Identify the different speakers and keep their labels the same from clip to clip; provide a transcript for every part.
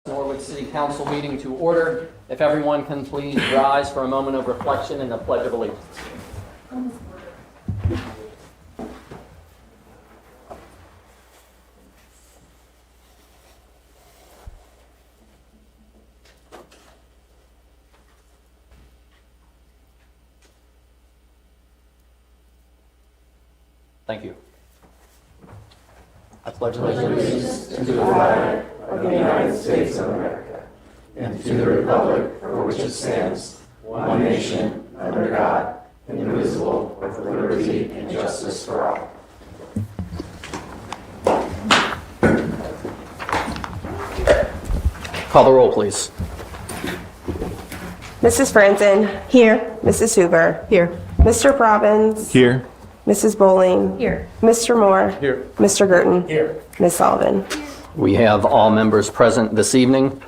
Speaker 1: Norwood City Council meeting to order. If everyone can please rise for a moment of reflection and the Pledge of Allegiance. Thank you. I pledge allegiance to the flag of the United States of America and to the republic for which it stands, one nation, under God, indivisible, with liberty and justice for all. Call the roll, please.
Speaker 2: Mrs. Franzen. Here. Mrs. Hoover. Here. Mr. Robbins.
Speaker 3: Here.
Speaker 2: Mrs. Bowling.
Speaker 4: Here.
Speaker 2: Mr. Moore.
Speaker 3: Here.
Speaker 2: Mr. Girton.
Speaker 3: Here.
Speaker 2: Ms. Sullivan.
Speaker 1: We have all members present this evening.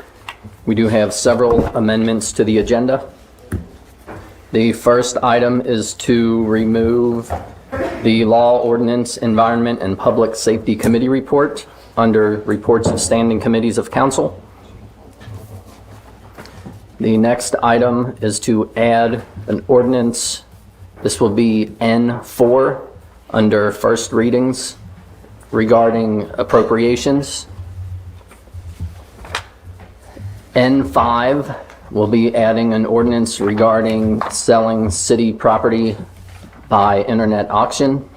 Speaker 1: We do have several amendments to the agenda. The first item is to remove the Law, Ordinance, Environment, and Public Safety Committee report under Reports of Standing Committees of Council. The next item is to add an ordinance. This will be N4 under first readings regarding appropriations. N5 will be adding an ordinance regarding selling city property by internet auction.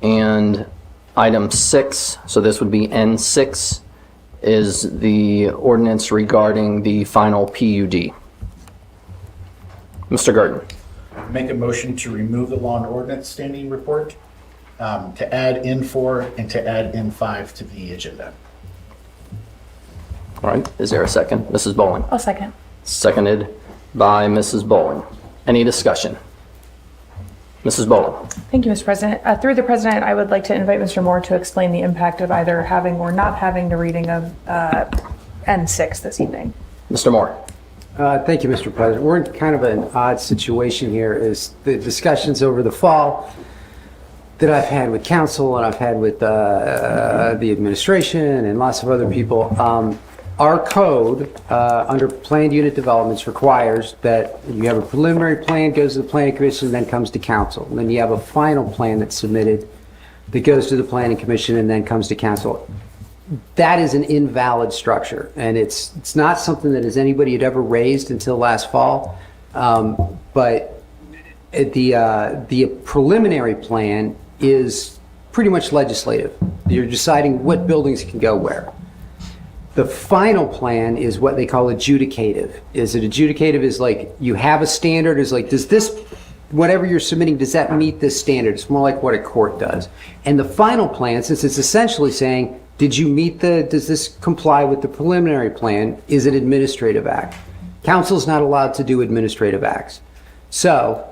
Speaker 1: And item 6, so this would be N6, is the ordinance regarding the final PUD. Mr. Girton.
Speaker 3: Make a motion to remove the Law and Ordinance Standing Report, to add N4 and to add N5 to the agenda.
Speaker 1: All right, is there a second? Mrs. Bowling.
Speaker 4: I'll second.
Speaker 1: Seconded by Mrs. Bowling. Any discussion? Mrs. Bowling.
Speaker 4: Thank you, Mr. President. Through the President, I would like to invite Mr. Moore to explain the impact of either having or not having the reading of N6 this evening.
Speaker 1: Mr. Moore.
Speaker 5: Thank you, Mr. President. We're in kind of an odd situation here is the discussions over the fall that I've had with council and I've had with the administration and lots of other people. Our code under planned unit developments requires that you have a preliminary plan, goes to the planning commission, and then comes to council. And then you have a final plan that's submitted that goes to the planning commission and then comes to council. That is an invalid structure, and it's not something that anybody had ever raised until last fall. But the preliminary plan is pretty much legislative. You're deciding what buildings can go where. The final plan is what they call adjudicative. Is it adjudicative is like you have a standard, is like, does this, whatever you're submitting, does that meet this standard? It's more like what a court does. And the final plan, since it's essentially saying, does this comply with the preliminary plan, is an administrative act. Council's not allowed to do administrative acts. So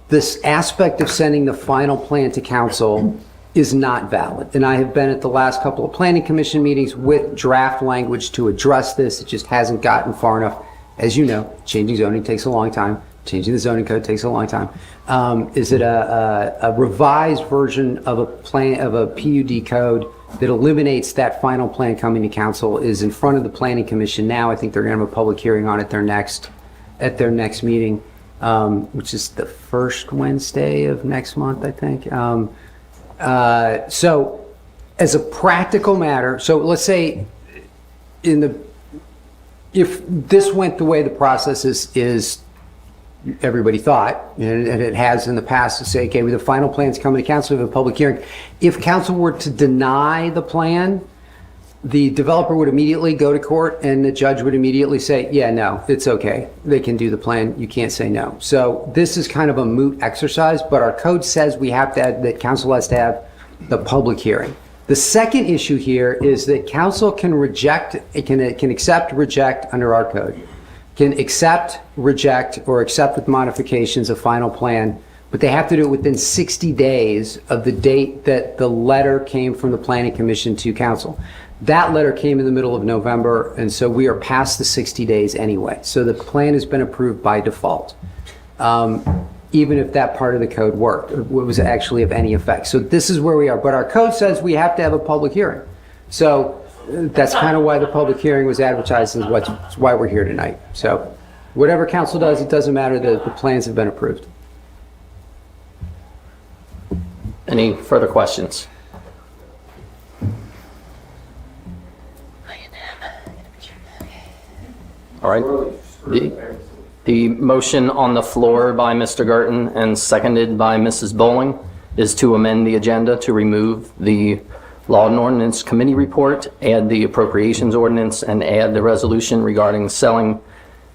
Speaker 5: this aspect of sending the final plan to council is not valid. And I have been at the last couple of planning commission meetings with draft language to address this. It just hasn't gotten far enough. As you know, changing zoning takes a long time. Changing the zoning code takes a long time. Is it a revised version of a plan of a PUD code that eliminates that final plan coming to council is in front of the planning commission now. I think they're going to have a public hearing on it at their next meeting, which is the first Wednesday of next month, I think. So as a practical matter, so let's say if this went the way the process is everybody thought, and it has in the past, to say, okay, with the final plans coming to council, we have a public hearing. If council were to deny the plan, the developer would immediately go to court and the judge would immediately say, yeah, no, it's okay. They can do the plan. You can't say no. So this is kind of a moot exercise, but our code says we have to add, that council has to have the public hearing. The second issue here is that council can reject, it can accept, reject under our code. Can accept, reject, or accept with modifications a final plan, but they have to do it within 60 days of the date that the letter came from the planning commission to council. That letter came in the middle of November, and so we are past the 60 days anyway. So the plan has been approved by default, even if that part of the code worked, or was actually of any effect. So this is where we are, but our code says we have to have a public hearing. So that's kind of why the public hearing was advertised, and why we're here tonight. So whatever council does, it doesn't matter, the plans have been approved.
Speaker 1: Any further questions? All right. The motion on the floor by Mr. Gerton and seconded by Mrs. Bowling is to amend the agenda to remove the Law and Ordinance Committee report, add the appropriations ordinance, and add the resolution regarding selling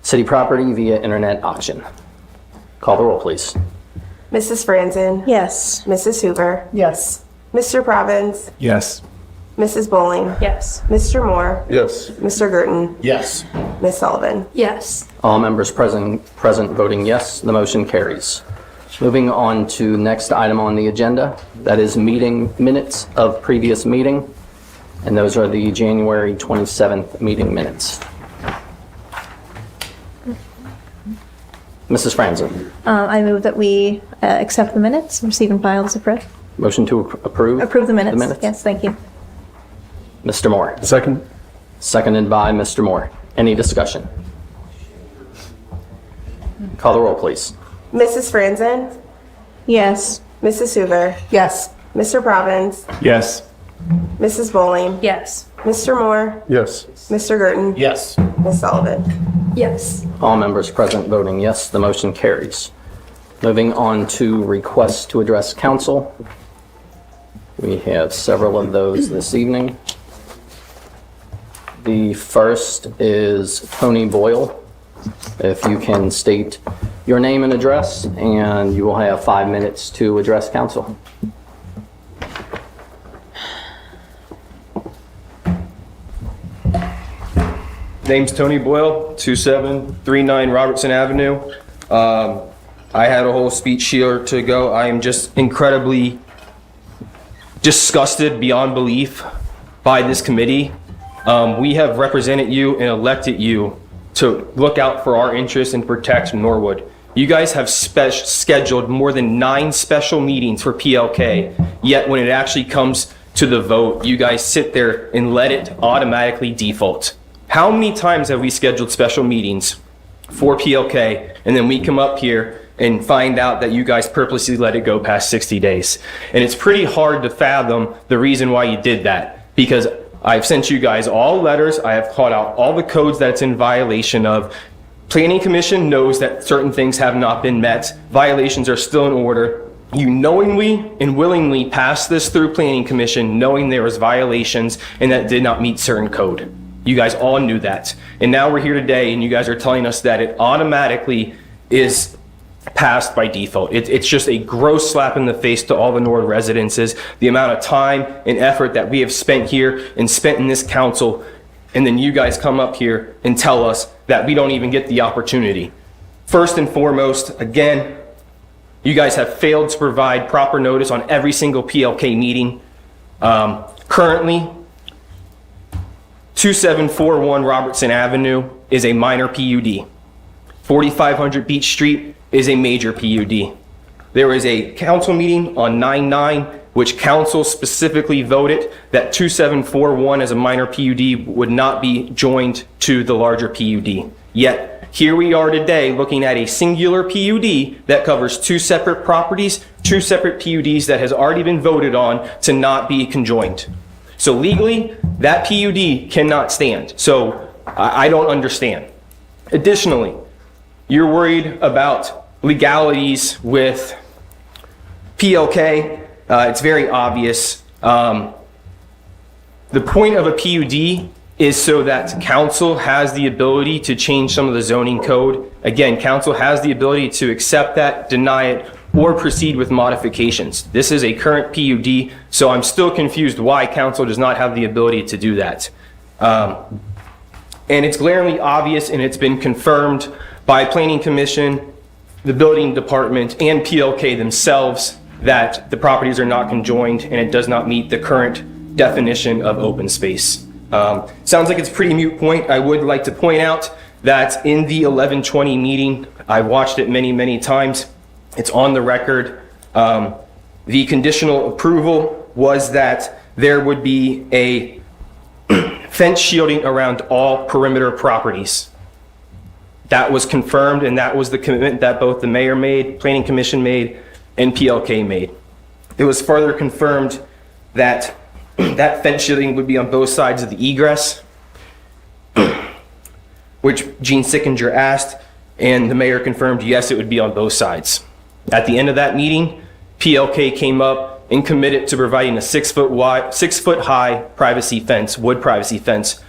Speaker 1: city property via internet auction. Call the roll, please.
Speaker 2: Mrs. Franzen?
Speaker 6: Yes.
Speaker 2: Mrs. Hoover?
Speaker 6: Yes.
Speaker 2: Mr. Probbins?
Speaker 7: Yes.
Speaker 2: Mrs. Bowling?
Speaker 4: Yes.
Speaker 2: Mr. Moore?
Speaker 7: Yes.
Speaker 2: Mr. Gerton?
Speaker 3: Yes.
Speaker 2: Ms. Sullivan?
Speaker 6: Yes.
Speaker 1: All members present voting yes, the motion carries. Moving on to next item on the agenda, that is meeting minutes of previous meeting, and those are the January 27th meeting minutes. Mrs. Franzen,
Speaker 6: I move that we accept the minutes, receive and file as read.
Speaker 1: motion to approve?
Speaker 6: Approve the minutes. Yes, thank you.
Speaker 1: Mr. Moore,
Speaker 7: Second?
Speaker 1: seconded by Mr. Moore. Any discussion? Call the roll, please.
Speaker 2: Mrs. Franzen?
Speaker 6: Yes.
Speaker 2: Mrs. Hoover?
Speaker 6: Yes.
Speaker 2: Mr. Probbins?
Speaker 7: Yes.
Speaker 2: Mrs. Bowling?
Speaker 4: Yes.
Speaker 2: Mr. Moore?
Speaker 7: Yes.
Speaker 2: Mr. Gerton?
Speaker 3: Yes.
Speaker 2: Ms. Sullivan?
Speaker 6: Yes.
Speaker 1: All members present voting yes, the motion carries. Moving on to requests to address council. We have several of those this evening. The first is Tony Boyle. If you can state your name and address, and you will have 5 minutes to address council.
Speaker 8: Name's Tony Boyle, 2739 Robertson Avenue. I had a whole speech here to go. I am just incredibly disgusted beyond belief by this committee. We have represented you and elected you to look out for our interests and protect Norwood. You guys have scheduled more than 9 special meetings for PLK, yet when it actually comes to the vote, you guys sit there and let it automatically default. How many times have we scheduled special meetings for PLK, and then we come up here and find out that you guys purposely let it go past 60 days? And it's pretty hard to fathom the reason why you did that, because I've sent you guys all letters. I have called out all the codes that it's in violation of. Planning Commission knows that certain things have not been met. Violations are still in order. You knowingly and willingly passed this through Planning Commission knowing there was violations and that did not meet certain code. You guys all knew that. And now we're here today and you guys are telling us that it automatically is passed by default. It's just a gross slap in the face to all the Norwood residences, the amount of time and effort that we have spent here and spent in this council, and then you guys come up here and tell us that we don't even get the opportunity. First and foremost, again, you guys have failed to provide proper notice on every single PLK meeting. Currently, 2741 Robertson Avenue is a minor PUD. 4500 Beach Street is a major PUD. There was a council meeting on 9/9, which council specifically voted that 2741 as a minor PUD would not be joined to the larger PUD. Yet, here we are today looking at a singular PUD that covers 2 separate properties, 2 separate PUDs that has already been voted on to not be conjoined. So legally, that PUD cannot stand. So I don't understand. Additionally, you're worried about legalities with PLK. It's very obvious. The point of a PUD is so that council has the ability to change some of the zoning code. Again, council has the ability to accept that, deny it, or proceed with modifications. This is a current PUD, so I'm still confused why council does not have the ability to do that. And it's glaringly obvious, and it's been confirmed by Planning Commission, the Building Department, and PLK themselves that the properties are not conjoined and it does not meet the current definition of open space. Sounds like it's a pretty moot point. I would like to point out that in the 11/20 meeting, I watched it many, many times. It's on the record. The conditional approval was that there would be a fence shielding around all perimeter properties. That was confirmed, and that was the commitment that both the mayor made, planning commission made, and PLK made. It was further confirmed that that fence shielding would be on both sides of the egress, which Gene Sickinger asked, and the mayor confirmed, yes, it would be on both sides. At the end of that meeting, PLK came up and committed to providing a 6-foot high privacy fence, wood privacy fence,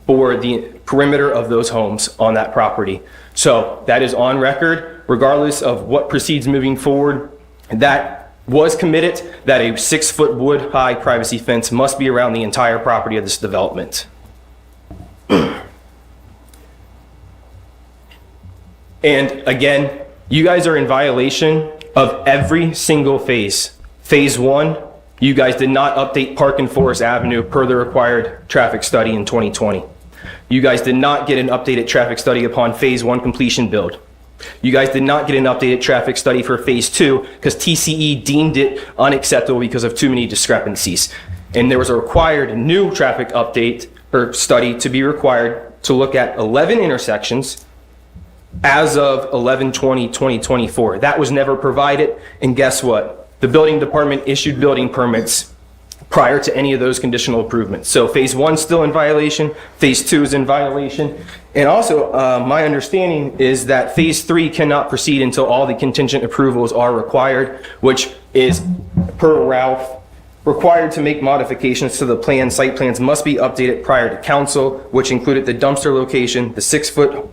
Speaker 8: for the perimeter of those homes on that property. So that is on record, regardless of what proceeds moving forward. That was committed that a 6-foot wood high privacy fence must be around the entire property of this development. And again, you guys are in violation of every single phase. Phase 1, you guys did not update Park and Forest Avenue per the required traffic study in 2020. You guys did not get an updated traffic study upon Phase 1 completion build. You guys did not get an updated traffic study for Phase 2 because TCE deemed it unacceptable because of too many discrepancies. And there was a required new traffic update or study to be required to look at 11 intersections as of 11/20/2024. That was never provided, and guess what? The building department issued building permits prior to any of those conditional improvements. So Phase 1 is still in violation, Phase 2 is in violation, and also my understanding is that Phase 3 cannot proceed until all the contingent approvals are required, which is, per Ralph, required to make modifications to the plan. Site plans must be updated prior to council, which included the dumpster location, the 6-foot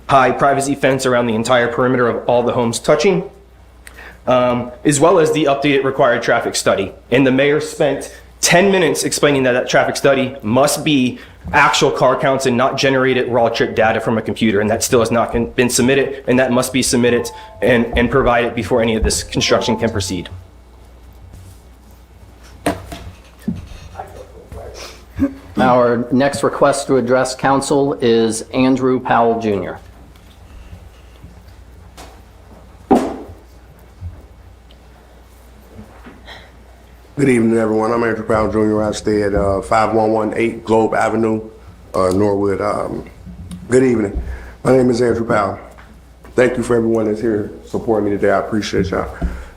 Speaker 8: high privacy fence around the entire perimeter of all the homes touching, as well as the updated required traffic study. And the mayor spent 10 minutes explaining that that traffic study must be actual car counts and not generated raw trip data from a computer. And that still has not been submitted, and that must be submitted and provided before any of this construction can proceed.
Speaker 1: Our next request to address council is Andrew Powell Jr.
Speaker 7: Good evening, everyone. I'm Andrew Powell Jr. I stay at 5118 Globe Avenue, Norwood. Good evening. My name is Andrew Powell. Thank you for everyone that's here supporting me today. I appreciate y'all.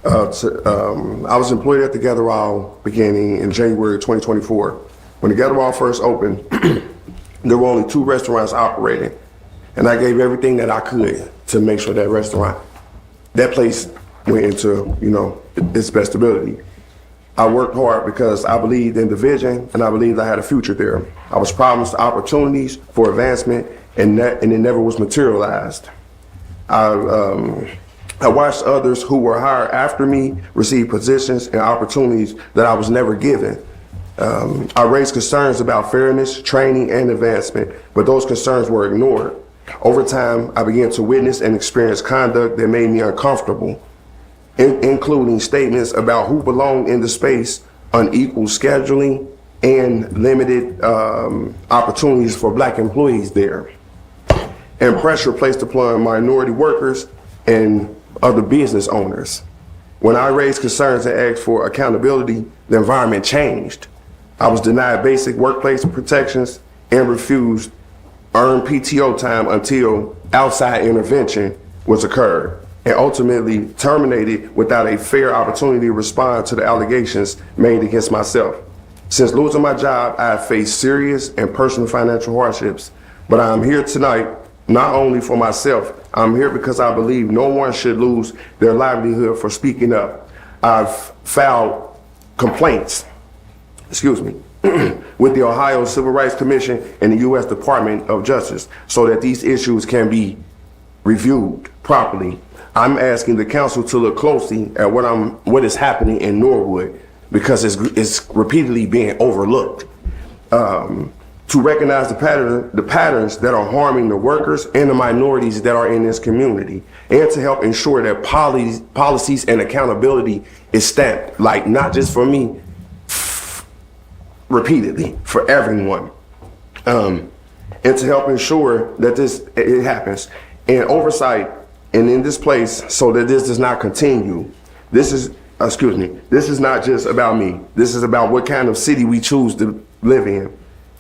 Speaker 7: I was employed at the Gatherall beginning in January 2024. When the Gatherall first opened, there were only 2 restaurants operating, and I gave everything that I could to make sure that place went into, its best ability. I worked hard because I believed in the vision and I believed I had a future there. I was promised opportunities for advancement and it never was materialized. I watched others who were hired after me receive positions and opportunities that I was never given. I raised concerns about fairness, training, and advancement, but those concerns were ignored. Over time, I began to witness and experience conduct that made me uncomfortable, including statements about who belonged in the space, unequal scheduling, and limited opportunities for Black employees there, and pressure placed upon minority workers and other business owners. When I raised concerns and asked for accountability, the environment changed. I was denied basic workplace protections and refused earned PTO time until outside intervention was occurred, and ultimately terminated without a fair opportunity to respond to the allegations made against myself. Since losing my job, I have faced serious and personal financial hardships, but I am here tonight not only for myself. I'm here because I believe no one should lose their livelihood for speaking up. I've filed complaints, with the Ohio Civil Rights Commission and the U.S. Department of Justice so that these issues can be reviewed properly. I'm asking the council to look closely at what is happening in Norwood because it's repeatedly being overlooked. To recognize the patterns that are harming the workers and the minorities that are in this community, and to help ensure that policies and accountability is stamped, like not just for me, repeatedly for everyone, and to help ensure that it happens, and oversight and in this place so that this does not continue. This is not just about me. This is about what kind of city we choose to live in.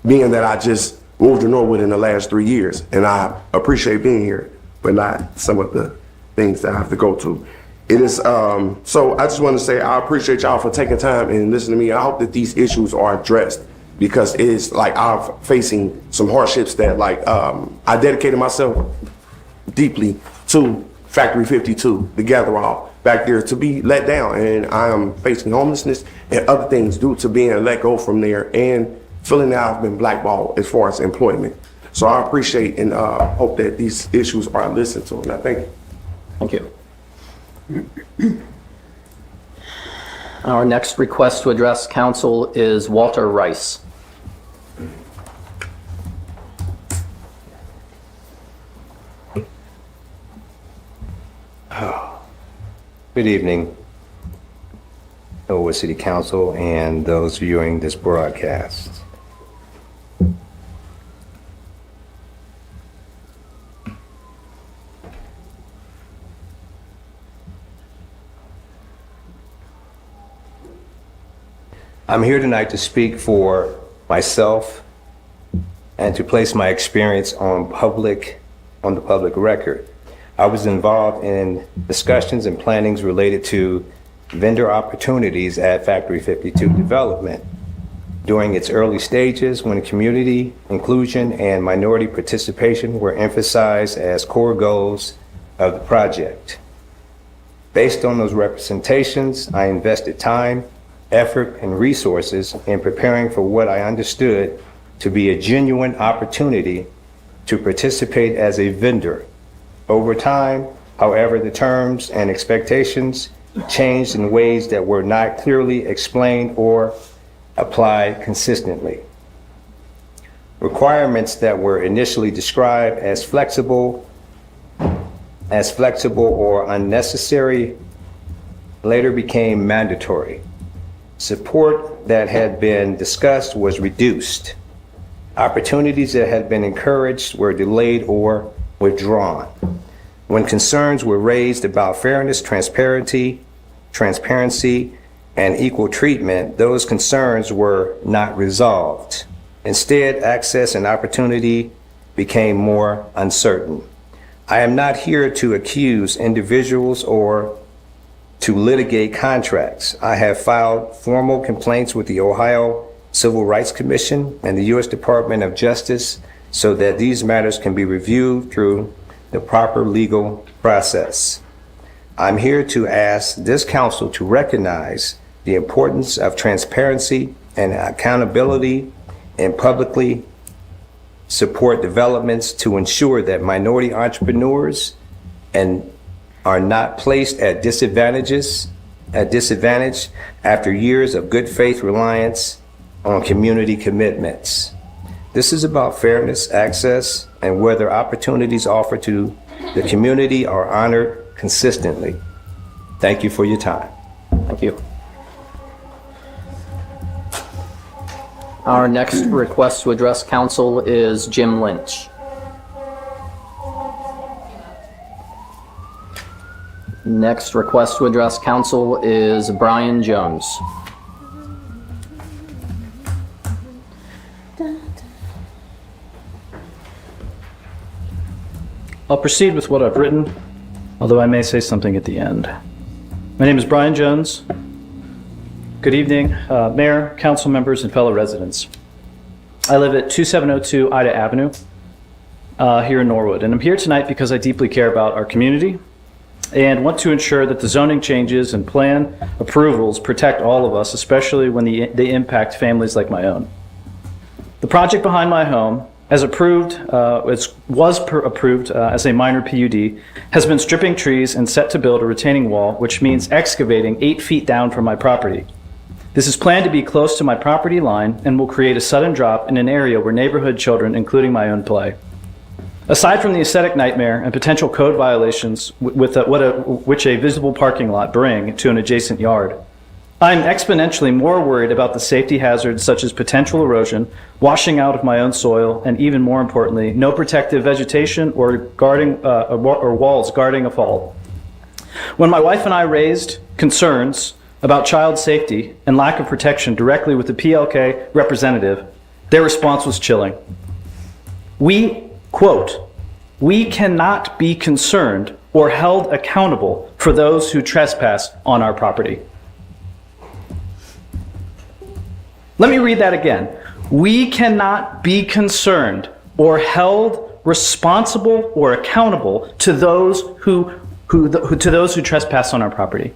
Speaker 7: being that I just moved to Norwood in the last 3 years, and I appreciate being here, but not some of the things that I have to go to. It is, so I just want to say I appreciate y'all for taking time and listening to me. I hope that these issues are addressed, because it's like I'm facing some hardships that like, I dedicated myself deeply to Factory 52, the gather all back there, to be let down. And I am facing homelessness and other things due to being let go from there and feeling that I've been blackballed as far as employment. So I appreciate and hope that these issues are listened to. And I thank you.
Speaker 1: Thank you. Our next request to address council is Walter Rice.
Speaker 9: Good evening, Norwood City Council and those viewing this broadcast. I'm here tonight to speak for myself and to place my experience on the public record. I was involved in discussions and plannings related to vendor opportunities at Factory 52 development during its early stages, when community inclusion and minority participation were emphasized as core goals of the project. Based on those representations, I invested time, effort, and resources in preparing for what I understood to be a genuine opportunity to participate as a vendor. Over time, however, the terms and expectations changed in ways that were not clearly explained or applied consistently. Requirements that were initially described as flexible or unnecessary later became mandatory. Support that had been discussed was reduced. Opportunities that had been encouraged were delayed or withdrawn. When concerns were raised about fairness, transparency, and equal treatment, those concerns were not resolved. Instead, access and opportunity became more uncertain. I am not here to accuse individuals or to litigate contracts. I have filed formal complaints with the Ohio Civil Rights Commission and the U.S. Department of Justice so that these matters can be reviewed through the proper legal process. I'm here to ask this council to recognize the importance of transparency and accountability and publicly support developments to ensure that minority entrepreneurs are not placed at disadvantage after years of good faith reliance on community commitments. This is about fairness, access, and whether opportunities offered to the community are honored consistently. Thank you for your time.
Speaker 1: Thank you. Our next request to address council is Jim Lynch. Next request to address council is Brian Jones.
Speaker 10: I'll proceed with what I've written, although I may say something at the end. My name is Brian Jones. Good evening, Mayor, council members, and fellow residents. I live at 2702 Ida Avenue here in Norwood, and I'm here tonight because I deeply care about our community and want to ensure that the zoning changes and plan approvals protect all of us, especially when they impact families like my own. The project behind my home, as approved, approved as a minor PUD, has been stripping trees and set to build a retaining wall, which means excavating 8 feet down from my property. This is planned to be close to my property line and will create a sudden drop in an area where neighborhood children, including my own, play. Aside from the aesthetic nightmare and potential code violations which a visible parking lot bring to an adjacent yard, I'm exponentially more worried about the safety hazards such as potential erosion, washing out of my own soil, and even more importantly, no protective vegetation or walls guarding a fall. When my wife and I raised concerns about child safety and lack of protection directly with the PLK representative, Their response was chilling. We, quote, "We cannot be concerned or held accountable for those who trespass on our property." Let me read that again. We cannot be concerned or held responsible or accountable to those who trespass on our property.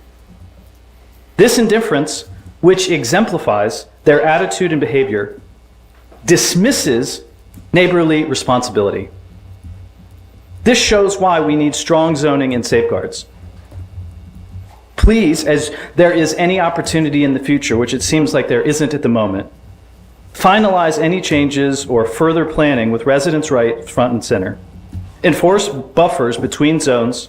Speaker 10: This indifference, which exemplifies their attitude and behavior, dismisses neighborly responsibility. This shows why we need strong zoning and safeguards. Please, as there is any opportunity in the future, which it seems like there isn't at the moment, finalize any changes or further planning with residents' right front and center. Enforce buffers between zones,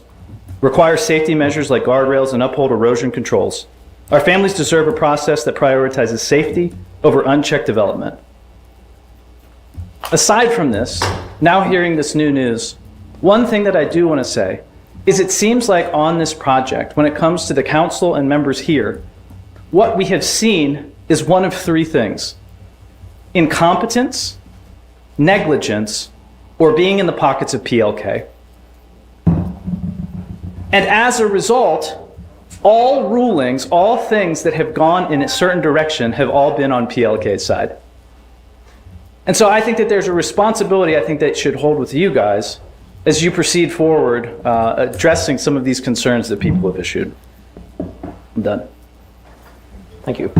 Speaker 10: require safety measures like guardrails, and uphold erosion controls. Our families deserve a process that prioritizes safety over unchecked development. Aside from this, now hearing this new news, one thing that I do want to say is it seems like on this project, when it comes to the council and members here, what we have seen is one of three things: incompetence, negligence, or being in the pockets of PLK. And as a result, all rulings, all things that have gone in a certain direction have all been on PLK's side. And so I think that there's a responsibility I think that should hold with you guys as you proceed forward addressing some of these concerns that people have issued. I'm done.
Speaker 1: Thank you.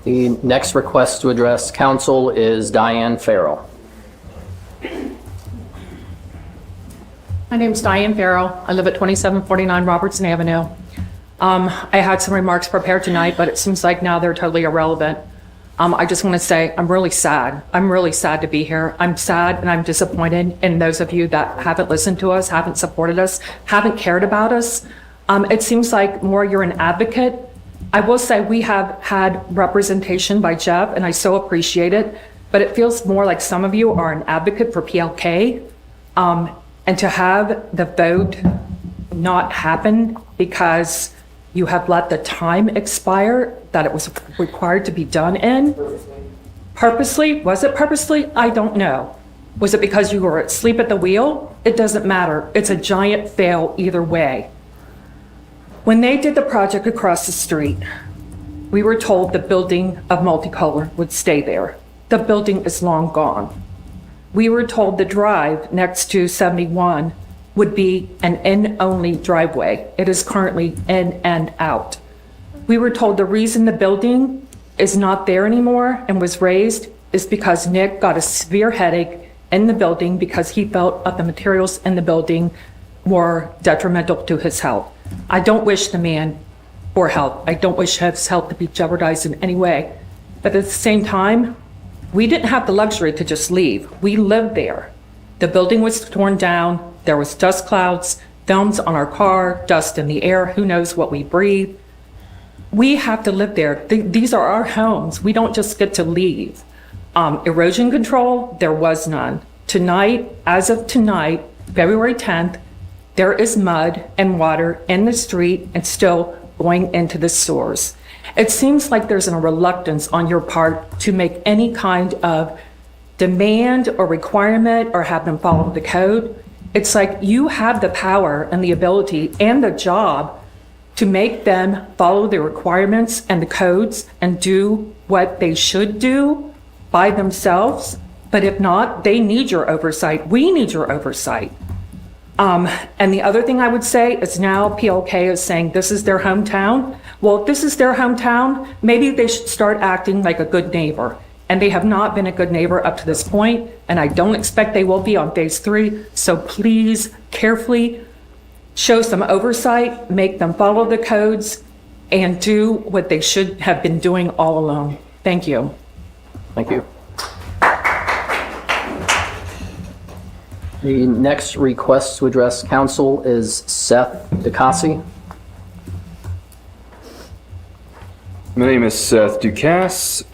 Speaker 1: The next request to address council is Diane Farrell.
Speaker 11: My name's Diane Farrell. I live at 2749 Robertson Avenue. I had some remarks prepared tonight, but it seems like now they're totally irrelevant. I just want to say I'm really sad. I'm really sad to be here. I'm sad and I'm disappointed in those of you that haven't listened to us, haven't supported us, haven't cared about us. It seems like more you're an advocate. I will say we have had representation by Jeff, and I so appreciate it, but it feels more like some of you are an advocate for PLK. And to have the vote not happen because you have let the time expire that it was required to be done in, purposely, was it purposely? I don't know. Was it because you were asleep at the wheel? It doesn't matter. It's a giant fail either way. When they did the project across the street, we were told the building of Multicolor would stay there. The building is long gone. We were told the drive next to 71 would be an in-only driveway. It is currently in and out. We were told the reason the building is not there anymore and was raised is because Nick got a severe headache in the building because he felt that the materials in the building were detrimental to his health. I don't wish the man poor health. I don't wish his health to be jeopardized in any way. But at the same time, we didn't have the luxury to just leave. We lived there. The building was torn down. There was dust clouds, films on our car, dust in the air. Who knows what we breathe? We have to live there. These are our homes. We don't just get to leave. Erosion control, there was none. Tonight, as of tonight, February 10th, there is mud and water in the street and still going into the sewers. It seems like there's a reluctance on your part to make any kind of demand or requirement or have them follow the code. It's like you have the power and the ability and the job to make them follow the requirements and the codes and do what they should do by themselves. But if not, they need your oversight. We need your oversight. And the other thing I would say is now PLK is saying this is their hometown. Well, if this is their hometown, maybe they should start acting like a good neighbor. And they have not been a good neighbor up to this point, and I don't expect they will be on phase 3. So please carefully show some oversight, make them follow the codes, and do what they should have been doing all along. Thank you.
Speaker 1: Thank you. The next request to address council is Seth DeCassi.
Speaker 12: My name is Seth Ducasse.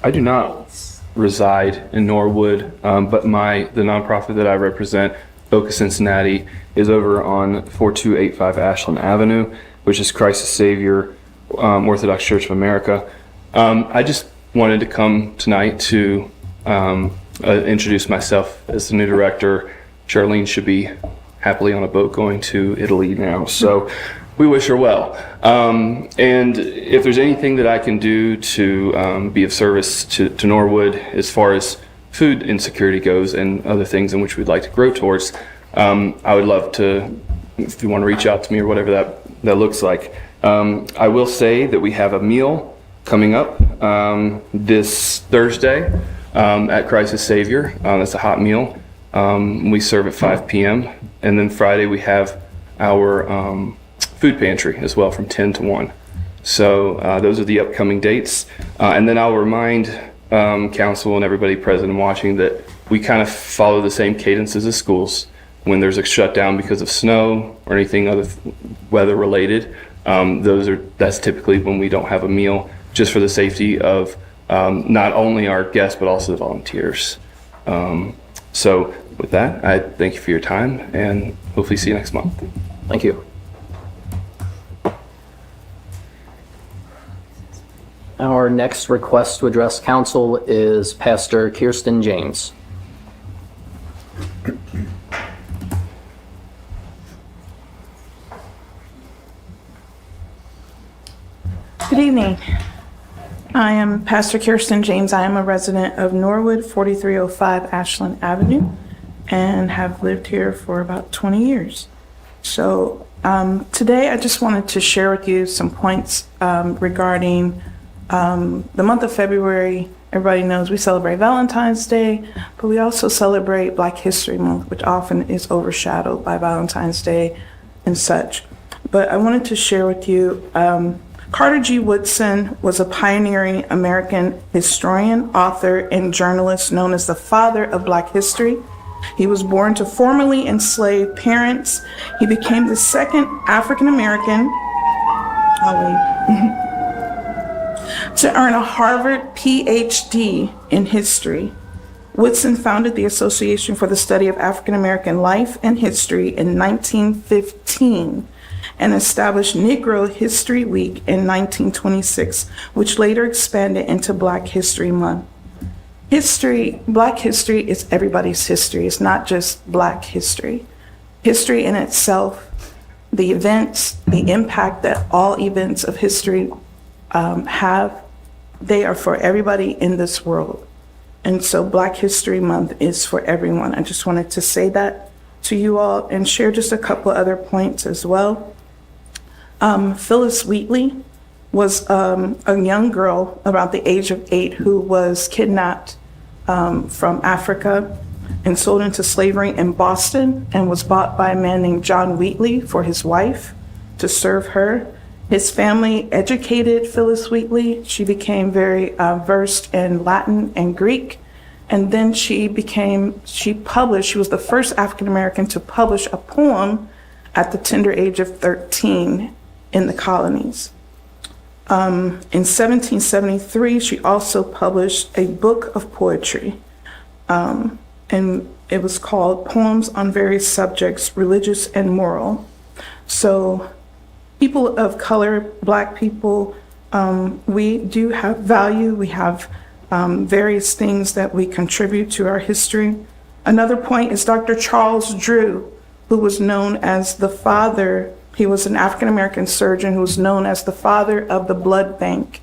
Speaker 12: I do not reside in Norwood, but the nonprofit that I represent, Focus Cincinnati, is over on 4285 Ashland Avenue, which is Christ the Savior Orthodox Church of America. I just wanted to come tonight to introduce myself as the new director. Charlene should be happily on a boat going to Italy now, so we wish her well. And if there's anything that I can do to be of service to Norwood as far as food insecurity goes and other things in which we'd like to grow towards, I would love to, if you want to reach out to me or whatever that looks like. I will say that we have a meal coming up this Thursday at Christ the Savior. That's a hot meal. We serve at 5 p.m. And then Friday we have our food pantry as well from 10 to 1. So those are the upcoming dates. And then I'll remind council and everybody present and watching that we kind of follow the same cadences as schools. When there's a shutdown because of snow or anything other weather related, that's typically when we don't have a meal, just for the safety of not only our guests but also the volunteers. So with that, I thank you for your time and hopefully see you next month.
Speaker 1: Thank you. Our next request to address council is Pastor Kirsten James.
Speaker 13: Good evening. I am Pastor Kirsten James. I am a resident of Norwood, 4305 Ashland Avenue, and have lived here for about 20 years. So today I just wanted to share with you some points regarding the month of February. Everybody knows we celebrate Valentine's Day, but we also celebrate Black History Month, which often is overshadowed by Valentine's Day and such. But I wanted to share with you Carter G. Woodson was a pioneering American historian, author, and journalist known as the father of Black history. He was born to formerly enslaved parents. He became the second African American to earn a Harvard PhD in history. Woodson founded the Association for the Study of African American Life and History in 1915. And established Negro History Week in 1926, which later expanded into Black History Month. Black history is everybody's history. It's not just Black history. History in itself, the events, the impact that all events of history have, they are for everybody in this world. And so Black History Month is for everyone. I just wanted to say that to you all and share just a couple other points as well. Phyllis Wheatley was a young girl about the age of 8 who was kidnapped from Africa and sold into slavery in Boston and was bought by a man named John Wheatley for his wife to serve her. His family educated Phyllis Wheatley. She became very versed in Latin and Greek. And then she published, she was the first African American to publish a poem at the tender age of 13 in the colonies. In 1773, she also published a book of poetry, and it was called Poems on Various Subjects, Religious and Moral. So people of color, Black people, we do have value. We have various things that we contribute to our history. Another point is Dr. Charles Drew, who was known as the father. He was an African-American surgeon who was known as the father of the blood bank.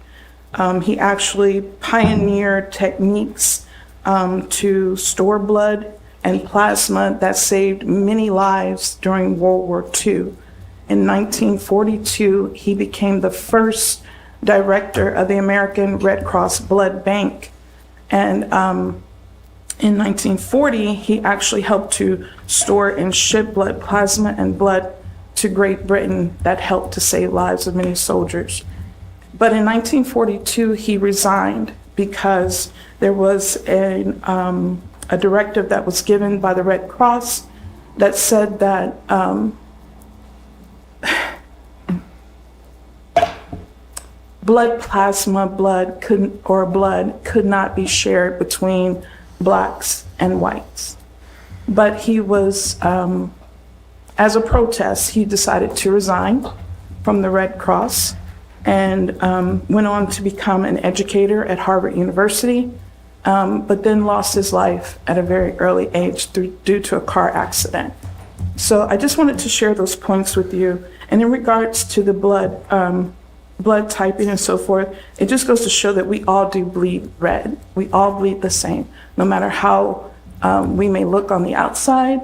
Speaker 13: He actually pioneered techniques to store blood and plasma that saved many lives during World War II. In 1942, he became the first director of the American Red Cross Blood Bank. And in 1940, he actually helped to store and ship blood plasma and blood to Great Britain that helped to save lives of many soldiers. But in 1942, he resigned because there was a directive that was given by the Red Cross that said that blood could not be shared between Blacks and whites. But he was, as a protest, he decided to resign from the Red Cross. and went on to become an educator at Harvard University, but then lost his life at a very early age due to a car accident. So I just wanted to share those points with you. And in regards to the blood typing and so forth, it just goes to show that we all do bleed red. We all bleed the same, no matter how we may look on the outside,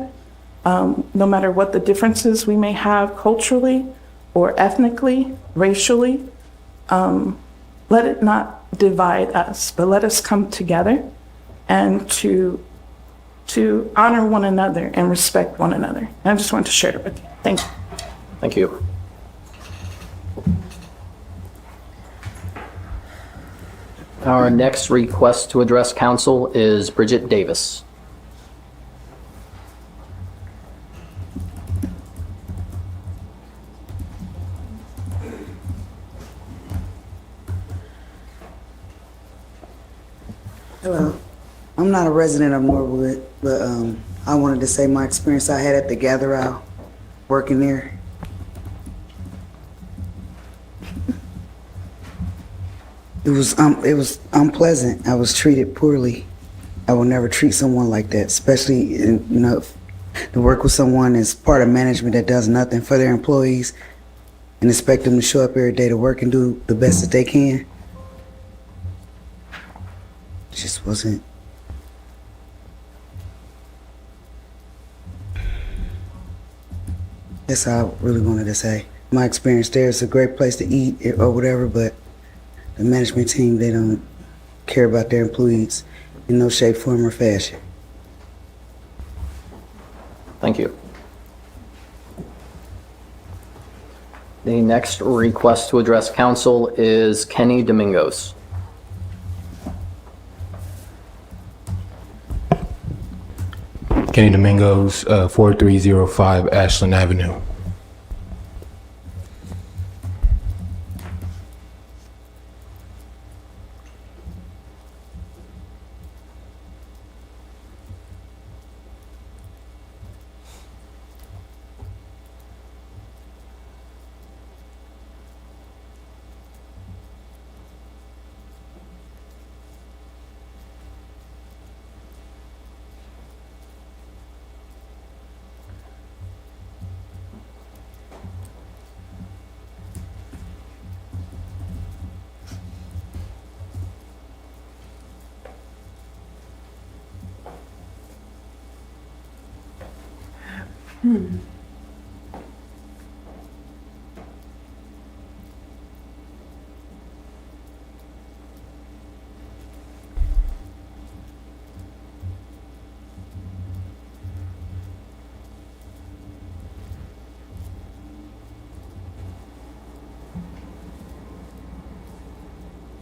Speaker 13: no matter what the differences we may have culturally or ethnically, racially. Let it not divide us, but let us come together and to honor one another and respect one another. And I just wanted to share it with you. Thank you.
Speaker 1: Thank you. Our next request to address council is Bridget Davis.
Speaker 14: Hello. I'm not a resident of Norwood, but I wanted to say my experience I had at the Gather Out, working there. It was unpleasant. I was treated poorly. I will never treat someone like that, especially to work with someone as part of management that does nothing for their employees and expect them to show up every day to work and do the best that they can. It just wasn't. That's all I really wanted to say. My experience there is a great place to eat or whatever, but the management team, they don't care about their employees in no shape, form, or fashion.
Speaker 1: Thank you. The next request to address council is Kenny Domingos.
Speaker 15: Kenny Domingos, 4305 Ashland Avenue.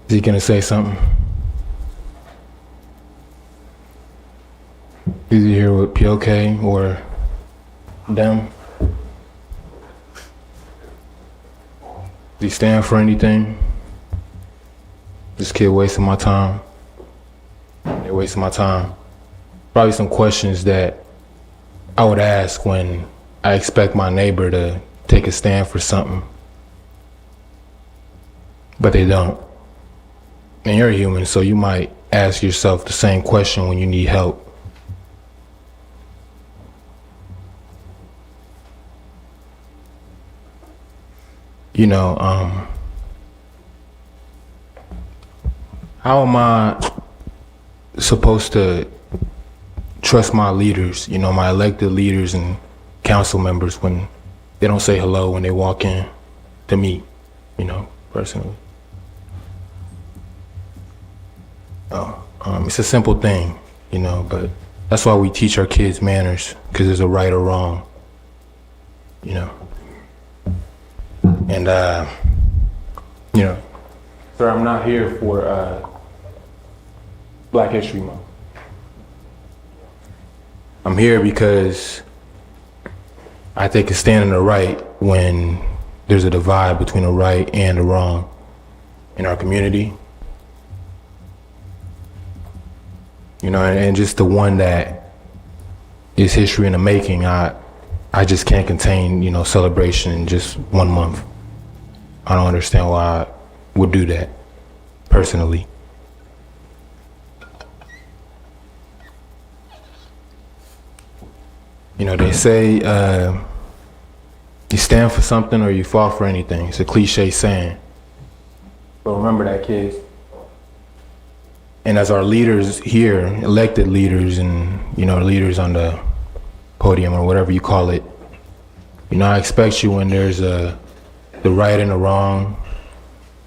Speaker 15: Is he gonna say something? Is he here with PLK or them? Does he stand for anything? This kid wasting my time. They're wasting my time. Probably some questions that I would ask when I expect my neighbor to take a stand for something. But they don't. And you're human, so you might ask yourself the same question when you need help. You know, how am I supposed to trust my leaders, you know, my elected leaders and council members when they don't say hello when they walk in to me, you know, personally? It's a simple thing, you know, but that's why we teach our kids manners, because there's a right or wrong, you know. And, you know, sir, I'm not here for Black History Month. I'm here because I take a stand in the right when there's a divide between the right and the wrong in our community. You know, and just the one that is history in the making, I just can't contain, you know, celebration in just 1 month. I don't understand why I would do that, personally. You know, they say you stand for something or you fall for anything. It's a cliche saying. But remember that, kids. And as our leaders here, elected leaders and, you know, leaders on the podium or whatever you call it, you know, I expect you when there's the right and the wrong,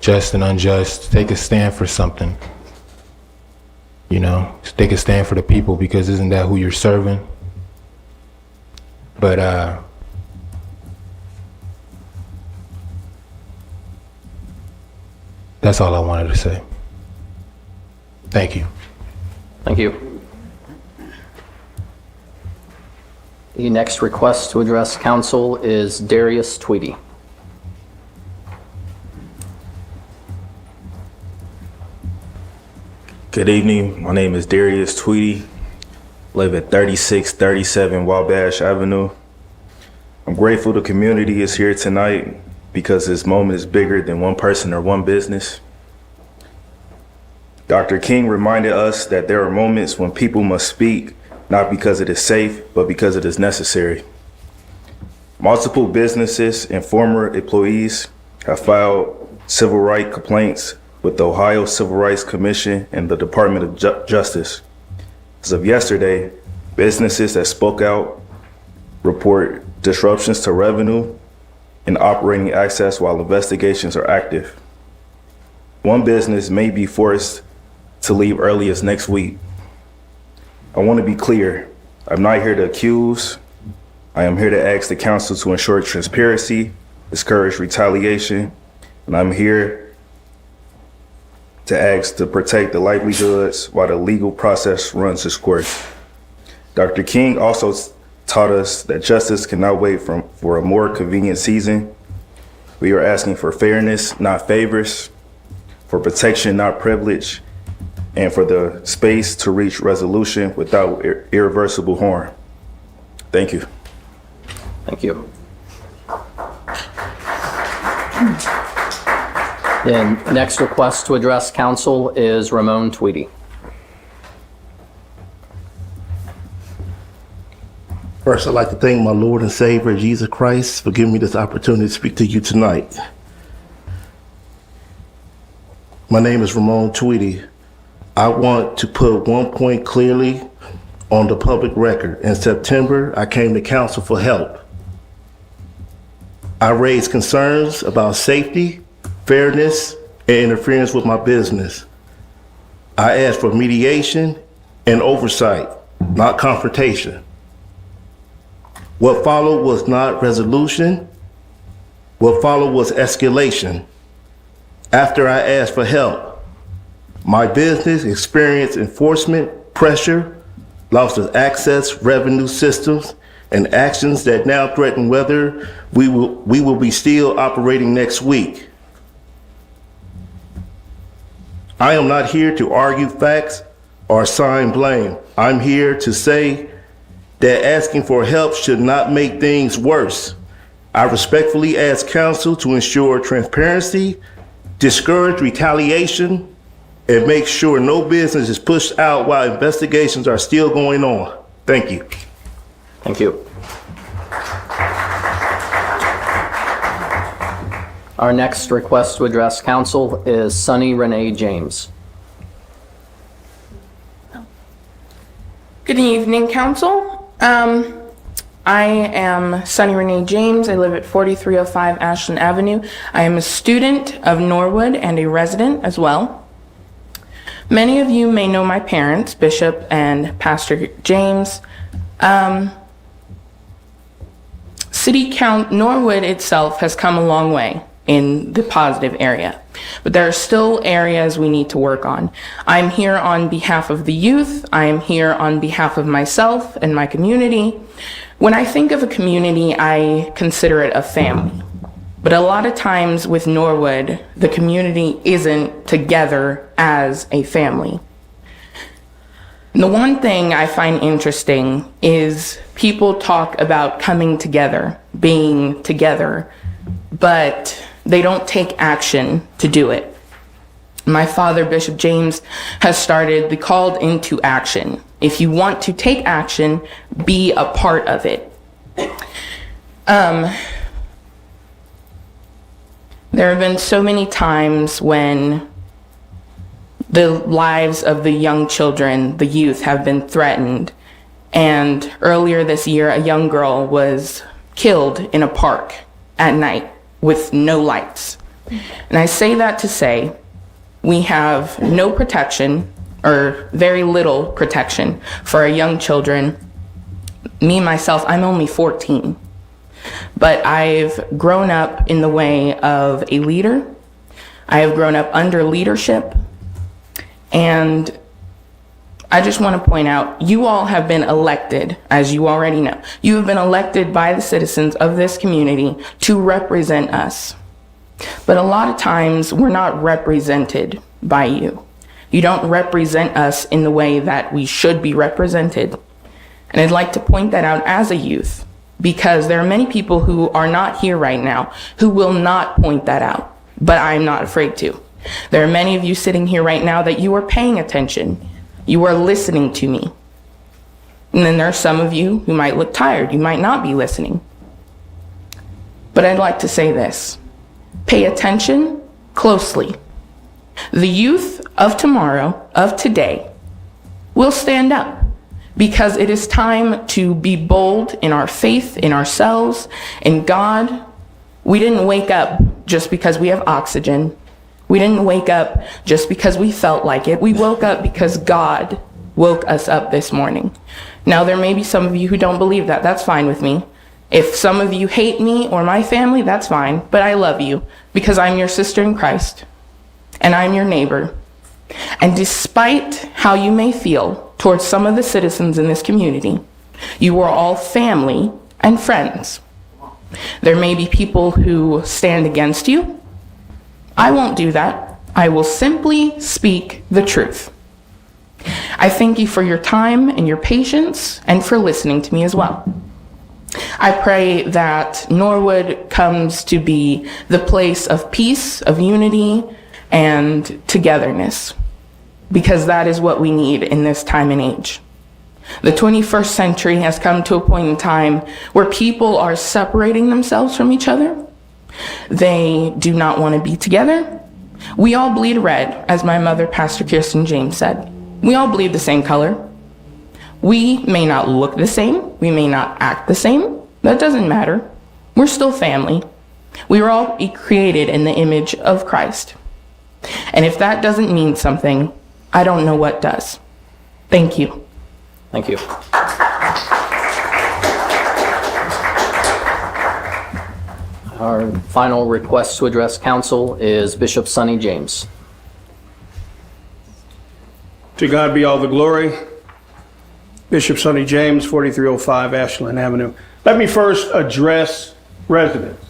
Speaker 15: just and unjust, to take a stand for something. You know, take a stand for the people, because isn't that who you're serving? But that's all I wanted to say. Thank you.
Speaker 1: Thank you. The next request to address council is Darius Tweedy.
Speaker 16: Good evening. My name is Darius Tweedy. Live at 3637 Wabash Avenue. I'm grateful the community is here tonight because this moment is bigger than one person or one business. Dr. King reminded us that there are moments when people must speak, not because it is safe, but because it is necessary. Multiple businesses and former employees have filed civil rights complaints with the Ohio Civil Rights Commission and the Department of Justice. As of yesterday, businesses that spoke out report disruptions to revenue and operating access while investigations are active. One business may be forced to leave early as next week. I want to be clear. I'm not here to accuse. I am here to ask the council to ensure transparency, discourage retaliation, and I'm here to ask to protect the livelihoods while the legal process runs its course. Dr. King also taught us that justice cannot wait for a more convenient season. We are asking for fairness, not favors, for protection, not privilege, and for the space to reach resolution without irreversible harm. Thank you.
Speaker 1: Thank you. The next request to address council is Ramon Tweedy.
Speaker 17: First, I'd like to thank my Lord and Savior, Jesus Christ, for giving me this opportunity to speak to you tonight. My name is Ramon Tweedy. I want to put one point clearly on the public record. In September, I came to council for help. I raised concerns about safety, fairness, and interference with my business. I asked for mediation and oversight, not confrontation. What followed was not resolution. What followed was escalation. After I asked for help, my business experienced enforcement pressure, loss of access, revenue systems, and actions that now threaten whether we will be still operating next week. I am not here to argue facts or assign blame. I'm here to say that asking for help should not make things worse. I respectfully ask council to ensure transparency, discourage retaliation, and make sure no business is pushed out while investigations are still going on. Thank you.
Speaker 1: Thank you. Our next request to address council is Sunny Renee James.
Speaker 18: Good evening, council. I am Sunny Renee James. I live at 4305 Ashland Avenue. I am a student of Norwood and a resident as well. Many of you may know my parents, Bishop and Pastor James. Norwood itself has come a long way in the positive area, but there are still areas we need to work on. I'm here on behalf of the youth. I am here on behalf of myself and my community. When I think of a community, I consider it a family. But a lot of times with Norwood, the community isn't together as a family. And the one thing I find interesting is people talk about coming together, being together, but they don't take action to do it. My father, Bishop James, has started the Called into Action. If you want to take action, be a part of it. There have been so many times when the lives of the young children, the youth, have been threatened. And earlier this year, a young girl was killed in a park at night with no lights. And I say that to say we have no protection, or very little protection, for our young children. Me, myself, I'm only 14. But I've grown up in the way of a leader. I have grown up under leadership. And I just want to point out, you all have been elected, as you already know. You have been elected by the citizens of this community to represent us. But a lot of times, we're not represented by you. You don't represent us in the way that we should be represented. And I'd like to point that out as a youth, because there are many people who are not here right now who will not point that out, but I'm not afraid to. There are many of you sitting here right now that you are paying attention. You are listening to me. And then there are some of you who might look tired. You might not be listening. But I'd like to say this. Pay attention closely. The youth of tomorrow, of today, will stand up. Because it is time to be bold in our faith, in ourselves, in God. We didn't wake up just because we have oxygen. We didn't wake up just because we felt like it. We woke up because God woke us up this morning. Now, there may be some of you who don't believe that. That's fine with me. If some of you hate me or my family, that's fine. But I love you because I'm your sister in Christ and I'm your neighbor. And despite how you may feel towards some of the citizens in this community, you are all family and friends. There may be people who stand against you. I won't do that. I will simply speak the truth. I thank you for your time and your patience and for listening to me as well. I pray that Norwood comes to be the place of peace, of unity, and togetherness, because that is what we need in this time and age. The 21st century has come to a point in time where people are separating themselves from each other. They do not want to be together. We all bleed red, as my mother, Pastor Kirsten James, said. We all bleed the same color. We may not look the same. We may not act the same. That doesn't matter. We're still family. We were all created in the image of Christ. And if that doesn't mean something, I don't know what does. Thank you.
Speaker 1: Thank you. Our final request to address council is Bishop Sonny James.
Speaker 19: To God be all the glory. Bishop Sonny James, 4305 Ashland Avenue. Let me first address residents.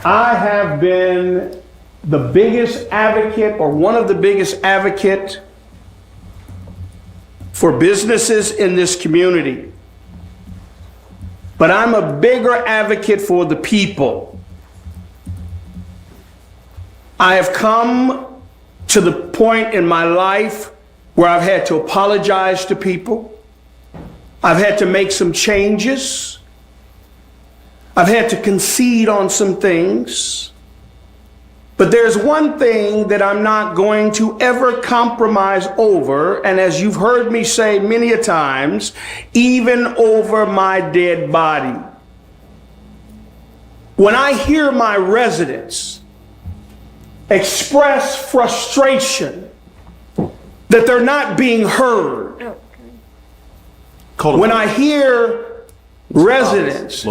Speaker 19: I have been the biggest advocate, or one of the biggest advocates, for businesses in this community. But I'm a bigger advocate for the people. I have come to the point in my life where I've had to apologize to people. I've had to make some changes. I've had to concede on some things. But there's one thing that I'm not going to ever compromise over, and as you've heard me say many a times, even over my dead body. When I hear my residents express frustration that they're not being heard, when I hear residents,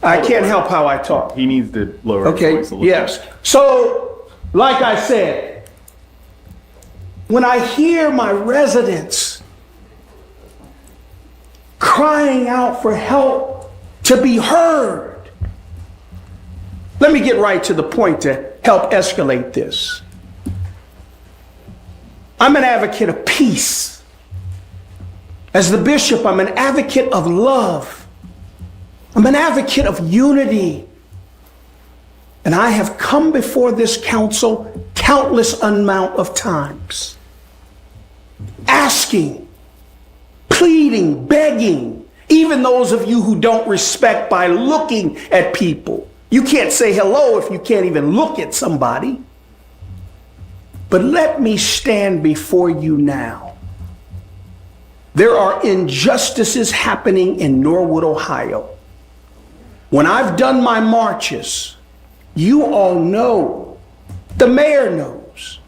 Speaker 19: I can't help how I talk.
Speaker 12: He needs to lower his
Speaker 19: Okay,
Speaker 12: voice a little
Speaker 19: yes. So, like I said, when I hear my residents crying out for help to be heard, let me get right to the point to help escalate this. I'm an advocate of peace. As the bishop, I'm an advocate of love. I'm an advocate of unity. And I have come before this council countless amount of times, asking, pleading, begging, even those of you who don't respect by looking at people. You can't say hello if you can't even look at somebody. But let me stand before you now. There are injustices happening in Norwood, Ohio. When I've done my marches, you all know, the mayor knows,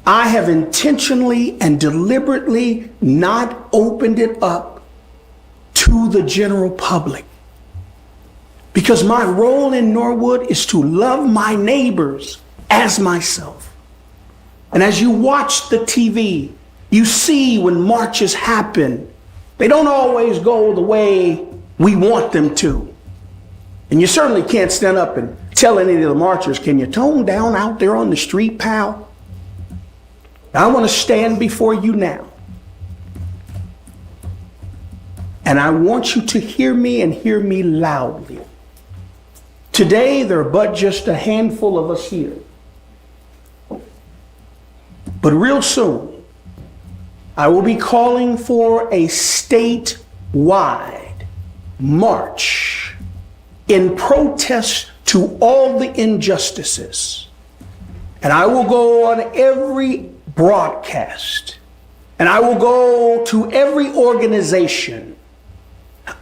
Speaker 19: I have intentionally and deliberately not opened it up to the general public. Because my role in Norwood is to love my neighbors as myself. And as you watch the TV, you see when marches happen, they don't always go the way we want them to. And you certainly can't stand up and tell any of the marchers, can you tone down out there on the street, pal? I want to stand before you now. And I want you to hear me and hear me loudly. Today, there are but just a handful of us here. But real soon, I will be calling for a statewide march in protest to all the injustices. And I will go on every broadcast, and I will go to every organization.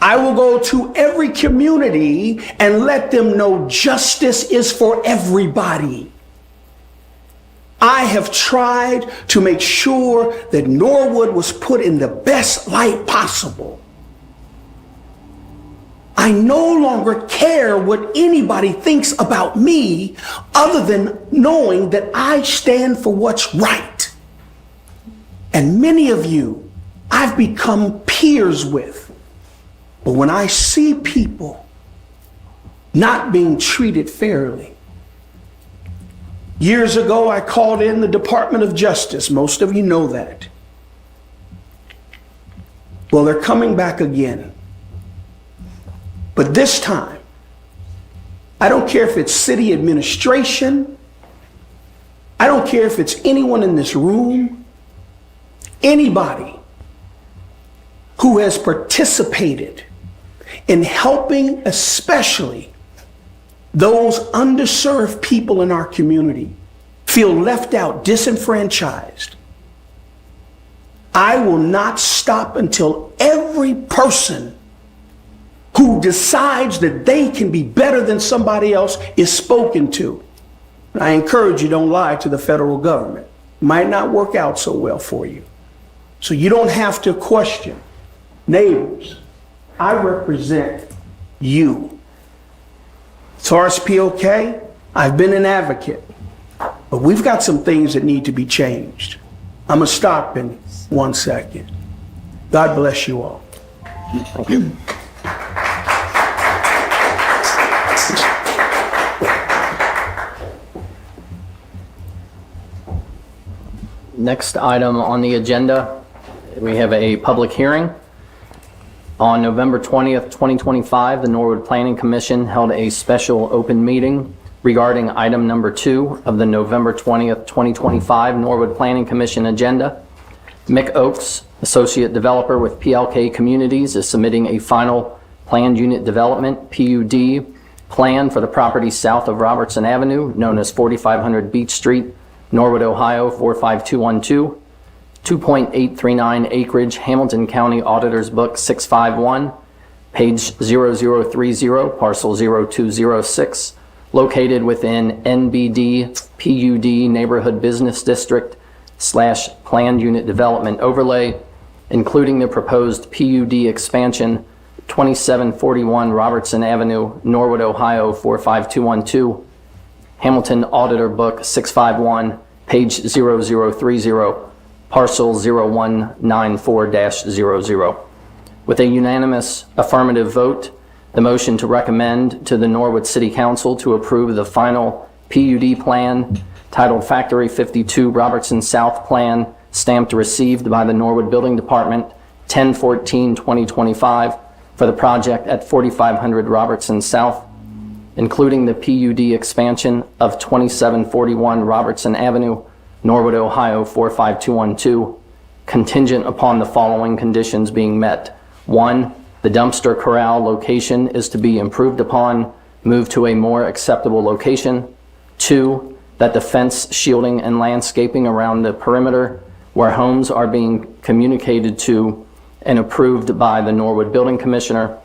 Speaker 19: I will go to every community and let them know justice is for everybody. I have tried to make sure that Norwood was put in the best light possible. I no longer care what anybody thinks about me other than knowing that I stand for what's right. And many of you I've become peers with. But when I see people not being treated fairly, years ago I called in the Department of Justice. Most of you know that. Well, they're coming back again. But this time, I don't care if it's city administration, I don't care if it's anyone in this room, anybody who has participated in helping especially those underserved people in our community feel left out, disenfranchised. I will not stop until every person who decides that they can be better than somebody else is spoken to. I encourage you, don't lie to the federal government. It might not work out so well for you. So you don't have to question. Neighbors, I represent you. As far as POK, I've been an advocate, but we've got some things that need to be changed. I'm gonna stop in 1 second. God bless you all.
Speaker 1: Thank you. Next item on the agenda, we have a public hearing. On November 20th, 2025, the Norwood Planning Commission held a special open meeting regarding item number 2 of the November 20th, 2025 Norwood Planning Commission agenda. Mick Oakes, associate developer with PLK Communities, is submitting a final planned unit development, PUD, plan for the property south of Robertson Avenue, known as 4500 Beach Street, Norwood, Ohio, 45212. 2.839 acreage, Hamilton County Auditor's Book 651, page 0030, parcel 0206, located within NBD PUD Neighborhood Business District / Planned Unit Development Overlay, including the proposed PUD expansion, 2741 Robertson Avenue, Norwood, Ohio, 45212, Hamilton Auditor Book 651, page 0030, parcel 0194-00. With a unanimous affirmative vote, the motion to recommend to the Norwood City Council to approve the final PUD plan titled Factory 52 Robertson South Plan, stamped received by the Norwood Building Department 10/14/2025 for the project at 4500 Robertson South, including the PUD expansion of 2741 Robertson Avenue, Norwood, Ohio 45212, contingent upon the following conditions being met. 1, the dumpster corral location is to be improved upon, moved to a more acceptable location. 2, that the fence, shielding, and landscaping around the perimeter where homes are being communicated to and approved by the Norwood Building Commissioner.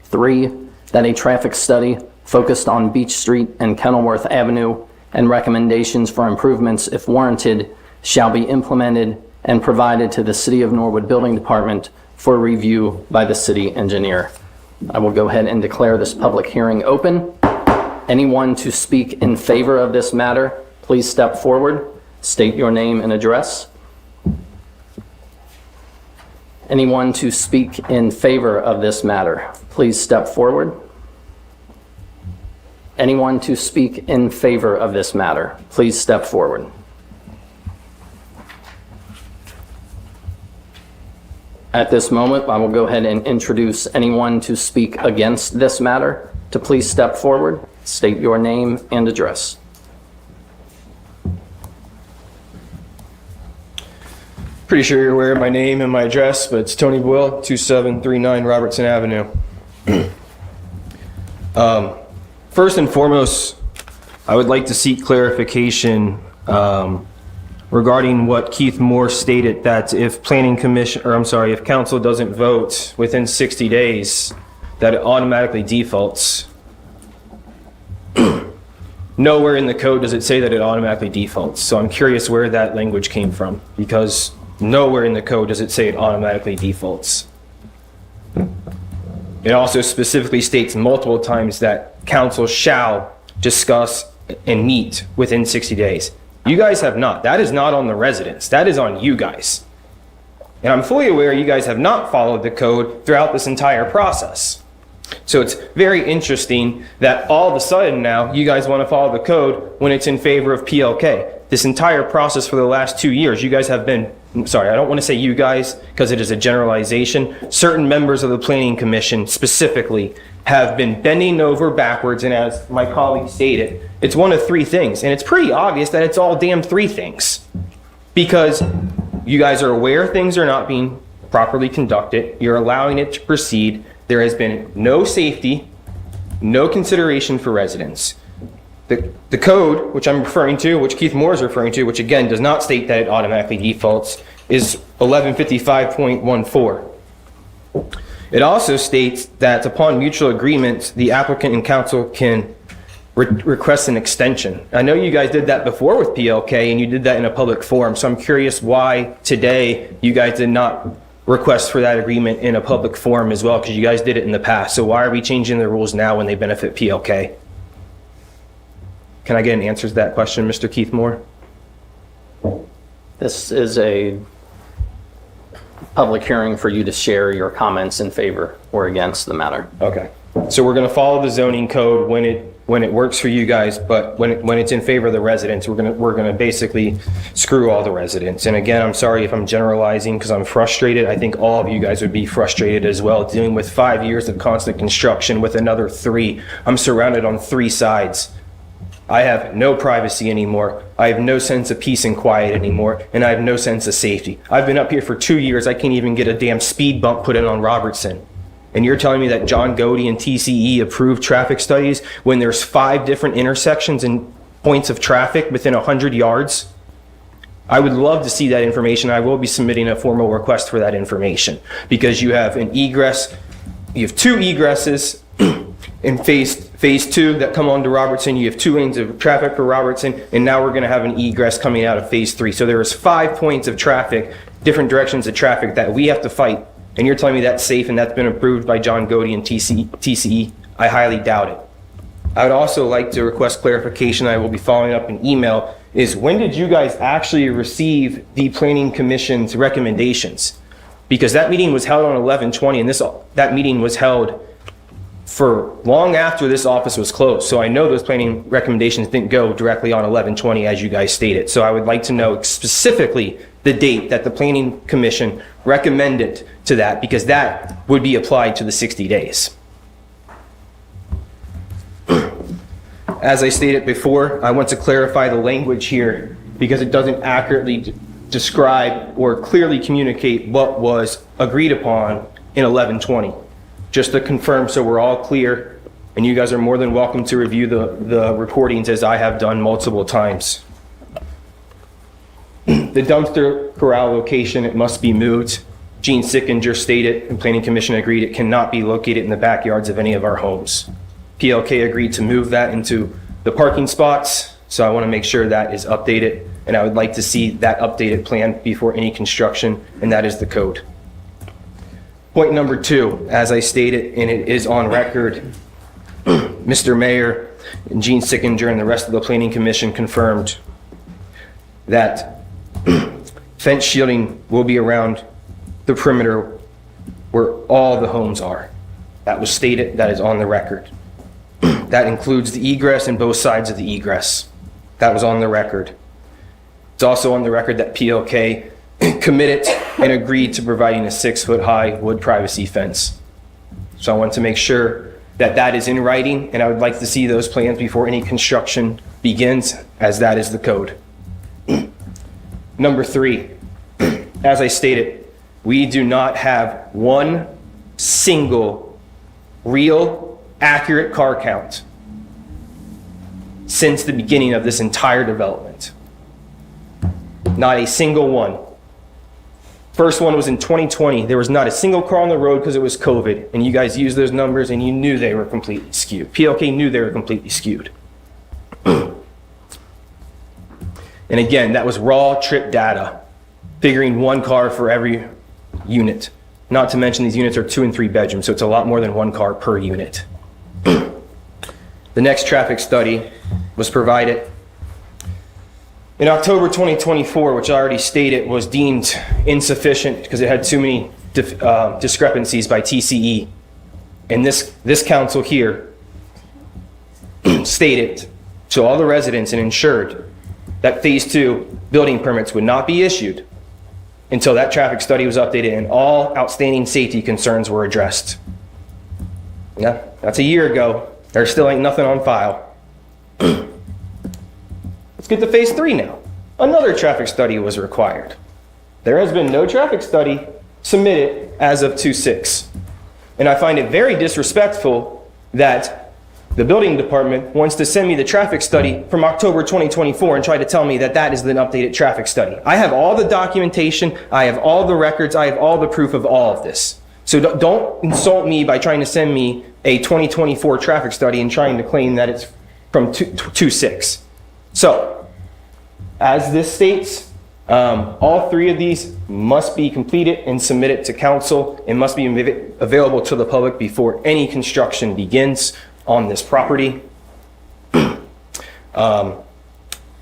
Speaker 1: 3, that a traffic study focused on Beach Street and Kenilworth Avenue and recommendations for improvements, if warranted, shall be implemented and provided to the City of Norwood Building Department for review by the city engineer. I will go ahead and declare this public hearing open. Anyone to speak in favor of this matter, please step forward, state your name and address. Anyone to speak in favor of this matter, please step forward. Anyone to speak in favor of this matter, please step forward. At this moment, I will go ahead and introduce anyone to speak against this matter to please step forward, state your name and address.
Speaker 8: Pretty sure you're aware of my name and my address, but it's Tony Boyle, 2739 Robertson Avenue. First and foremost, I would like to seek clarification regarding what Keith Moore stated, that if if council doesn't vote within 60 days, that it automatically defaults. Nowhere in the code does it say that it automatically defaults. So I'm curious where that language came from, because nowhere in the code does it say it automatically defaults. It also specifically states multiple times that council shall discuss and meet within 60 days. You guys have not. That is not on the residents. That is on you guys. And I'm fully aware you guys have not followed the code throughout this entire process. So it's very interesting that all of a sudden now you guys want to follow the code when it's in favor of PLK. This entire process for the last 2 years, you guys have been, sorry, I don't want to say you guys because it is a generalization. Certain members of the Planning Commission specifically have been bending over backwards, and as my colleague stated, it's one of 3 things. And it's pretty obvious that it's all damn 3 things, because you guys are aware things are not being properly conducted. You're allowing it to proceed. There has been no safety, no consideration for residents. The code, which I'm referring to, which Keith Moore is referring to, which again does not state that it automatically defaults, is 1155.14. It also states that upon mutual agreement, the applicant and council can request an extension. I know you guys did that before with PLK, and you did that in a public forum, so I'm curious why today you guys did not request for that agreement in a public forum as well, because you guys did it in the past. So why are we changing the rules now when they benefit PLK? Can I get an answer to that question, Mr. Keith Moore?
Speaker 1: This is a public hearing for you to share your comments in favor or against the matter.
Speaker 8: Okay. So we're going to follow the zoning code when it works for you guys, but when it's in favor of the residents, we're going to basically screw all the residents. And again, I'm sorry if I'm generalizing because I'm frustrated. I think all of you guys would be frustrated as well, dealing with 5 years of constant construction with another 3. I'm surrounded on 3 sides. I have no privacy anymore. I have no sense of peace and quiet anymore, and I have no sense of safety. I've been up here for 2 years. I can't even get a damn speed bump put in on Robertson. And you're telling me that John Godey and TCE approved traffic studies when there's 5 different intersections and points of traffic within 100 yards? I would love to see that information. I will be submitting a formal request for that information, because you have an egress, you have 2 egresses in phase 2 that come onto Robertson. You have 2 lanes of traffic for Robertson, and now we're going to have an egress coming out of phase 3. So there is 5 points of traffic, different directions of traffic that we have to fight. And you're telling me that's safe and that's been approved by John Godey and TCE? I highly doubt it. I would also like to request clarification. I will be following up an email. Is when did you guys actually receive the Planning Commission's recommendations? Because that meeting was held on 11/20, and that meeting was held for long after this office was closed. So I know those planning recommendations didn't go directly on 11/20 as you guys stated. So I would like to know specifically the date that the Planning Commission recommended to that, because that would be applied to the 60 days. As I stated before, I want to clarify the language here because it doesn't accurately describe or clearly communicate what was agreed upon in 1120. Just to confirm so we're all clear, and you guys are more than welcome to review the recordings as I have done multiple times. The dumpster corral location, it must be moved. Gene Sickinger stated, and Planning Commission agreed, it cannot be located in the backyards of any of our homes. PLK agreed to move that into the parking spots, so I want to make sure that is updated, and I would like to see that updated plan before any construction, and that is the code. Point number 2, as I stated, and it is on record, Mr. Mayor and Gene Sickinger and the rest of the Planning Commission confirmed that fence shielding will be around the perimeter where all the homes are. That was stated, that is on the record. That includes the egress and both sides of the egress. That was on the record. It's also on the record that PLK committed and agreed to providing a 6-foot high wood privacy fence. So I want to make sure that that is in writing, and I would like to see those plans before any construction begins, as that is the code. Number 3, as I stated, we do not have one single real accurate car count since the beginning of this entire development. Not a single one. First one was in 2020. There was not a single car on the road because it was COVID, and you guys used those numbers and you knew they were completely skewed. PLK knew they were completely skewed. And again, that was raw trip data, figuring one car for every unit. Not to mention these units are 2 and 3 bedrooms, so it's a lot more than one car per unit. The next traffic study was provided in October 2024, which I already stated was deemed insufficient because it had too many discrepancies by TCE. And this council here stated to all the residents and insured that phase 2 building permits would not be issued until that traffic study was updated and all outstanding safety concerns were addressed. Yeah, that's a year ago. There still ain't nothing on file. Let's get to phase 3 now. Another traffic study was required. There has been no traffic study submitted as of 2/6. And I find it very disrespectful that the building department wants to send me the traffic study from October 2024 and try to tell me that that is an updated traffic study. I have all the documentation, I have all the records, I have all the proof of all of this. So don't insult me by trying to send me a 2024 traffic study and trying to claim that it's from 2/6. So, as this states, all 3 of these must be completed and submitted to council and must be available to the public before any construction begins on this property.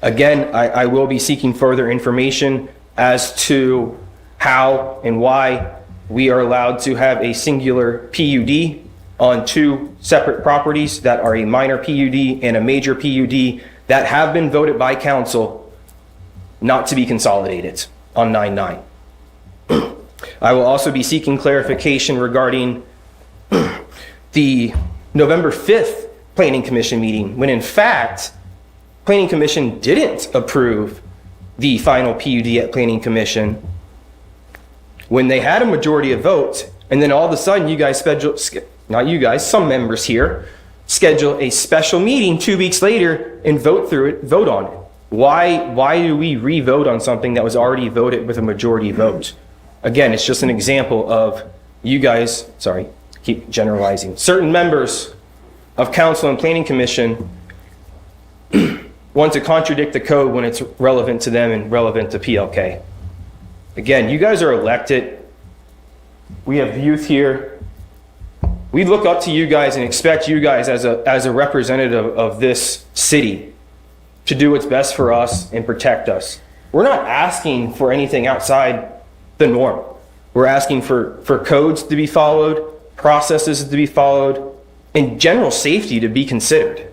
Speaker 8: Again, I will be seeking further information as to how and why we are allowed to have a singular PUD on 2 separate properties that are a minor PUD and a major PUD that have been voted by council not to be consolidated on 9/9. I will also be seeking clarification regarding the November 5th Planning Commission meeting, when in fact, Planning Commission didn't approve the final PUD at Planning Commission when they had a majority of votes, and then all of a sudden you guys not you guys, some members here, schedule a special meeting 2 weeks later and vote on it. Why do we re-vote on something that was already voted with a majority vote? Again, it's just an example of you guys, sorry, keep generalizing. Certain members of council and planning commission want to contradict the code when it's relevant to them and relevant to PLK. Again, you guys are elected. We have youth here. We look up to you guys and expect you guys as a representative of this city to do what's best for us and protect us. We're not asking for anything outside the norm. We're asking for codes to be followed, processes to be followed, and general safety to be considered.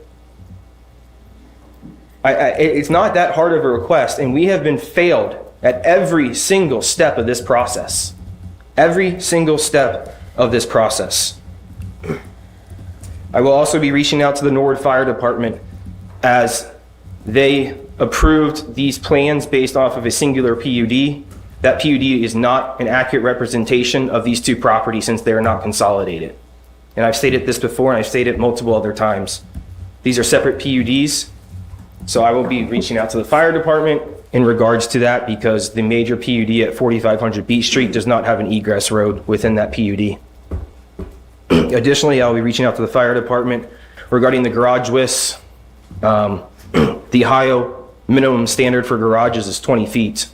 Speaker 8: It's not that hard of a request, and we have been failed at every single step of this process. Every single step of this process. I will also be reaching out to the Norwood Fire Department as they approved these plans based off of a singular PUD. That PUD is not an accurate representation of these two properties since they are not consolidated. And I've stated this before, and I've stated it multiple other times. These are separate PUDs, so I will be reaching out to the fire department in regards to that because the major PUD at 4500 Beach Street does not have an egress road within that PUD. Additionally, I'll be reaching out to the fire department regarding the garage widths. The Ohio minimum standard for garages is 20 feet.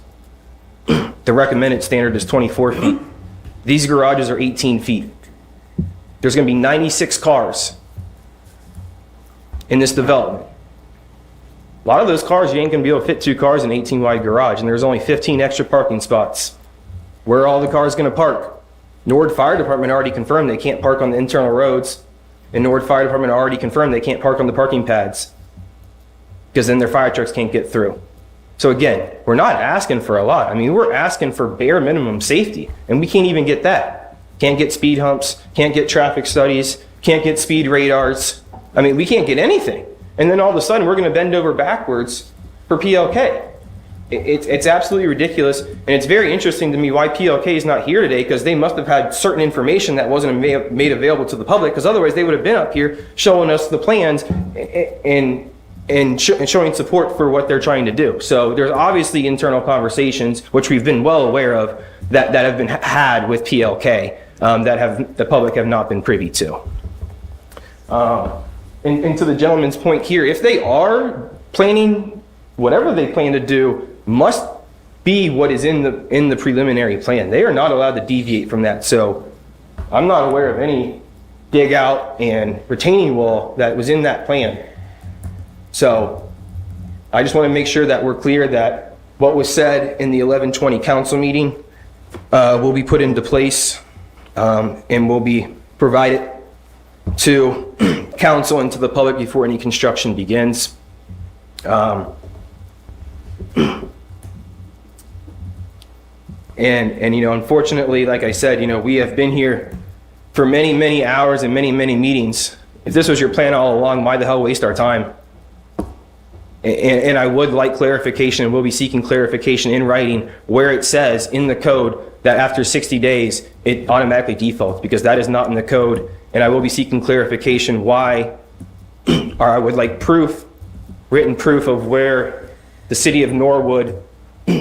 Speaker 8: The recommended standard is 24 feet. These garages are 18 feet. There's going to be 96 cars in this development. A lot of those cars, you ain't going to be able to fit 2 cars in an 18 wide garage, and there's only 15 extra parking spots. Where are all the cars going to park? Norwood Fire Department already confirmed they can't park on the internal roads, and Norwood Fire Department already confirmed they can't park on the parking pads because then their fire trucks can't get through. So again, we're not asking for a lot. I mean, we're asking for bare minimum safety, and we can't even get that. Can't get speed humps, can't get traffic studies, can't get speed radars. I mean, we can't get anything. And then all of a sudden, we're going to bend over backwards for PLK. It's absolutely ridiculous, and it's very interesting to me why PLK is not here today, because they must have had certain information that wasn't made available to the public, because otherwise they would have been up here showing us the plans and showing support for what they're trying to do. So there's obviously internal conversations, which we've been well aware of, that have been had with PLK that the public have not been privy to. And to the gentleman's point here, if they are planning, whatever they plan to do must be what is in the preliminary plan. They are not allowed to deviate from that. So I'm not aware of any dig out and retaining wall that was in that plan. So I just want to make sure that we're clear that what was said in the 11/20 council meeting will be put into place and will be provided to council and to the public before any construction begins. And you know, unfortunately, like I said, you know, we have been here for many, many hours and many, many meetings. If this was your plan all along, why the hell waste our time? And I would like clarification, and we'll be seeking clarification in writing where it says in the code that after 60 days, it automatically defaults, because that is not in the code. And I will be seeking clarification why, or I would like proof, written proof of where the city of Norwood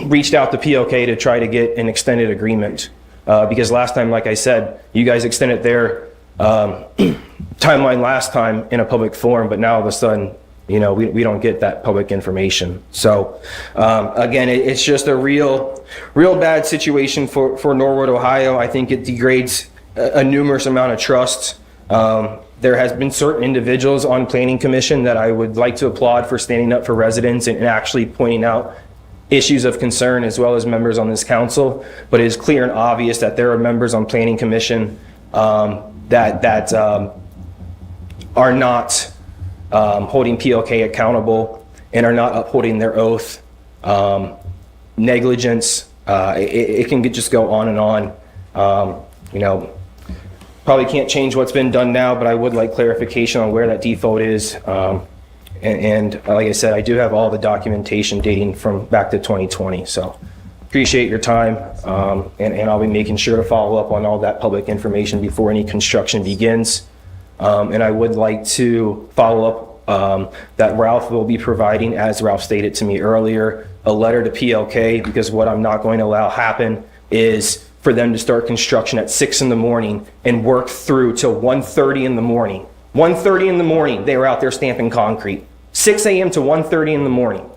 Speaker 8: reached out to PLK to try to get an extended agreement. Because last time, like I said, you guys extended their timeline last time in a public forum, but now all of a sudden, you know, we don't get that public information. So again, it's just a real bad situation for Norwood, Ohio. I think it degrades a numerous amount of trust. There has been certain individuals on Planning Commission that I would like to applaud for standing up for residents and actually pointing out issues of concern, as well as members on this council. But it is clear and obvious that there are members on Planning Commission that are not holding PLK accountable and are not upholding their oath. Negligence, it can just go on and on. You know, probably can't change what's been done now, but I would like clarification on where that default is. And like I said, I do have all the documentation dating from back to 2020. So appreciate your time. And I'll be making sure to follow up on all that public information before any construction begins. And I would like to follow up that Ralph will be providing, as Ralph stated to me earlier, a letter to PLK, because what I'm not going to allow happen is for them to start construction at 6 in the morning and work through till 1:30 in the morning. 1:30 in the morning, they were out there stamping concrete. 6 a.m. to 1:30 in the morning.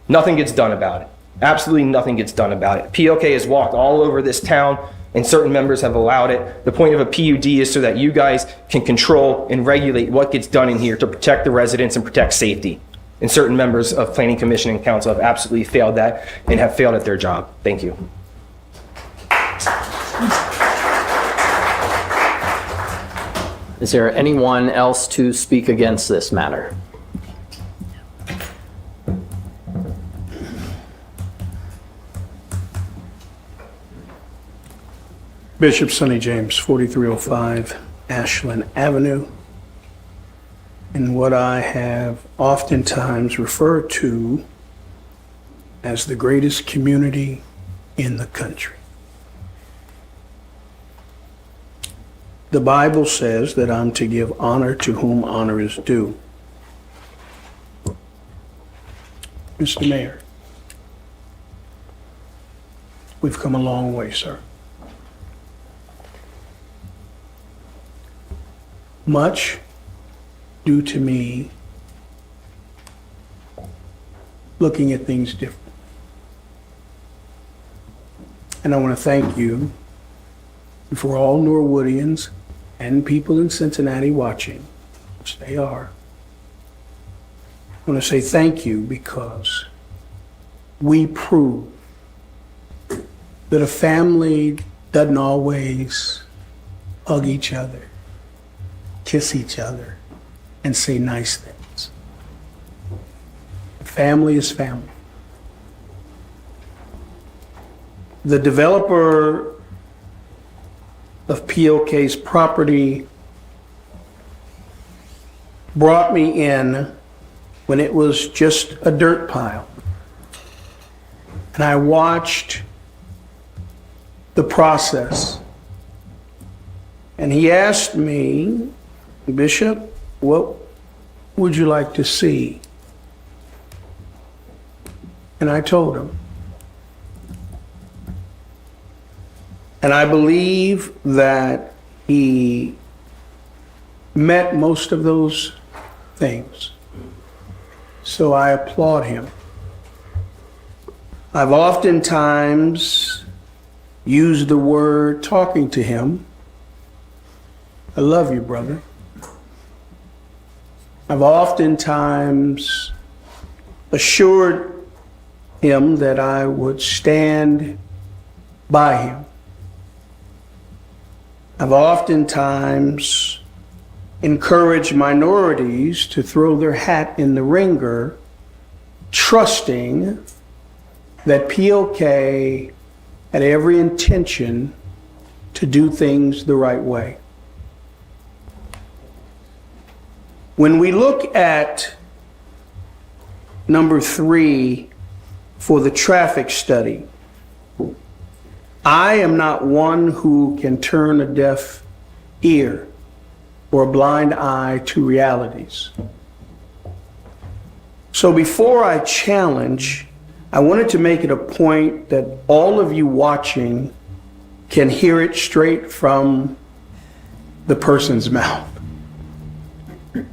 Speaker 8: Nothing gets done about it. Absolutely nothing gets done about it. PLK has walked all over this town, and certain members have allowed it. The point of a PUD is so that you guys can control and regulate what gets done in here to protect the residents and protect safety. And certain members of Planning Commission and Council have absolutely failed that and have failed at their job. Thank you.
Speaker 1: Is there anyone else to speak against this matter?
Speaker 19: Bishop Sonny James, 4305 Ashland Avenue. in what I have oftentimes referred to as the greatest community in the country. The Bible says that I'm to give honor to whom honor is due. Mr. Mayor, we've come a long way, sir. Much due to me looking at things different. And I want to thank you for all Norwoodians and people in Cincinnati watching, which they are. I want to say thank you because we prove that a family doesn't always hug each other, kiss each other, and say nice things. Family is family. The developer of PLK's property brought me in when it was just a dirt pile. And I watched the process. And he asked me, Bishop, what would you like to see? And I told him. And I believe that he met most of those things. So I applaud him. I've oftentimes used the word talking to him. I love you, brother. I've oftentimes assured him that I would stand by him. I've oftentimes encouraged minorities to throw their hat in the ringer, trusting that PLK had every intention to do things the right way. When we look at number 3 for the traffic study, I am not one who can turn a deaf ear or a blind eye to realities. So before I challenge, I wanted to make it a point that all of you watching can hear it straight from the person's mouth.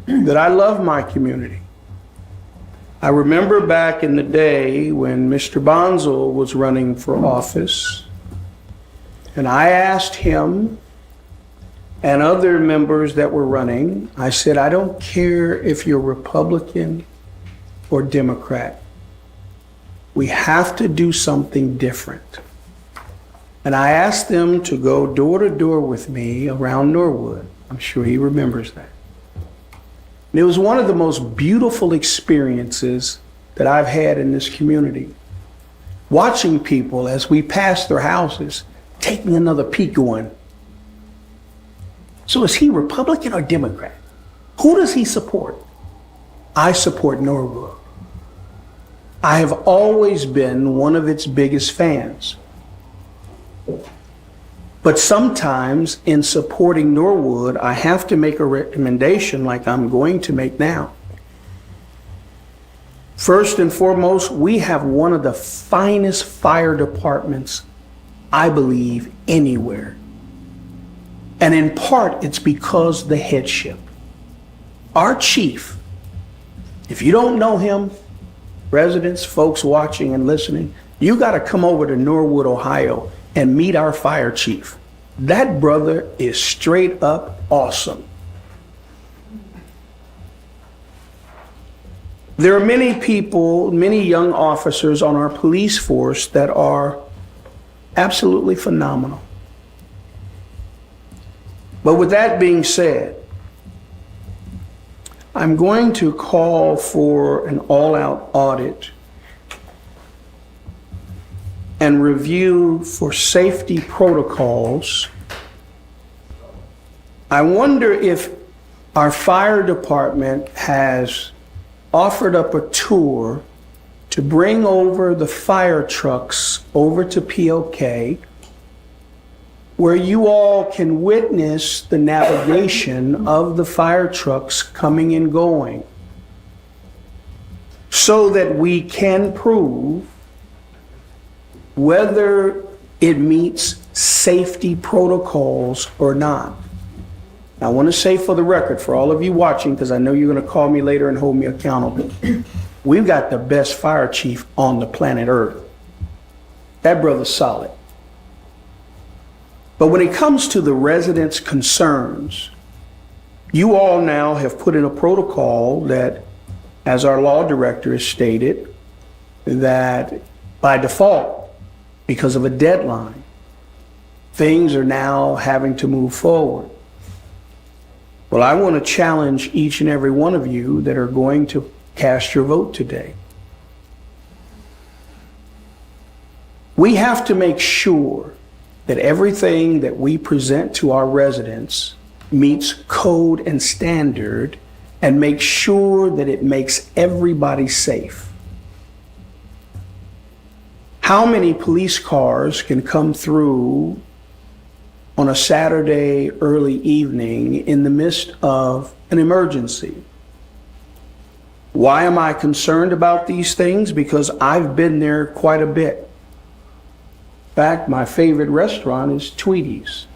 Speaker 19: That I love my community. I remember back in the day when Mr. Bonzel was running for office, and I asked him and other members that were running, I said, I don't care if you're Republican or Democrat. We have to do something different. And I asked them to go door to door with me around Norwood. I'm sure he remembers that. And it was one of the most beautiful experiences that I've had in this community. Watching people as we passed their houses, taking another peek going, so is he Republican or Democrat? Who does he support? I support Norwood. I have always been one of its biggest fans. But sometimes in supporting Norwood, I have to make a recommendation like I'm going to make now. First and foremost, we have one of the finest fire departments, I believe, anywhere. And in part, it's because the headship. Our chief, if you don't know him, residents, folks watching and listening, you got to come over to Norwood, Ohio and meet our fire chief. That brother is straight up awesome. There are many people, many young officers on our police force that are absolutely phenomenal. But with that being said, I'm going to call for an all-out audit and review for safety protocols. I wonder if our fire department has offered up a tour to bring over the fire trucks over to POK, where you all can witness the navigation of the fire trucks coming and going, so that we can prove whether it meets safety protocols or not. I want to say for the record, for all of you watching, because I know you're going to call me later and hold me accountable, we've got the best fire chief on the planet Earth. That brother's solid. But when it comes to the residents' concerns, you all now have put in a protocol that, as our law director has stated, that by default, because of a deadline, things are now having to move forward. Well, I want to challenge each and every one of you that are going to cast your vote today. We have to make sure that everything that we present to our residents meets code and standard, and make sure that it makes everybody safe. How many police cars can come through on a Saturday early evening in the midst of an emergency? Why am I concerned about these things? Because I've been there quite a bit. In fact, my favorite restaurant is Tweety's.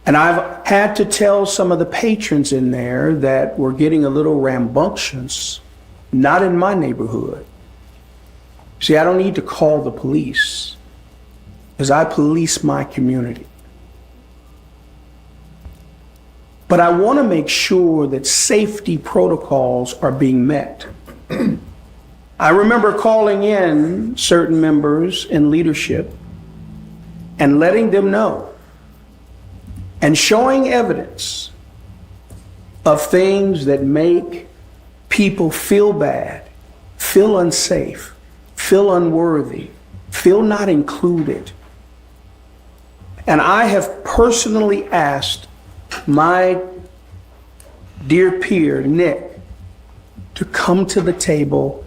Speaker 19: And I've had to tell some of the patrons in there that were getting a little rambunctious, not in my neighborhood. See, I don't need to call the police, because I police my community. But I want to make sure that safety protocols are being met. I remember calling in certain members in leadership and letting them know and showing evidence of things that make people feel bad, feel unsafe, feel unworthy, feel not included. And I have personally asked my dear peer, Nick, to come to the table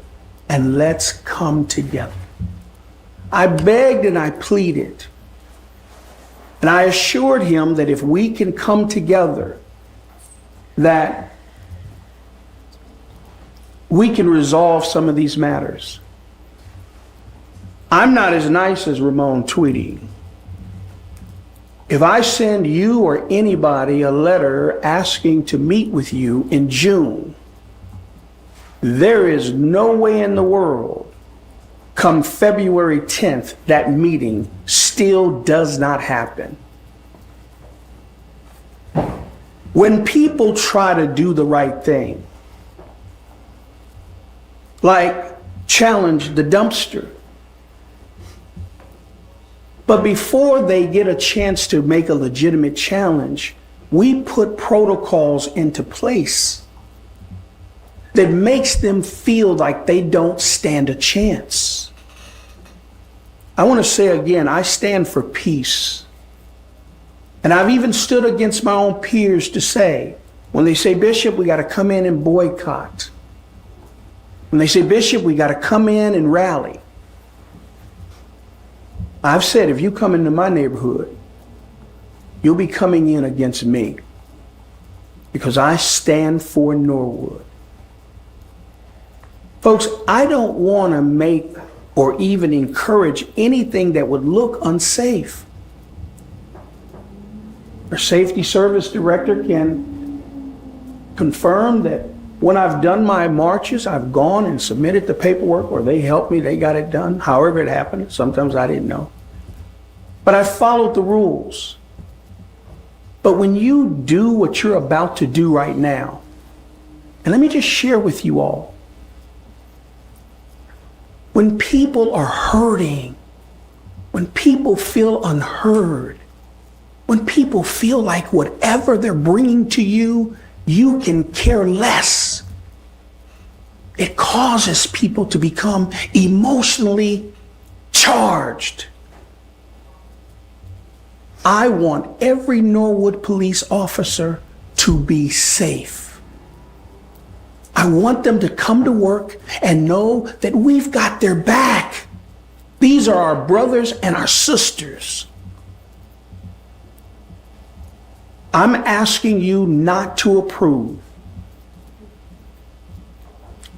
Speaker 19: and let's come together. I begged and I pleaded. And I assured him that if we can come together, that we can resolve some of these matters. I'm not as nice as Ramon Tweedy. If I send you or anybody a letter asking to meet with you in June, there is no way in the world, come February 10th, that meeting still does not happen. When people try to do the right thing, like challenge the dumpster, but before they get a chance to make a legitimate challenge, we put protocols into place that makes them feel like they don't stand a chance. I want to say again, I stand for peace. And I've even stood against my own peers to say, when they say, Bishop, we got to come in and boycott. When they say, Bishop, we got to come in and rally. I've said, if you come into my neighborhood, you'll be coming in against me, because I stand for Norwood. Folks, I don't want to make or even encourage anything that would look unsafe. Our safety service director can confirm that when I've done my marches, I've gone and submitted the paperwork, or they helped me, they got it done, however it happened. Sometimes I didn't know. But I followed the rules. But when you do what you're about to do right now, and let me just share with you all, when people are hurting, when people feel unheard, when people feel like whatever they're bringing to you, you can care less, it causes people to become emotionally charged. I want every Norwood police officer to be safe. I want them to come to work and know that we've got their back. These are our brothers and our sisters. I'm asking you not to approve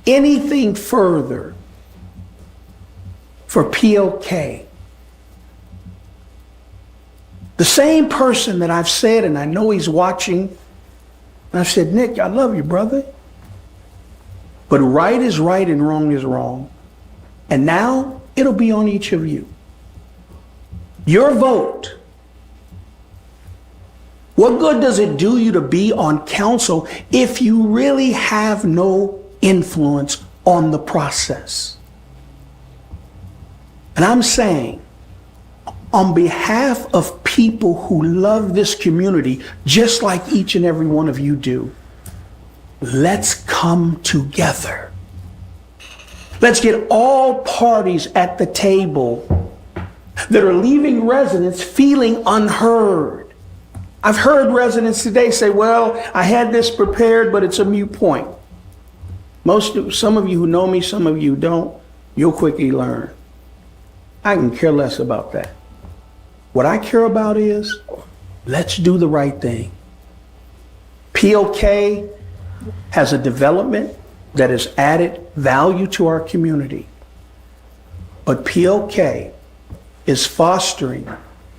Speaker 19: anything further for PLK. The same person that I've said, and I know he's watching, and I've said, Nick, I love you, brother. But right is right and wrong is wrong. And now it'll be on each of you. Your vote. What good does it do you to be on council if you really have no influence on the process? And I'm saying, on behalf of people who love this community, just like each and every one of you do, let's come together. Let's get all parties at the table that are leaving residents feeling unheard. I've heard residents today say, well, I had this prepared, but it's a moot point. Some of you who know me, some of you don't, you'll quickly learn. I can care less about that. What I care about is, let's do the right thing. PLK has a development that has added value to our community. But PLK is fostering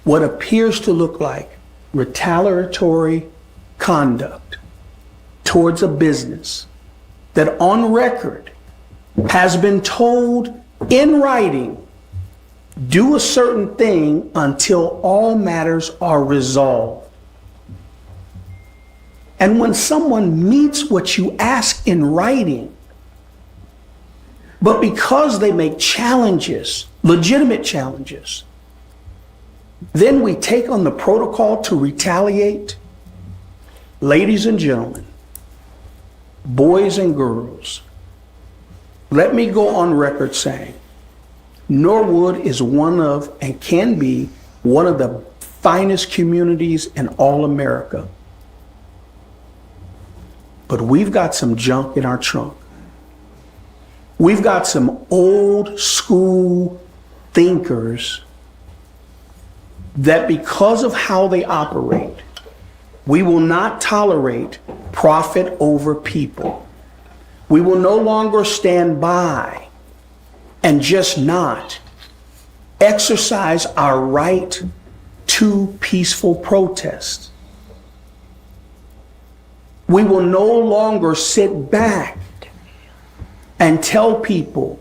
Speaker 19: what appears to look like retaliatory conduct towards a business that on record has been told in writing, do a certain thing until all matters are resolved. And when someone meets what you ask in writing, but because they make challenges, legitimate challenges, then we take on the protocol to retaliate. Ladies and gentlemen, boys and girls, let me go on record saying, Norwood is one of, and can be, one of the finest communities in all America. But we've got some junk in our trunk. We've got some old school thinkers that because of how they operate, we will not tolerate profit over people. We will no longer stand by and just not exercise our right to peaceful protest. We will no longer sit back and tell people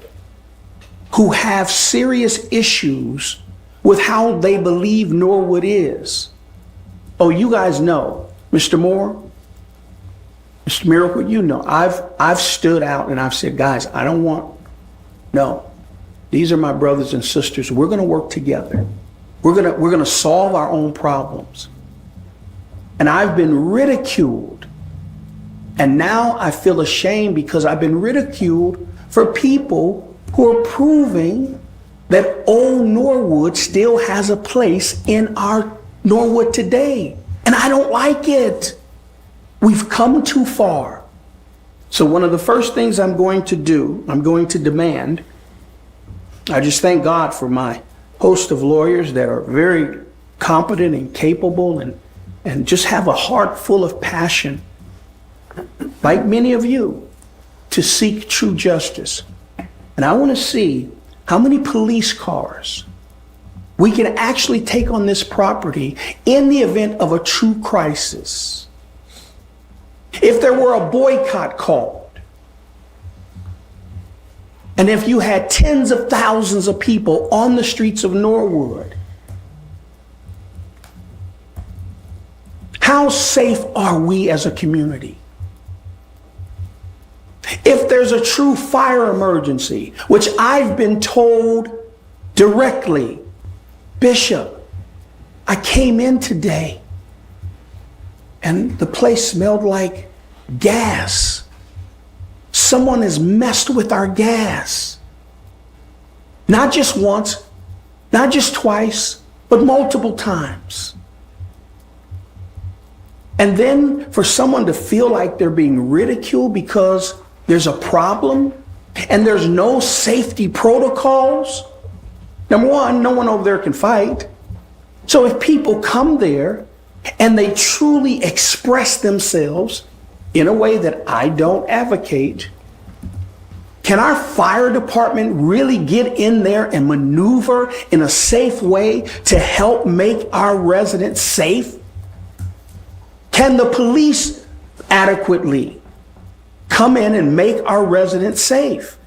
Speaker 19: who have serious issues with how they believe Norwood is. Oh, you guys know, Mr. Moore, Mr. Miracle, you know, I've stood out and I've said, guys, I don't want, no. These are my brothers and sisters. We're going to work together. We're going to solve our own problems. And I've been ridiculed. And now I feel ashamed because I've been ridiculed for people who are proving that old Norwood still has a place in our Norwood today. And I don't like it. We've come too far. So one of the first things I'm going to do, I'm going to demand, I just thank God for my host of lawyers that are very competent and capable and just have a heart full of passion, like many of you, to seek true justice. And I want to see how many police cars we can actually take on this property in the event of a true crisis. If there were a boycott called, and if you had tens of thousands of people on the streets of Norwood, how safe are we as a community? If there's a true fire emergency, which I've been told directly, Bishop, I came in today and the place smelled like gas. Someone has messed with our gas. Not just once, not just twice, but multiple times. And then for someone to feel like they're being ridiculed because there's a problem and there's no safety protocols. Number one, no one over there can fight. So if people come there and they truly express themselves in a way that I don't advocate, can our fire department really get in there and maneuver in a safe way to help make our residents safe? Can the police adequately come in and make our residents safe?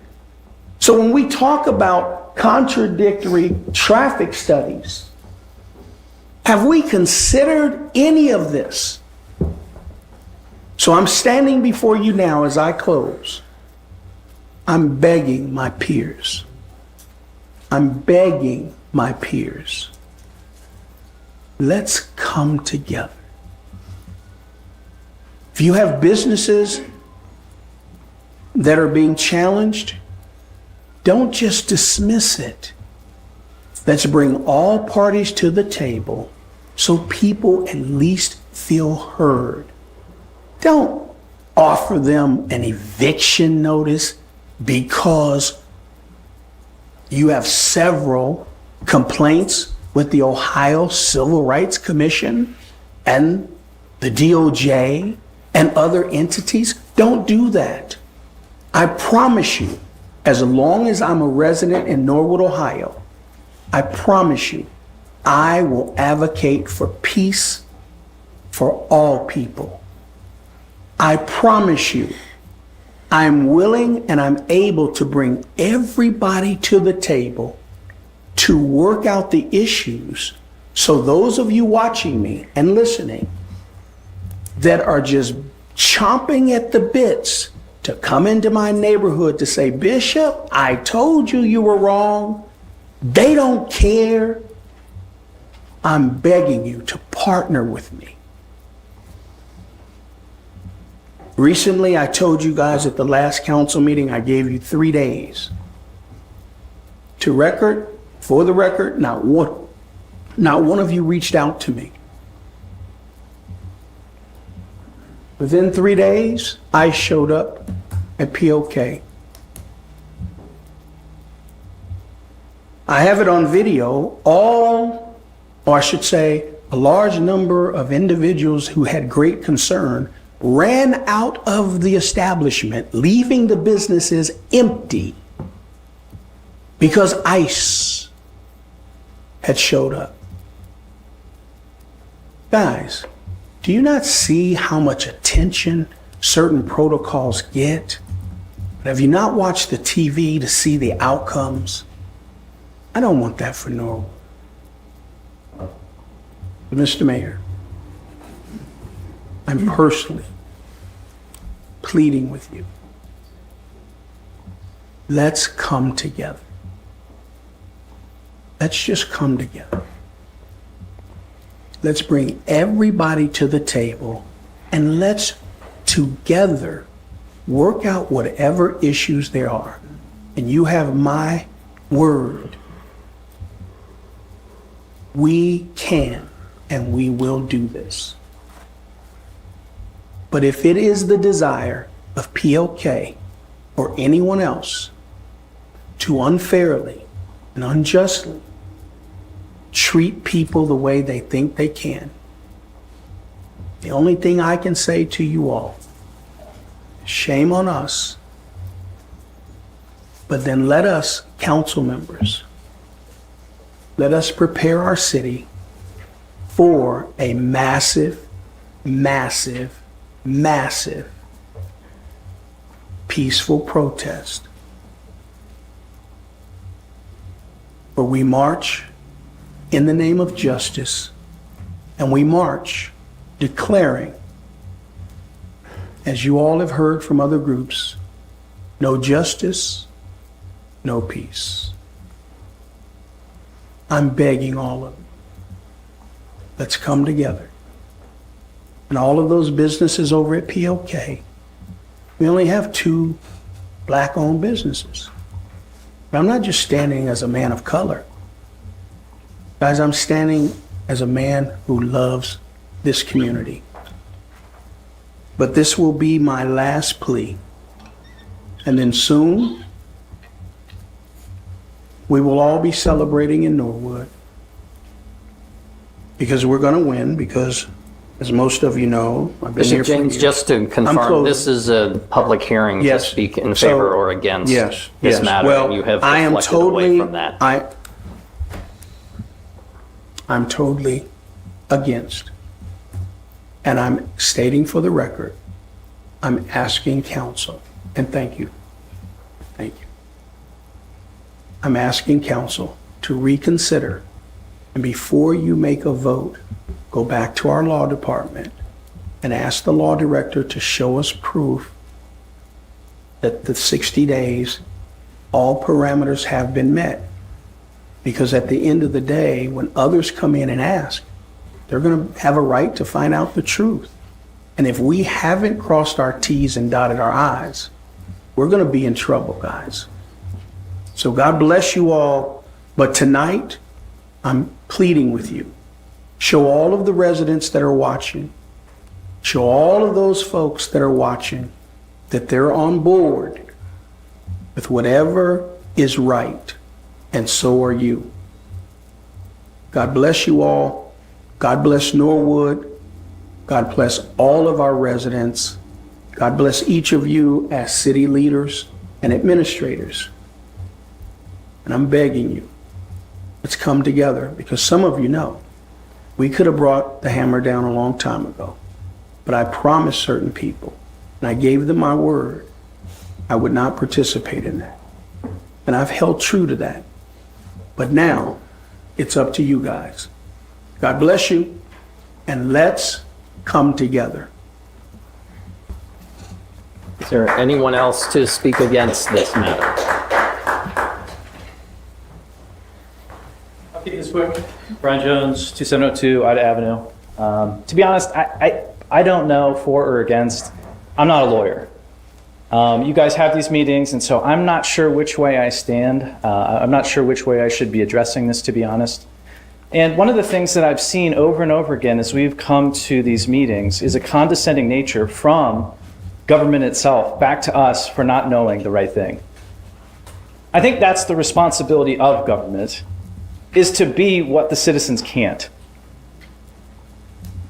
Speaker 19: So when we talk about contradictory traffic studies, have we considered any of this? So I'm standing before you now as I close. I'm begging my peers. I'm begging my peers. Let's come together. If you have businesses that are being challenged, don't just dismiss it. Let's bring all parties to the table so people at least feel heard. Don't offer them an eviction notice because you have several complaints with the Ohio Civil Rights Commission and the DOJ and other entities. Don't do that. I promise you, as long as I'm a resident in Norwood, Ohio, I promise you, I will advocate for peace for all people. I promise you, I'm willing and I'm able to bring everybody to the table to work out the issues. So those of you watching me and listening that are just chomping at the bits to come into my neighborhood to say, Bishop, I told you you were wrong. They don't care. I'm begging you to partner with me. Recently, I told you guys at the last council meeting, I gave you 3 days. For the record, not one of you reached out to me. Within 3 days, I showed up at POK. I have it on video. A large number of individuals who had great concern ran out of the establishment, leaving the businesses empty because ICE had showed up. Guys, do you not see how much attention certain protocols get? But have you not watched the TV to see the outcomes? I don't want that for Norwood. But Mr. Mayor, I'm personally pleading with you. Let's come together. Let's just come together. Let's bring everybody to the table and let's together work out whatever issues there are. And you have my word. We can and we will do this. But if it is the desire of PLK or anyone else to unfairly and unjustly treat people the way they think they can, the only thing I can say to you all, shame on us. But then let us, council members, let us prepare our city for a massive, massive, massive peaceful protest where we march in the name of justice and we march declaring, as you all have heard from other groups, no justice, no peace. I'm begging all of you, let's come together. And all of those businesses over at PLK, we only have 2 black-owned businesses. But I'm not just standing as a man of color. Guys, I'm standing as a man who loves this community. but this will be my last plea. And then soon, we will all be celebrating in Norwood because we're going to win, because as most of you know, I've been here
Speaker 1: Bishop
Speaker 19: for
Speaker 1: James,
Speaker 19: years.
Speaker 1: just to confirm,
Speaker 19: closing.
Speaker 1: this is a public hearing to
Speaker 19: Yes.
Speaker 1: speak in
Speaker 19: So-
Speaker 1: favor or against
Speaker 19: Yes,
Speaker 1: this
Speaker 19: yes.
Speaker 1: matter,
Speaker 19: Well,
Speaker 1: and you have
Speaker 19: I am
Speaker 1: deflected away
Speaker 19: totally-
Speaker 1: from that.
Speaker 19: I'm totally against. And I'm stating for the record, I'm asking council, and thank you. Thank you. I'm asking council to reconsider, and before you make a vote, go back to our law department and ask the law director to show us proof that the 60 days, all parameters have been met. Because at the end of the day, when others come in and ask, they're going to have a right to find out the truth. And if we haven't crossed our T's and dotted our I's, we're going to be in trouble, guys. So God bless you all. But tonight, I'm pleading with you. Show all of the residents that are watching, show all of those folks that are watching that they're on board with whatever is right. And so are you. God bless you all. God bless Norwood. God bless all of our residents. God bless each of you as city leaders and administrators. And I'm begging you, let's come together, because some of you know we could have brought the hammer down a long time ago. But I promised certain people, and I gave them my word, I would not participate in that. And I've held true to that. But now, it's up to you guys. God bless you, and let's come together.
Speaker 1: Is there anyone else to speak against this matter?
Speaker 10: I'll keep this quick. Brian Jones, 2702 Ida Avenue. To be honest, I don't know for or against. I'm not a lawyer. You guys have these meetings, and so I'm not sure which way I stand. I'm not sure which way I should be addressing this, to be honest. And one of the things that I've seen over and over again as we've come to these meetings is a condescending nature from government itself back to us for not knowing the right thing. I think that's the responsibility of government, is to be what the citizens can't.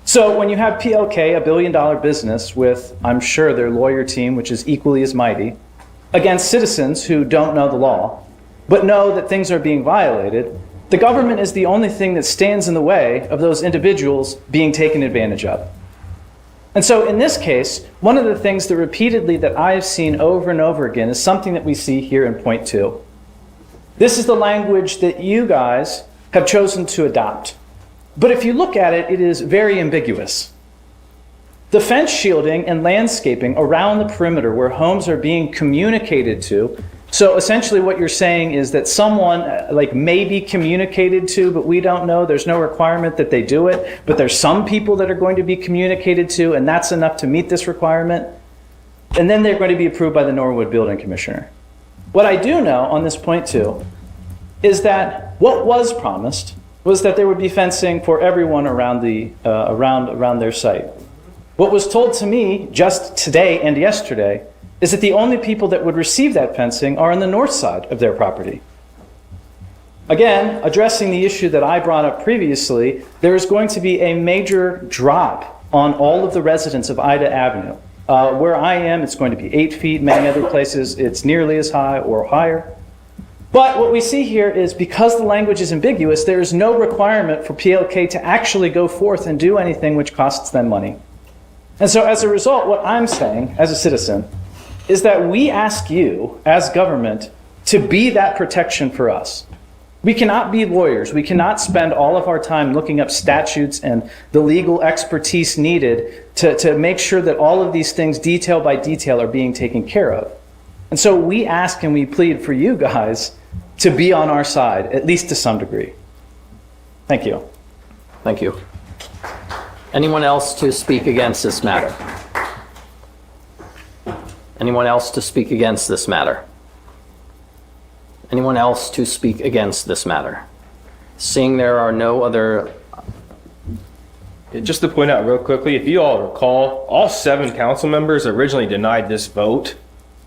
Speaker 10: So when you have PLK, a billion-dollar business with, I'm sure, their lawyer team, which is equally as mighty, against citizens who don't know the law, but know that things are being violated, the government is the only thing that stands in the way of those individuals being taken advantage of. And so in this case, one of the things that repeatedly that I have seen over and over again is something that we see here in point 2. This is the language that you guys have chosen to adopt. But if you look at it, it is very ambiguous. The fence shielding and landscaping around the perimeter where homes are being communicated to. So essentially what you're saying is that someone may be communicated to, but we don't know. There's no requirement that they do it, but there's some people that are going to be communicated to, and that's enough to meet this requirement. And then they're going to be approved by the Norwood Building Commissioner. What I do know on this point too is that what was promised was that there would be fencing for everyone around around their site. What was told to me just today and yesterday is that the only people that would receive that fencing are on the north side of their property. Again, addressing the issue that I brought up previously, there is going to be a major drop on all of the residents of Ida Avenue. Where I am, it's going to be 8 feet. Many other places, it's nearly as high or higher. But what we see here is because the language is ambiguous, there is no requirement for PLK to actually go forth and do anything which costs them money. And so as a result, what I'm saying as a citizen is that we ask you as government to be that protection for us. We cannot be lawyers. We cannot spend all of our time looking up statutes and the legal expertise needed to make sure that all of these things detail by detail are being taken care of. And so we ask and we plead for you guys to be on our side, at least to some degree. Thank you.
Speaker 1: Thank you. Anyone else to speak against this matter? Anyone else to speak against this matter? Anyone else to speak against this matter? Seeing there are no other
Speaker 8: Just to point out real quickly, if you all recall, all 7 council members originally denied this vote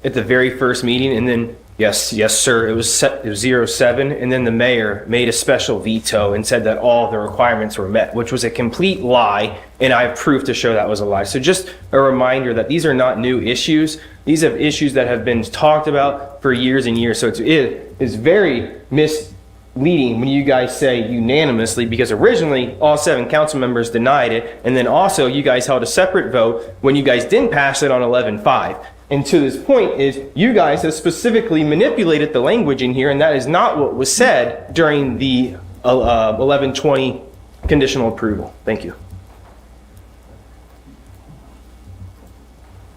Speaker 8: at the very first meeting, and then, yes, sir, it was 0-7, and then the mayor made a special veto and said that all the requirements were met, which was a complete lie, and I have proof to show that was a lie. So just a reminder that these are not new issues. These are issues that have been talked about for years and years. So it is very misleading when you guys say unanimously, because originally all 7 council members denied it, and then also you guys held a separate vote when you guys didn't pass it on 11-5. And to this point is you guys have specifically manipulated the language in here, and that is not what was said during the 11-20 conditional approval. Thank you.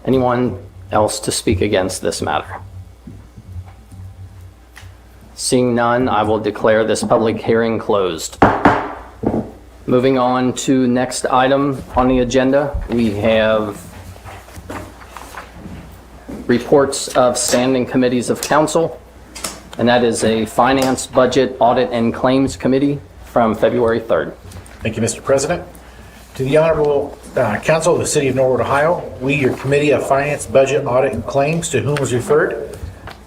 Speaker 1: Anyone else to speak against this matter? Seeing none, I will declare this public hearing closed. Moving on to next item on the agenda, we have reports of standing committees of council, and that is a Finance, Budget, Audit, and Claims Committee from February 3rd.
Speaker 3: Thank you, Mr. President. To the Honorable Council of the City of Norwood, Ohio, we, your Committee of Finance, Budget, Audit, and Claims, to whom was referred,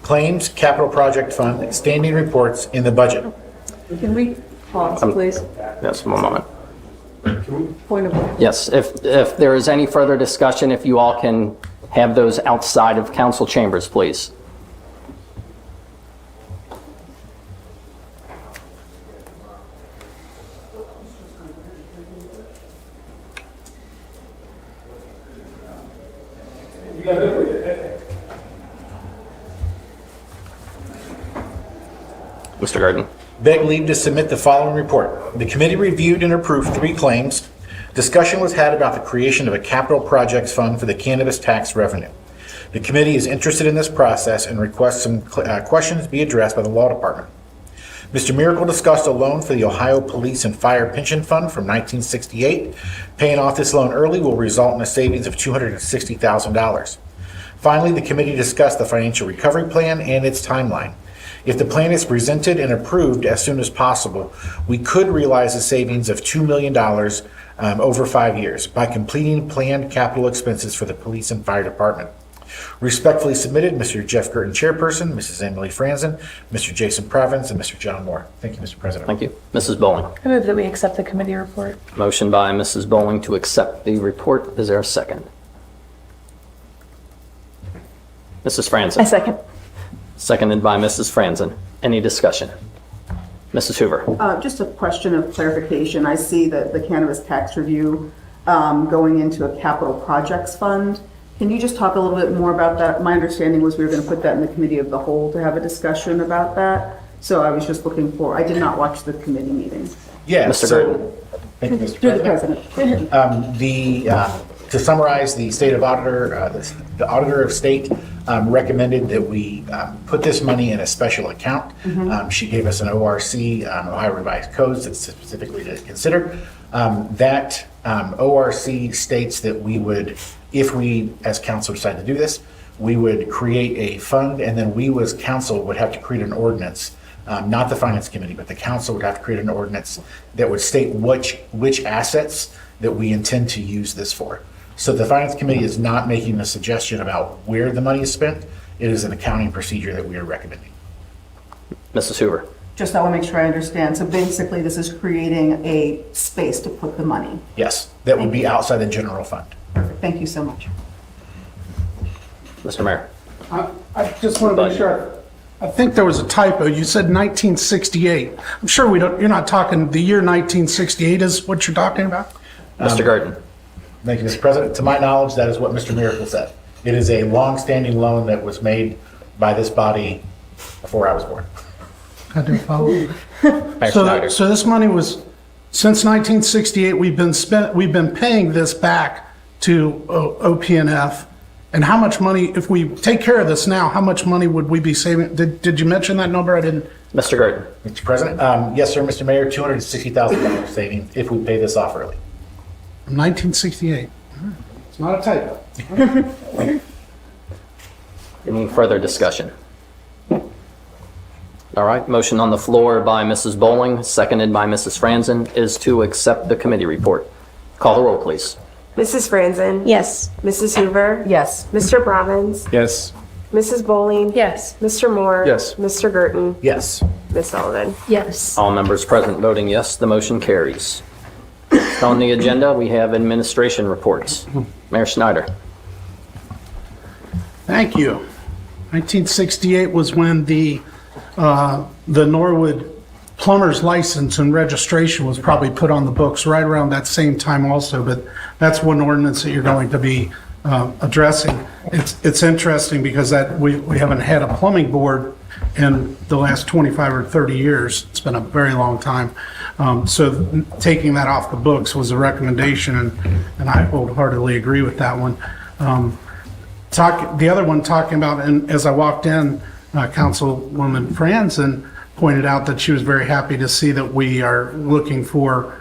Speaker 3: Claims, Capital Project Fund, standing reports in the budget.
Speaker 20: Can we pause, please?
Speaker 1: Yes, one moment.
Speaker 20: Point of order.
Speaker 1: Yes, if there is any further discussion, if you all can have those outside of council chambers, please. Mr. Garden.
Speaker 3: Beg leave to submit the following report. The committee reviewed and approved 3 claims. Discussion was had about the creation of a capital projects fund for the cannabis tax revenue. The committee is interested in this process and requests some questions be addressed by the law department. Mr. Miracle discussed a loan for the Ohio Police and Fire Pension Fund from 1968. Paying off this loan early will result in a savings of $260,000. Finally, the committee discussed the financial recovery plan and its timeline. If the plan is presented and approved as soon as possible, we could realize a savings of $2 million over 5 years by completing planned capital expenses for the police and fire department. Respectfully submitted, Mr. Jeff Girton, Chairperson, Mrs. Emily Franzen, Mr. Jason Province, and Mr. John Moore. Thank you, Mr. President.
Speaker 1: Thank you. Mrs. Bowling.
Speaker 4: I move that we accept the committee report.
Speaker 1: Motion by Mrs. Bowling to accept the report. Is there a second? Mrs. Franzen.
Speaker 6: I second.
Speaker 1: Seconded by Mrs. Franzen. Any discussion? Mrs. Hoover.
Speaker 20: Just a question of clarification. I see that the cannabis tax review going into a capital projects fund. Can you just talk a little bit more about that? My understanding was we were going to put that in the committee of the whole to have a discussion about that. So I was just looking for, I did not watch the committee meeting.
Speaker 3: Yeah,
Speaker 1: Mr.
Speaker 3: so, thank you, Mr.
Speaker 20: Through the
Speaker 3: President.
Speaker 20: President.
Speaker 3: To summarize, the state of auditor, the auditor of state recommended that we put this money in a special account. She gave us an ORC, Ohio Revised Codes, that's specifically to consider. That ORC states that we would, if we as council decide to do this, we would create a fund, and then we as council would have to create an ordinance. Not the finance committee, but the council would have to create an ordinance that would state which assets that we intend to use this for. So the finance committee is not making a suggestion about where the money is spent. It is an accounting procedure that we are recommending.
Speaker 1: Mrs. Hoover.
Speaker 20: Just I want to make sure I understand. So basically this is creating a space to put the money.
Speaker 3: Yes, that would be outside the general fund.
Speaker 20: Perfect. Thank you so much.
Speaker 1: Mr. Mayor.
Speaker 21: I just want to be sure. I think there was a typo. You said 1968. I'm sure you're not talking the year 1968 is what you're talking about?
Speaker 1: Mr. Garden.
Speaker 3: Thank you, Mr. President. To my knowledge, that is what Mr. Miracle said. It is a long-standing loan that was made by this body before I was born.
Speaker 21: I do follow. So this money was, since 1968, we've been paying this back to OPNF. And how much money, if we take care of this now, how much money would we be saving? Did you mention that number? I didn't.
Speaker 1: Mr. Garden.
Speaker 3: Mr. President, yes, sir, Mr. Mayor, $260,000 saving if we pay this off early.
Speaker 21: 1968. It's not a typo.
Speaker 1: Any further discussion? All right, motion on the floor by Mrs. Bowling, seconded by Mrs. Franzen, is to accept the committee report. Call the roll, please.
Speaker 2: Mrs. Franzen?
Speaker 6: Yes.
Speaker 2: Mrs. Hoover?
Speaker 20: Yes.
Speaker 2: Mr. Robbins?
Speaker 12: Yes.
Speaker 2: Mrs. Bowling?
Speaker 4: Yes.
Speaker 2: Mr. Moore?
Speaker 12: Yes.
Speaker 2: Mr. Girton?
Speaker 3: Yes.
Speaker 2: Ms. Sullivan?
Speaker 6: Yes.
Speaker 1: All members present voting yes, the motion carries. On the agenda, we have administration reports. Mayor Schneider.
Speaker 21: Thank you. 1968 was when the Norwood plumber's license and registration was probably put on the books right around that same time also, but that's one ordinance that you're going to be addressing. It's interesting because that we haven't had a plumbing board in the last 25 or 30 years. It's been a very long time. So taking that off the books was a recommendation, and I wholeheartedly agree with that one. The other one talking about, and as I walked in, Councilwoman Franzen pointed out that she was very happy to see that we are looking for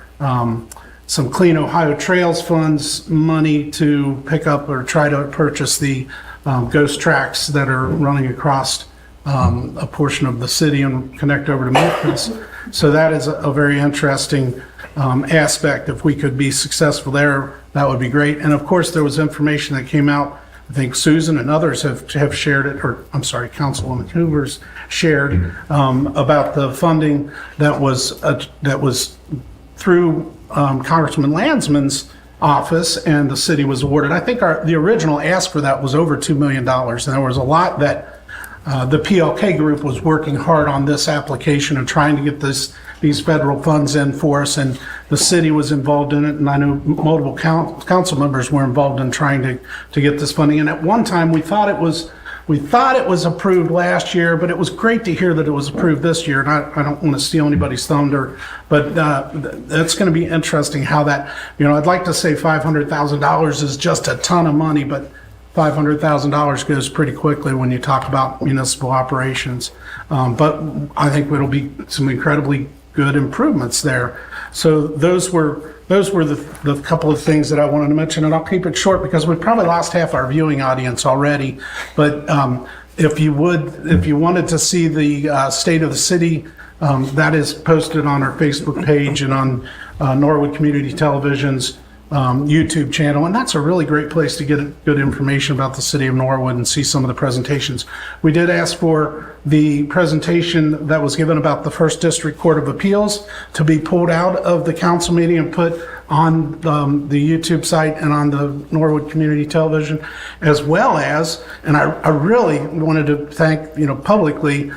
Speaker 21: some Clean Ohio Trails funds money to pick up or try to purchase the ghost tracks that are running across a portion of the city and connect over to Memphis. So that is a very interesting aspect. If we could be successful there, that would be great. And of course, there was information that came out. I think Susan and others have shared it, or I'm sorry, Councilwoman Hoover's shared about the funding that was through Congressman Landsman's office, and the city was awarded. I think the original ask for that was over $2 million, and there was a lot that the PLK group was working hard on this application and trying to get these federal funds in for us, and the city was involved in it, and I know multiple council members were involved in trying to get this funding. And at one time, we thought it was approved last year, but it was great to hear that it was approved this year. And I don't want to steal anybody's thunder, but that's going to be interesting how that, I'd like to say $500,000 is just a ton of money, but $500,000 goes pretty quickly when you talk about municipal operations. But I think it'll be some incredibly good improvements there. So those were the couple of things that I wanted to mention, and I'll keep it short because we probably lost half our viewing audience already. But if you wanted to see the state of the city, that is posted on our Facebook page and on Norwood Community Television's YouTube channel, and that's a really great place to get good information about the city of Norwood and see some of the presentations. We did ask for the presentation that was given about the First District Court of Appeals to be pulled out of the council meeting and put on the YouTube site and on the Norwood Community Television, as well as, and I really wanted to thank, publicly,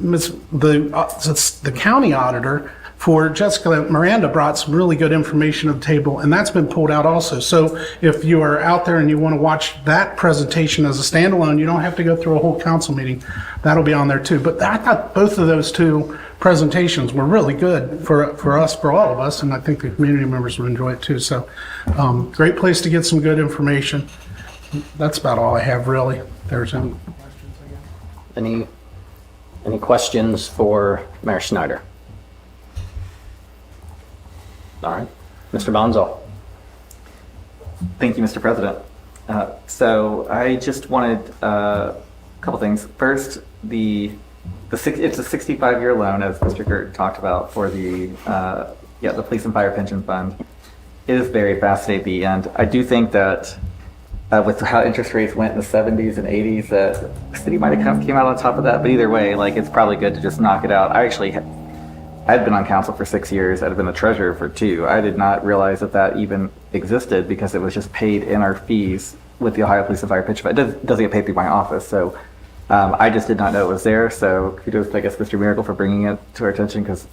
Speaker 21: the county auditor for Jessica Miranda brought some really good information to the table, and that's been pulled out also. So if you are out there and you want to watch that presentation as a standalone, you don't have to go through a whole council meeting. That'll be on there too. But I thought both of those two presentations were really good for us, for all of us, and I think the community members would enjoy it too. So great place to get some good information. That's about all I have, really. If there's any questions.
Speaker 1: Any questions for Mayor Schneider? All right, Mr. Bonzo.
Speaker 5: Thank you, Mr. President. So I just wanted a couple things. First, it's a 65-year loan, as Mr. Gert talked about, for the Police and Fire Pension Fund. It is very fascinating, and I do think that with how interest rates went in the 70s and 80s, the city might have came out on top of that. But either way, it's probably good to just knock it out. I'd been on council for 6 years. I'd been a treasurer for 2. I did not realize that even existed because it was just paid in our fees with the Ohio Police and Fire Pension Fund. It doesn't get paid through my office, so I just did not know it was there. So kudos, I guess, Mr. Miracle for bringing it to our attention, because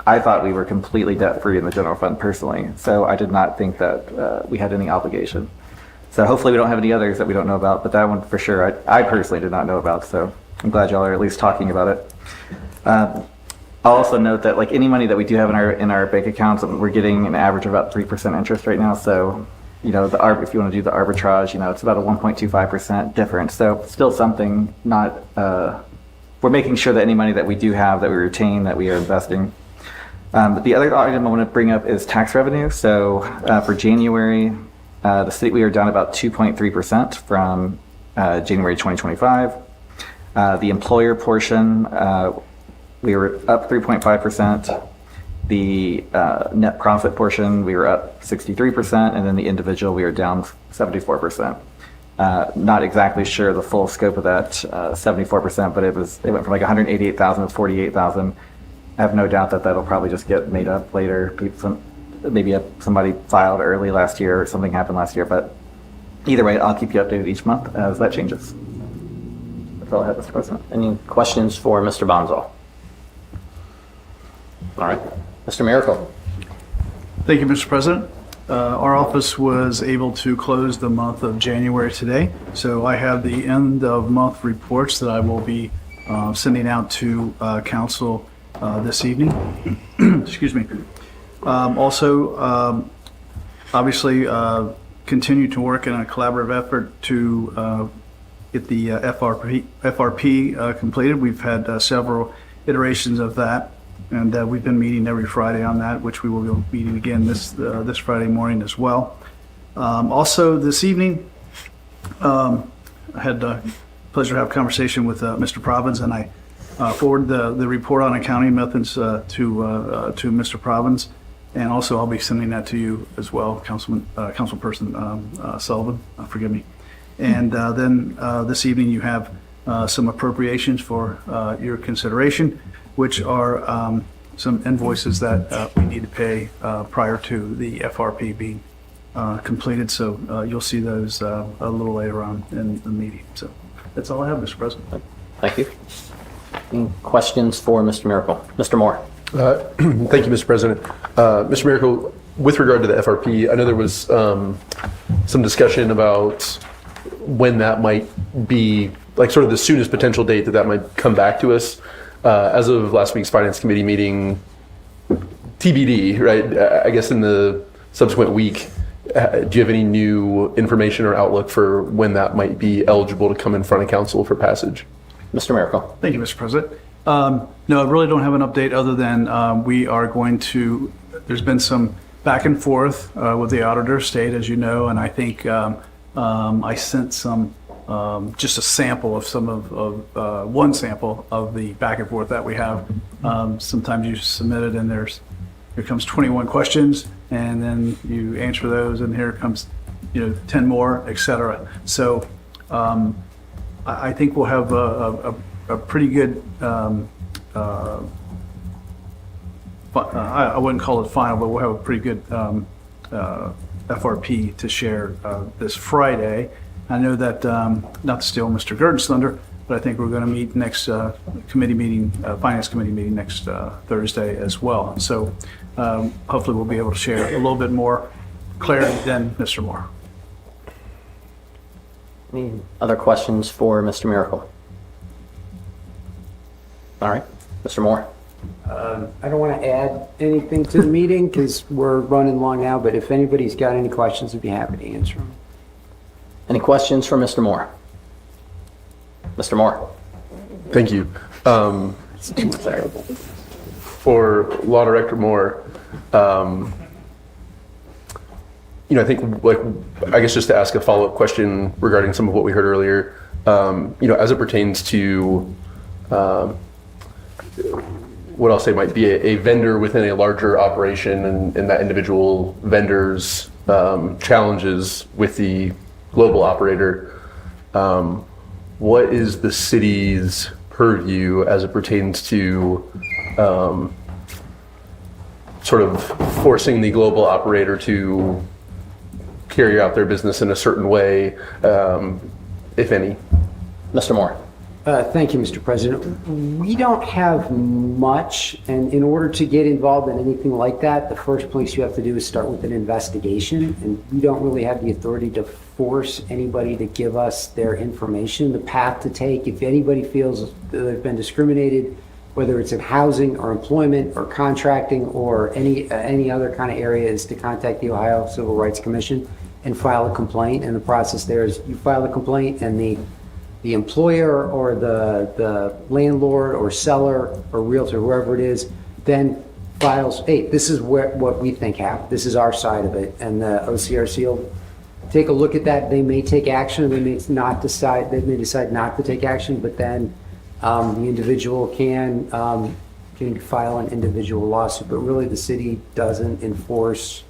Speaker 5: I thought we were completely debt-free in the general fund personally. So I did not think that we had any obligation. So hopefully we don't have any others that we don't know about, but that one for sure I personally did not know about. So I'm glad y'all are at least talking about it. I'll also note that any money that we do have in our bank accounts, we're getting an average of about 3% interest right now. So, if you want to do the arbitrage, it's about a 1.25% difference. So still something not, we're making sure that any money that we do have, that we retain, that we are investing. The other item I want to bring up is tax revenue. So for January, the city, we are down about 2.3% from January 2025. The employer portion, we were up 3.5%, The net profit portion, we were up 63%, and then the individual, we were down 74%. Not exactly sure the full scope of that 74%, but it went from like 188,000 to 48,000. I have no doubt that that'll probably just get made up later. Maybe somebody filed early last year or something happened last year, but either way, I'll keep you updated each month as that changes. That's all I have, Mr. President.
Speaker 1: Any questions for Mr. Bonzo? All right. Mr. Miracle.
Speaker 10: Thank you, Mr. President. Our office was able to close the month of January today, so I have the end of month reports that I will be sending out to council this evening. Excuse me. Also, obviously, continue to work in a collaborative effort to get the FRP completed. We've had several iterations of that, and we've been meeting every Friday on that, which we will be meeting again this Friday morning as well. Also, this evening, I had the pleasure to have a conversation with Mr. Probbins, and I forwarded the report on accounting methods to Mr. Probbins, and also I'll be sending that to you as well, Councilperson Sullivan. Forgive me. And then this evening you have some appropriations for your consideration, which are some invoices that we need to pay prior to the FRP being completed. So you'll see those a little later on in the meeting. So that's all I have, Mr. President.
Speaker 1: Thank you. Any questions for Mr. Miracle? Mr. Moore.
Speaker 7: Thank you, Mr. President. Mr. Miracle, with regard to the FRP, I know there was some discussion about when that might be, like sort of the soonest potential date that might come back to us. As of last week's Finance Committee meeting, TBD, right? I guess in the subsequent week, do you have any new information or outlook for when that might be eligible to come in front of council for passage?
Speaker 1: Mr. Miracle.
Speaker 10: Thank you, Mr. President. No, I really don't have an update other than we are going to, there's been some back and forth with the auditor of state, as you know, and I think I sent some, just a sample of some of one sample of the back and forth that we have. Sometimes you submit it and here comes 21 questions, and then you answer those, and here comes 10 more, etc. So I think we'll have a pretty good, I wouldn't call it final, but we'll have a pretty good FRP to share this Friday. I know that, not to steal Mr. Gurdon's thunder, but I think we're going to meet next committee meeting, Finance Committee meeting next Thursday as well. So hopefully we'll be able to share a little bit more clarity than Mr. Moore.
Speaker 1: Any other questions for Mr. Miracle? All right, Mr. Moore.
Speaker 22: I don't want to add anything to the meeting because we're running long now, but if anybody's got any questions, I'd be happy to answer them.
Speaker 1: Any questions for Mr. Moore? Mr. Moore.
Speaker 7: Thank you. For Law Director Moore, I think, I guess just to ask a follow-up question regarding some of what we heard earlier, as it pertains to what I'll say might be a vendor within a larger operation and that individual vendor's challenges with the global operator, what is the city's purview as it pertains to sort of forcing the global operator to carry out their business in a certain way, if any?
Speaker 1: Mr. Moore.
Speaker 22: Thank you, Mr. President. We don't have much, and in order to get involved in anything like that, the first place you have to do is start with an investigation, and we don't really have the authority to force anybody to give us their information, the path to take. If anybody feels that they've been discriminated, whether it's in housing or employment or contracting or any other kind of area, is to contact the Ohio Civil Rights Commission and file a complaint. And the process there is you file a complaint, and the employer or the landlord or seller or realtor, whoever it is, then files, hey, this is what we think happened. This is our side of it. And the OCRC will take a look at that. They may take action. They may decide not to take action, but then the individual can can file an individual lawsuit, but really the city doesn't enforce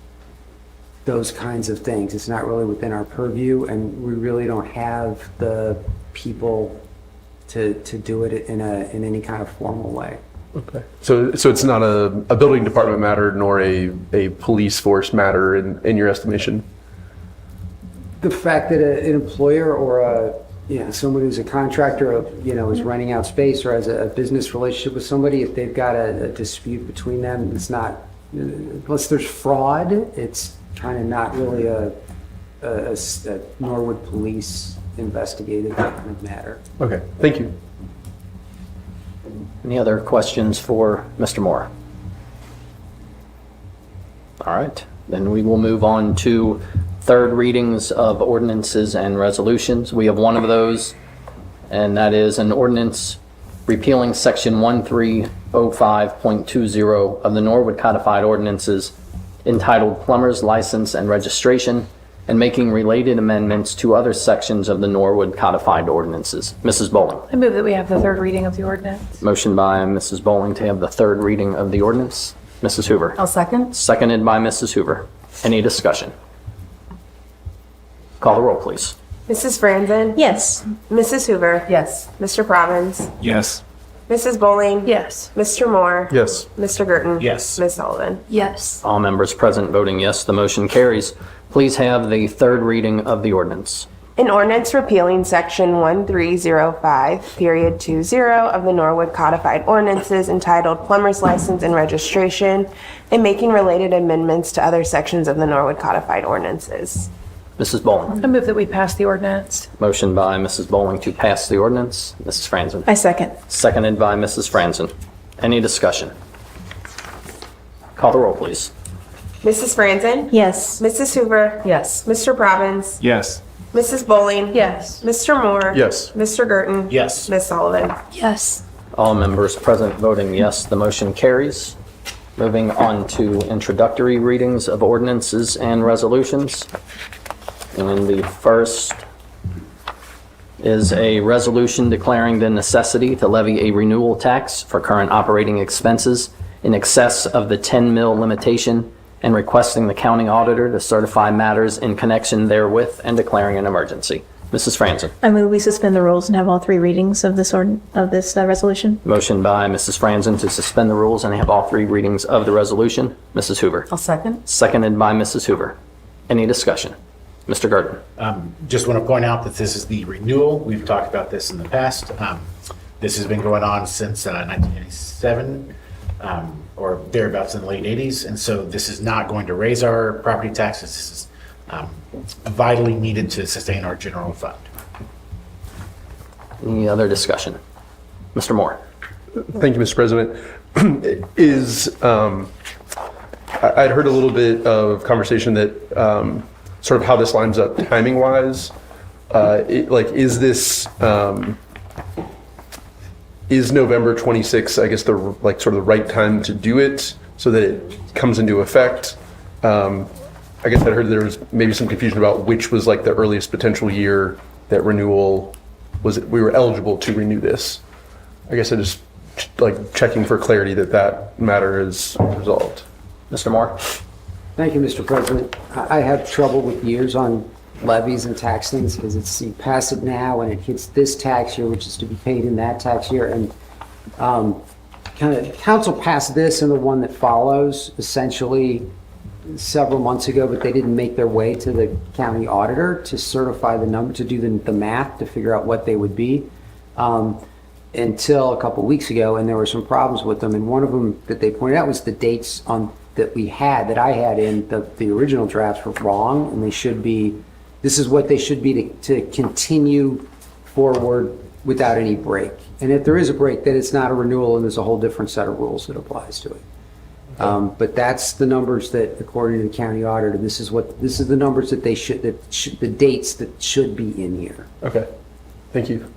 Speaker 22: those kinds of things. It's not really within our purview, and we really don't have the people to do it in any kind of formal way.
Speaker 7: Okay. So it's not a building department matter nor a police force matter in your estimation?
Speaker 22: The fact that an employer or someone who's a contractor, is renting out space or has a business relationship with somebody, if they've got a dispute between them, it's not, unless there's fraud, it's kind of not really a Norwood police investigative kind of matter.
Speaker 7: Okay, thank you.
Speaker 1: Any other questions for Mr. Moore? All right, then we will move on to third readings of ordinances and resolutions. We have one of those, and that is an ordinance repealing section 1305.20 of the Norwood Codified Ordinances entitled Plumber's License and Registration, and making related amendments to other sections of the Norwood Codified Ordinances. Mrs. Bowling.
Speaker 4: I move that we have the third reading of the ordinance.
Speaker 1: Motion by Mrs. Bowling to have the third reading of the ordinance. Mrs. Hoover.
Speaker 20: I'll second.
Speaker 1: Seconded by Mrs. Hoover. Any discussion? Call the roll, please.
Speaker 2: Mrs. Franzen?
Speaker 6: Yes.
Speaker 2: Mrs. Hoover?
Speaker 20: Yes.
Speaker 2: Mr. Probbins?
Speaker 12: Yes.
Speaker 2: Mrs. Bowling?
Speaker 4: Yes.
Speaker 2: Mr. Moore?
Speaker 7: Yes.
Speaker 2: Mr. Girton?
Speaker 3: Yes.
Speaker 2: Ms. Sullivan?
Speaker 6: Yes.
Speaker 1: All members present voting yes, the motion carries. Please have the third reading of the ordinance.
Speaker 2: An ordinance repealing section 1305.20 of the Norwood Codified Ordinances entitled Plumber's License and Registration, and making related amendments to other sections of the Norwood Codified Ordinances.
Speaker 1: Mrs. Bowling.
Speaker 4: I move that we pass the ordinance.
Speaker 1: Motion by Mrs. Bowling to pass the ordinance. Mrs. Franzen.
Speaker 6: I second.
Speaker 1: Seconded by Mrs. Franzen. Any discussion? Call the roll, please.
Speaker 2: Mrs. Franzen?
Speaker 6: Yes.
Speaker 2: Mrs. Hoover?
Speaker 20: Yes.
Speaker 2: Mr. Probbins?
Speaker 12: Yes.
Speaker 2: Mrs. Bowling?
Speaker 4: Yes.
Speaker 2: Mr. Moore?
Speaker 7: Yes.
Speaker 2: Mr. Girton?
Speaker 3: Yes.
Speaker 2: Ms. Sullivan?
Speaker 6: Yes.
Speaker 1: All members present voting yes, the motion carries. Moving on to introductory readings of ordinances and resolutions. And the first is a resolution declaring the necessity to levy a renewal tax for current operating expenses in excess of the 10 mil limitation, and requesting the county auditor to certify matters in connection therewith and declaring an emergency. Mrs. Franzen.
Speaker 6: I move we suspend the rules and have all three readings of this resolution.
Speaker 1: Motion by Mrs. Franzen to suspend the rules and have all three readings of the resolution. Mrs. Hoover.
Speaker 20: I'll second.
Speaker 1: Seconded by Mrs. Hoover. Any discussion? Mr. Girton.
Speaker 3: Just want to point out that this is the renewal. We've talked about this in the past. This has been going on since 1987 or thereabouts in the late 80s. And so this is not going to raise our property taxes. This is vitally needed to sustain our general fund.
Speaker 1: Any other discussion? Mr. Moore.
Speaker 7: Thank you, Mr. President. I'd heard a little bit of conversation that sort of how this lines up timing wise. Is November 26th, I guess, sort of the right time to do it so that it comes into effect? I guess I heard there was maybe some confusion about which was like the earliest potential year that renewal was. We were eligible to renew this. I guess I just checking for clarity that matter is resolved.
Speaker 1: Mr. Moore.
Speaker 22: Thank you, Mr. President. I have trouble with years on levies and tax things because you pass it now and it hits this tax year, which is to be paid in that tax year. And council passed this and the one that follows essentially several months ago, but they didn't make their way to the county auditor to certify the number, to do the math, to figure out what they would be until a couple weeks ago. And there were some problems with them. And one of them that they pointed out was the dates that I had in the original drafts were wrong, and they should be, this is what they should be to continue forward without any break. And if there is a break, then it's not a renewal and there's a whole different set of rules that applies to it. But that's the numbers that, according to the county auditor, this is the numbers that the dates that should be in here.
Speaker 7: Okay, thank you.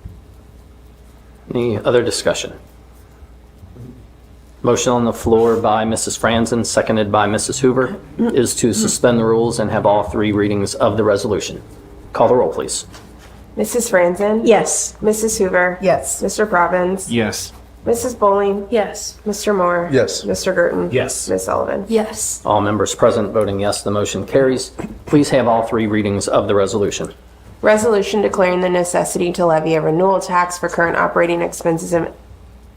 Speaker 1: Any other discussion? Motion on the floor by Mrs. Franzen, seconded by Mrs. Hoover, is to suspend the rules and have all three readings of the resolution. Call the roll, please.
Speaker 2: Mrs. Franzen?
Speaker 6: Yes.
Speaker 2: Mrs. Hoover?
Speaker 20: Yes.
Speaker 2: Mr. Probbins?
Speaker 12: Yes.
Speaker 2: Mrs. Bowling?
Speaker 4: Yes.
Speaker 2: Mr. Moore?
Speaker 7: Yes.
Speaker 2: Mr. Girton?
Speaker 3: Yes.
Speaker 2: Ms. Sullivan?
Speaker 6: Yes.
Speaker 1: All members present voting yes, the motion carries. Please have all three readings of the resolution.
Speaker 2: Resolution declaring the necessity to levy a renewal tax for current operating expenses in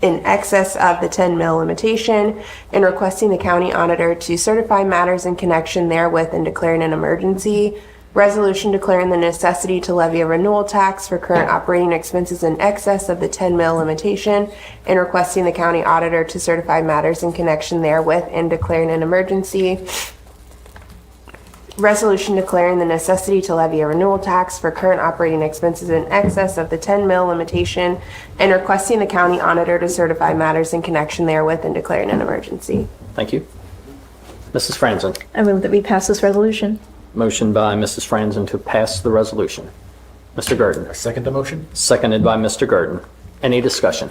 Speaker 2: excess of the 10 mil limitation and requesting the county auditor to certify matters in connection therewith and declaring an emergency. Resolution declaring the necessity to levy a renewal tax for current operating expenses in excess of the 10 mil limitation and requesting the county auditor to certify matters in connection therewith and declaring an emergency. Resolution declaring the necessity to levy a renewal tax for current operating expenses in excess of the 10 mil limitation and requesting the county auditor to certify matters in connection therewith and declaring an emergency.
Speaker 1: Thank you. Mrs. Franzen.
Speaker 6: I move that we pass this resolution.
Speaker 1: Motion by Mrs. Franzen to pass the resolution. Mr. Girton.
Speaker 3: I second the motion.
Speaker 1: Seconded by Mr. Girton. Any discussion?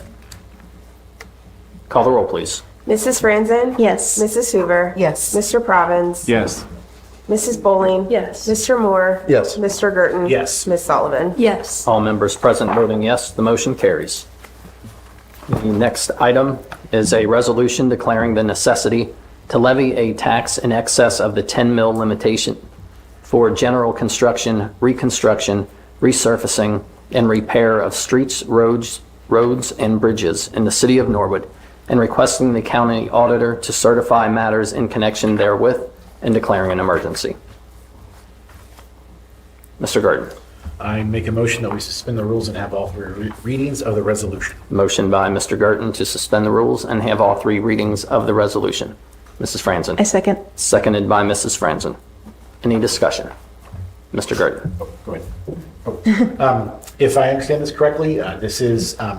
Speaker 1: Call the roll, please.
Speaker 2: Mrs. Franzen?
Speaker 6: Yes.
Speaker 2: Mrs. Hoover?
Speaker 20: Yes.
Speaker 2: Mr. Provins?
Speaker 12: Yes.
Speaker 2: Mrs. Bowling?
Speaker 4: Yes.
Speaker 2: Mr. Moore?
Speaker 7: Yes.
Speaker 2: Mr. Girton?
Speaker 3: Yes.
Speaker 2: Ms. Sullivan?
Speaker 6: Yes.
Speaker 1: All members present voting yes, the motion carries. The next item is a resolution declaring the necessity to levy a tax in excess of the 10 mil limitation for general construction, reconstruction, resurfacing, and repair of streets, roads, and bridges in the city of Norwood, and requesting the county auditor to certify matters in connection therewith and declaring an emergency. Mr. Girton.
Speaker 3: I make a motion that we suspend the rules and have all three readings of the resolution.
Speaker 1: Motion by Mr. Girton to suspend the rules and have all three readings of the resolution. Mrs. Franzen.
Speaker 6: I second.
Speaker 1: Seconded by Mrs. Franzen. Any discussion? Mr. Girton.
Speaker 3: Go ahead. If I understand this correctly, this is a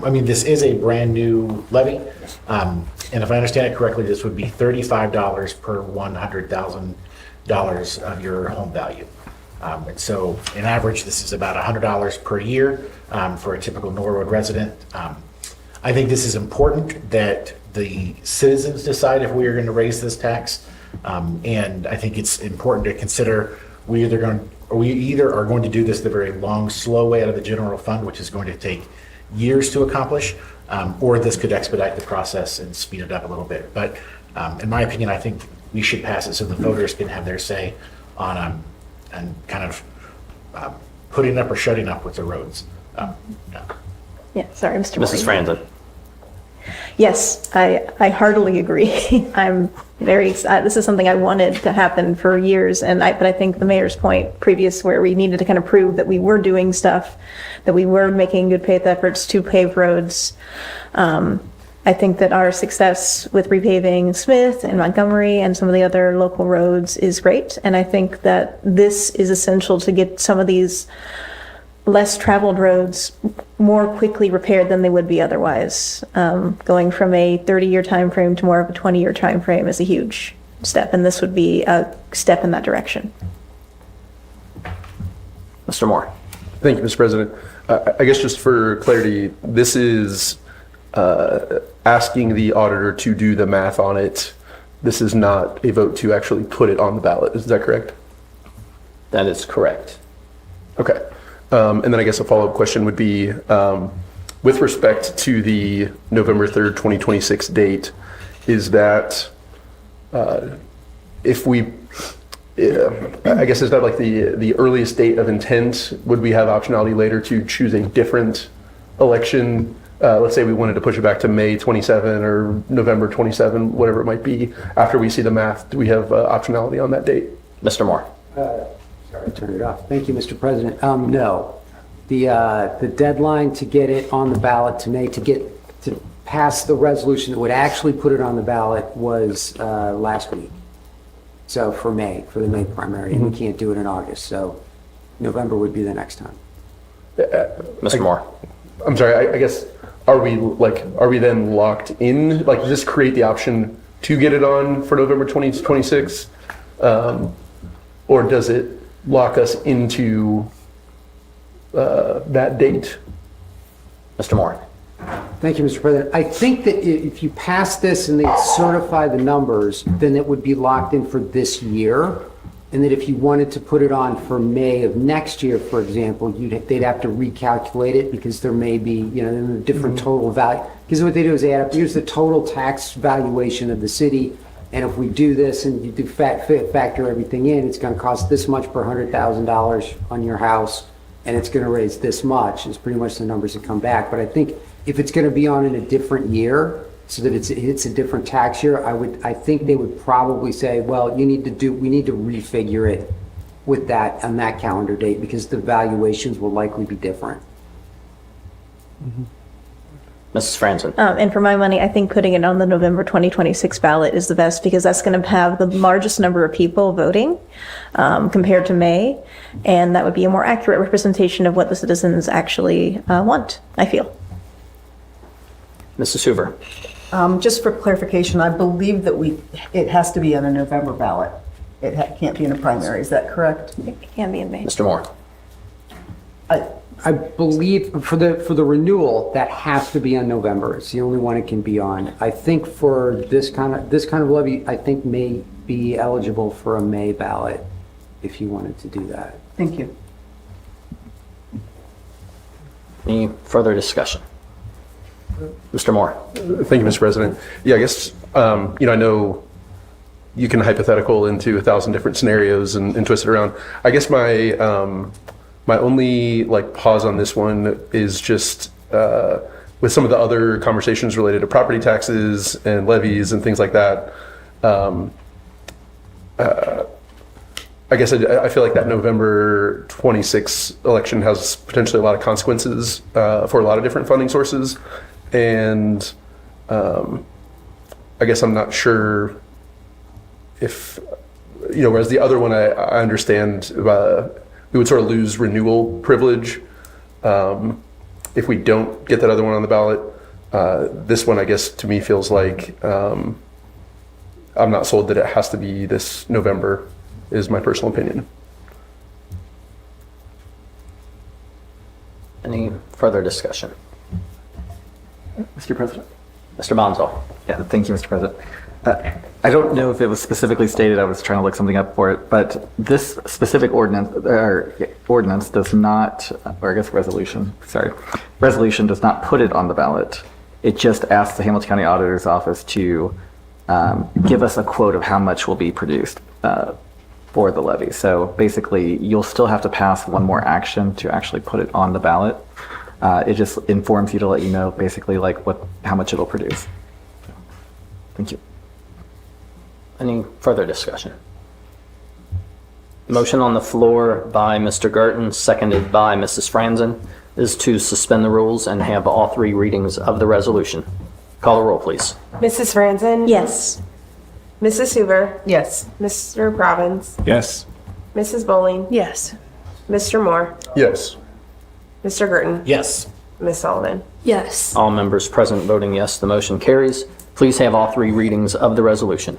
Speaker 3: brand new levy. And if I understand it correctly, this would be $35 per $100,000 of your home value. And so in average, this is about $100 per year for a typical Norwood resident. I think this is important that the citizens decide if we are going to raise this tax. And I think it's important to consider we either are going to do this the very long, slow way out of the general fund, which is going to take years to accomplish, or this could expedite the process and speed it up a little bit. But in my opinion, I think we should pass it so the voters can have their say on and kind of putting up or shutting up with the roads.
Speaker 6: Yeah, sorry, Mr.
Speaker 1: Mrs.
Speaker 6: Moore.
Speaker 1: Franzen.
Speaker 6: Yes, I heartily agree. I'm very excited. This is something I wanted to happen for years, but I think the mayor's point previous, where we needed to kind of prove that we were doing stuff, that we were making good faith efforts to pave roads. I think that our success with repaving Smith and Montgomery and some of the other local roads is great, and I think that this is essential to get some of these less traveled roads more quickly repaired than they would be otherwise. Going from a 30-year time frame to more of a 20-year time frame is a huge step, and this would be a step in that direction.
Speaker 1: Mr. Moore.
Speaker 7: Thank you, Mr. President. I guess just for clarity, this is asking the auditor to do the math on it. This is not a vote to actually put it on the ballot. Is that correct?
Speaker 1: That is correct.
Speaker 7: Okay. And then I guess a follow-up question would be, with respect to the November 3rd, 2026 date, is that if we, I guess, is that like the earliest date of intent? Would we have optionality later to choose a different election? Let's say we wanted to push it back to May 27 or November 27, whatever it might be. After we see the math, do we have optionality on that date?
Speaker 1: Mr. Moore.
Speaker 22: Sorry, I turned it off. Thank you, Mr. President. No, the deadline to get it on the ballot to pass the resolution that would actually put it on the ballot was last week. So for the May primary, and we can't do it in August. So November would be the next time.
Speaker 1: Mr. Moore.
Speaker 7: I'm sorry. I guess are we then locked in? Like, does this create the option to get it on for November 2026, or does it lock us into that date?
Speaker 1: Mr. Moore.
Speaker 22: Thank you, Mr. President. I think that if you pass this and they certify the numbers, then it would be locked in for this year. and that if you wanted to put it on for May of next year, for example, they'd have to recalculate it because there may be, a different total value. Because what they do is they add up, here's the total tax valuation of the city, and if we do this and you do factor everything in, it's going to cost this much per $100,000 on your house, and it's going to raise this much. It's pretty much the numbers that come back. But I think if it's going to be on in a different year, so that it's a different tax year, I think they would probably say, well, we need to refigure it with that on that calendar date because the valuations will likely be different.
Speaker 1: Mrs. Franzen.
Speaker 6: And for my money, I think putting it on the November 2026 ballot is the best because that's going to have the largest number of people voting compared to May. And that would be a more accurate representation of what the citizens actually want, I feel.
Speaker 1: Mrs. Hoover.
Speaker 20: Just for clarification, I believe that it has to be on a November ballot. It can't be in a primary. Is that correct?
Speaker 6: It can be in May.
Speaker 1: Mr. Moore.
Speaker 21: I believe for the renewal, that has to be on November. It's the only one it can be on. I think for this kind of levy, I think may be eligible for a May ballot if you wanted to do that.
Speaker 20: Thank you.
Speaker 1: Any further discussion? Mr. Moore.
Speaker 7: Thank you, Mr. President. Yeah, I guess, I know you can hypothetical into 1,000 different scenarios and twist it around. I guess my only pause on this one is just with some of the other conversations related to property taxes and levies and things like that. I guess I feel like that November 26 election has potentially a lot of consequences for a lot of different funding sources. And I guess I'm not sure if, whereas the other one I understand we would sort of lose renewal privilege if we don't get that other one on the ballot. This one, I guess, to me feels like I'm not sold that it has to be this November, is my personal opinion.
Speaker 1: Any further discussion?
Speaker 5: Mr. President.
Speaker 1: Mr. Bonzo.
Speaker 5: Yeah, thank you, Mr. President. I don't know if it was specifically stated, I was trying to look something up for it, but this specific ordinance does not, or I guess resolution does not put it on the ballot. It just asks the Hamilton County Auditor's Office to give us a quote of how much will be produced for the levy. So basically, you'll still have to pass one more action to actually put it on the ballot. It just informs you to let you know basically how much it'll produce. Thank you.
Speaker 1: Any further discussion? Motion on the floor by Mr. Gerton, seconded by Mrs. Franzen, is to suspend the rules and have all three readings of the resolution. Call the roll, please.
Speaker 2: Mrs. Franzen?
Speaker 6: Yes.
Speaker 2: Mrs. Hoover?
Speaker 20: Yes.
Speaker 2: Mr. Robbins?
Speaker 12: Yes.
Speaker 2: Mrs. Bowling?
Speaker 4: Yes.
Speaker 2: Mr. Moore?
Speaker 7: Yes.
Speaker 2: Mr. Gerton?
Speaker 3: Yes.
Speaker 2: Ms. Sullivan?
Speaker 4: Yes.
Speaker 1: All members present voting yes, the motion carries. Please have all three readings of the resolution.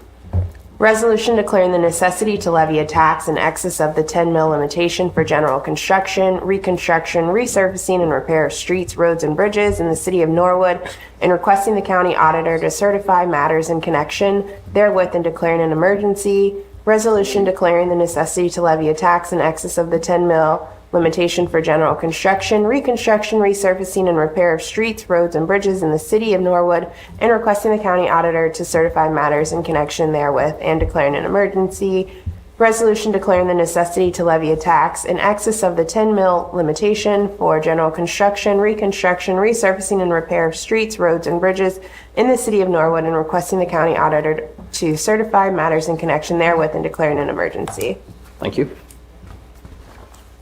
Speaker 2: Resolution declaring the necessity to levy a tax in excess of the 10 mil limitation for general construction, reconstruction, resurfacing, and repair of streets, roads, and bridges in the city of Norwood, and requesting the county auditor to certify matters in connection therewith and declaring an emergency. Resolution declaring the necessity to levy a tax in excess of the 10 mil limitation for general construction, reconstruction, resurfacing, and repair of streets, roads, and bridges in the city of Norwood, and requesting the county auditor to certify matters in connection therewith and declaring an emergency. Resolution declaring the necessity to levy a tax in excess of the 10 mil limitation for general construction, reconstruction, resurfacing, and repair of streets, roads, and bridges in the city of Norwood, and requesting the county auditor to certify matters in connection therewith and declaring an emergency.
Speaker 1: Thank you.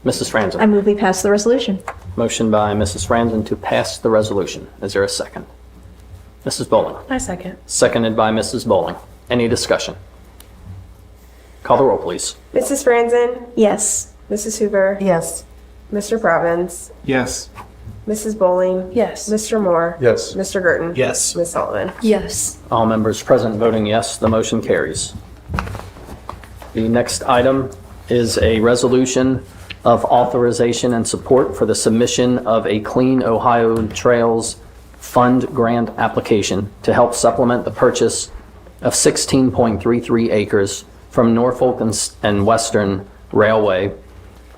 Speaker 1: Mrs. Franzen.
Speaker 6: I move we pass the resolution.
Speaker 1: Motion by Mrs. Franzen to pass the resolution. Is there a second? Mrs. Bowling.
Speaker 4: I second.
Speaker 1: Seconded by Mrs. Bowling. Any discussion? Call the roll, please.
Speaker 2: Mrs. Franzen?
Speaker 6: Yes.
Speaker 2: Mrs. Hoover?
Speaker 20: Yes.
Speaker 2: Mr. Province?
Speaker 12: Yes.
Speaker 2: Mrs. Bowling?
Speaker 4: Yes.
Speaker 2: Mr. Moore?
Speaker 7: Yes.
Speaker 2: Mr. Gerton?
Speaker 3: Yes.
Speaker 2: Ms. Sullivan?
Speaker 4: Yes.
Speaker 1: All members present voting yes, the motion carries. The next item is a resolution of authorization and support for the submission of a Clean Ohio Trails Fund grant application to help supplement the purchase of 16.33 acres from Norfolk and Western Railway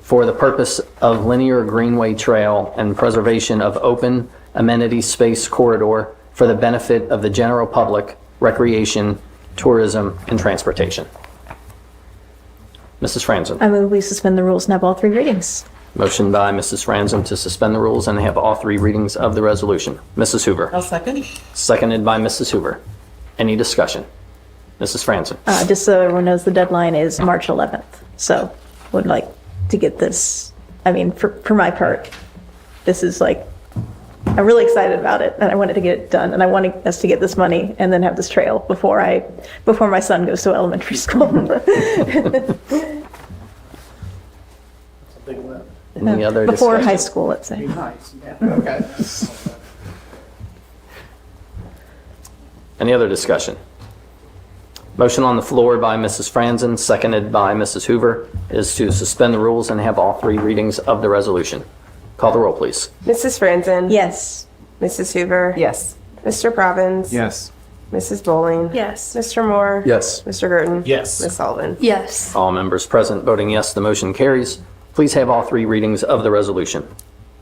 Speaker 1: for the purpose of linear greenway trail and preservation of open amenity space corridor for the benefit of the general public, recreation, tourism, and transportation. Mrs. Franzen.
Speaker 6: I move we suspend the rules and have all three readings.
Speaker 1: Motion by Mrs. Franzen to suspend the rules and have all three readings of the resolution. Mrs. Hoover.
Speaker 9: I'll second.
Speaker 1: Seconded by Mrs. Hoover. Any discussion? Mrs. Franzen.
Speaker 6: Just so everyone knows, the deadline is March 11th. So would like to get this, I mean, for my part, this is like, I'm really excited about it and I wanted to get it done and I want us to get this money and then have this trail before my son goes to elementary school.
Speaker 1: Any other
Speaker 6: Before
Speaker 1: discussion?
Speaker 6: high school, let's say.
Speaker 21: Okay.
Speaker 1: Any other discussion? Motion on the floor by Mrs. Franzen, seconded by Mrs. Hoover, is to suspend the rules and have all three readings of the resolution. Call the roll, please.
Speaker 2: Mrs. Franzen?
Speaker 6: Yes.
Speaker 2: Mrs. Hoover?
Speaker 9: Yes.
Speaker 2: Mr. Provins?
Speaker 12: Yes.
Speaker 2: Mrs. Bowling?
Speaker 6: Yes.
Speaker 2: Mr. Moore?
Speaker 7: Yes.
Speaker 2: Mr. Girton?
Speaker 3: Yes.
Speaker 2: Ms. Sullivan?
Speaker 6: Yes.
Speaker 1: All members present voting yes, the motion carries. Please have all three readings of the resolution.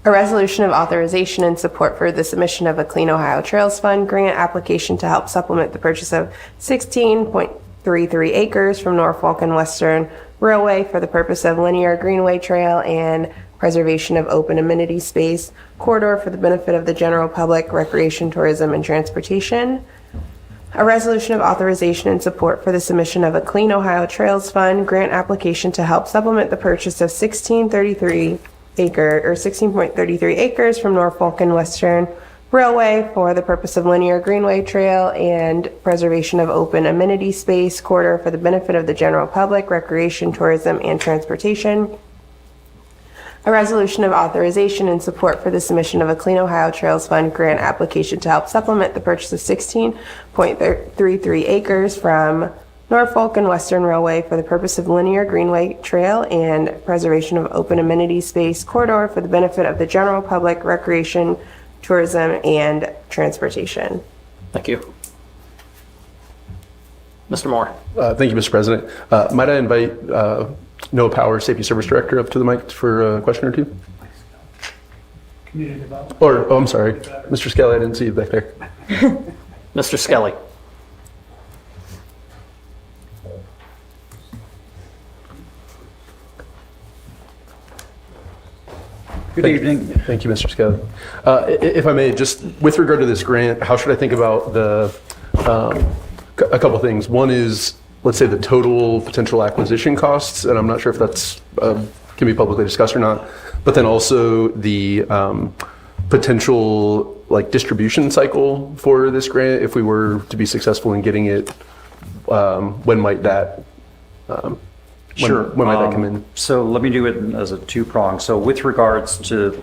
Speaker 2: A resolution of authorization and support for the submission of a Clean Ohio Trails Fund grant application to help supplement the purchase of 16.33 acres from Norfolk and Western Railway for the purpose of linear greenway trail and preservation of open amenity space corridor for the benefit of the general public, recreation, tourism, and transportation. A resolution of authorization and support for the submission of a Clean Ohio Trails Fund grant application to help supplement the purchase of 16.33 acres from Norfolk and Western Railway for the purpose of linear greenway trail and preservation of open amenity space corridor for the benefit of the general public, recreation, tourism, and transportation. A resolution of authorization and support for the submission of a Clean Ohio Trails Fund grant application to help supplement the purchase of 16.33 acres from Norfolk and Western Railway for the purpose of linear greenway trail and preservation of open amenity space corridor for the benefit of the general public, recreation, tourism, and transportation.
Speaker 1: Thank you. Mr. Moore.
Speaker 7: Thank you, Mr. President. Might I invite Noah Power, Safety Service Director, up to the mic for a question or two?
Speaker 21: Community development.
Speaker 7: Or, I'm sorry, Mr. Skelly, I didn't see you back there.
Speaker 1: Mr. Skelly.
Speaker 10: Good evening.
Speaker 7: Thank you, Mr. Skelly. If I may, just with regard to this grant, how should I think about a couple things? One is, let's say, the total potential acquisition costs, and I'm not sure if that's can be publicly discussed or not, but then also the potential distribution cycle for this grant if we were to be successful in getting it. When might that
Speaker 10: Sure.
Speaker 7: When might that come in?
Speaker 10: So let me do it as a two-prong. So with regards to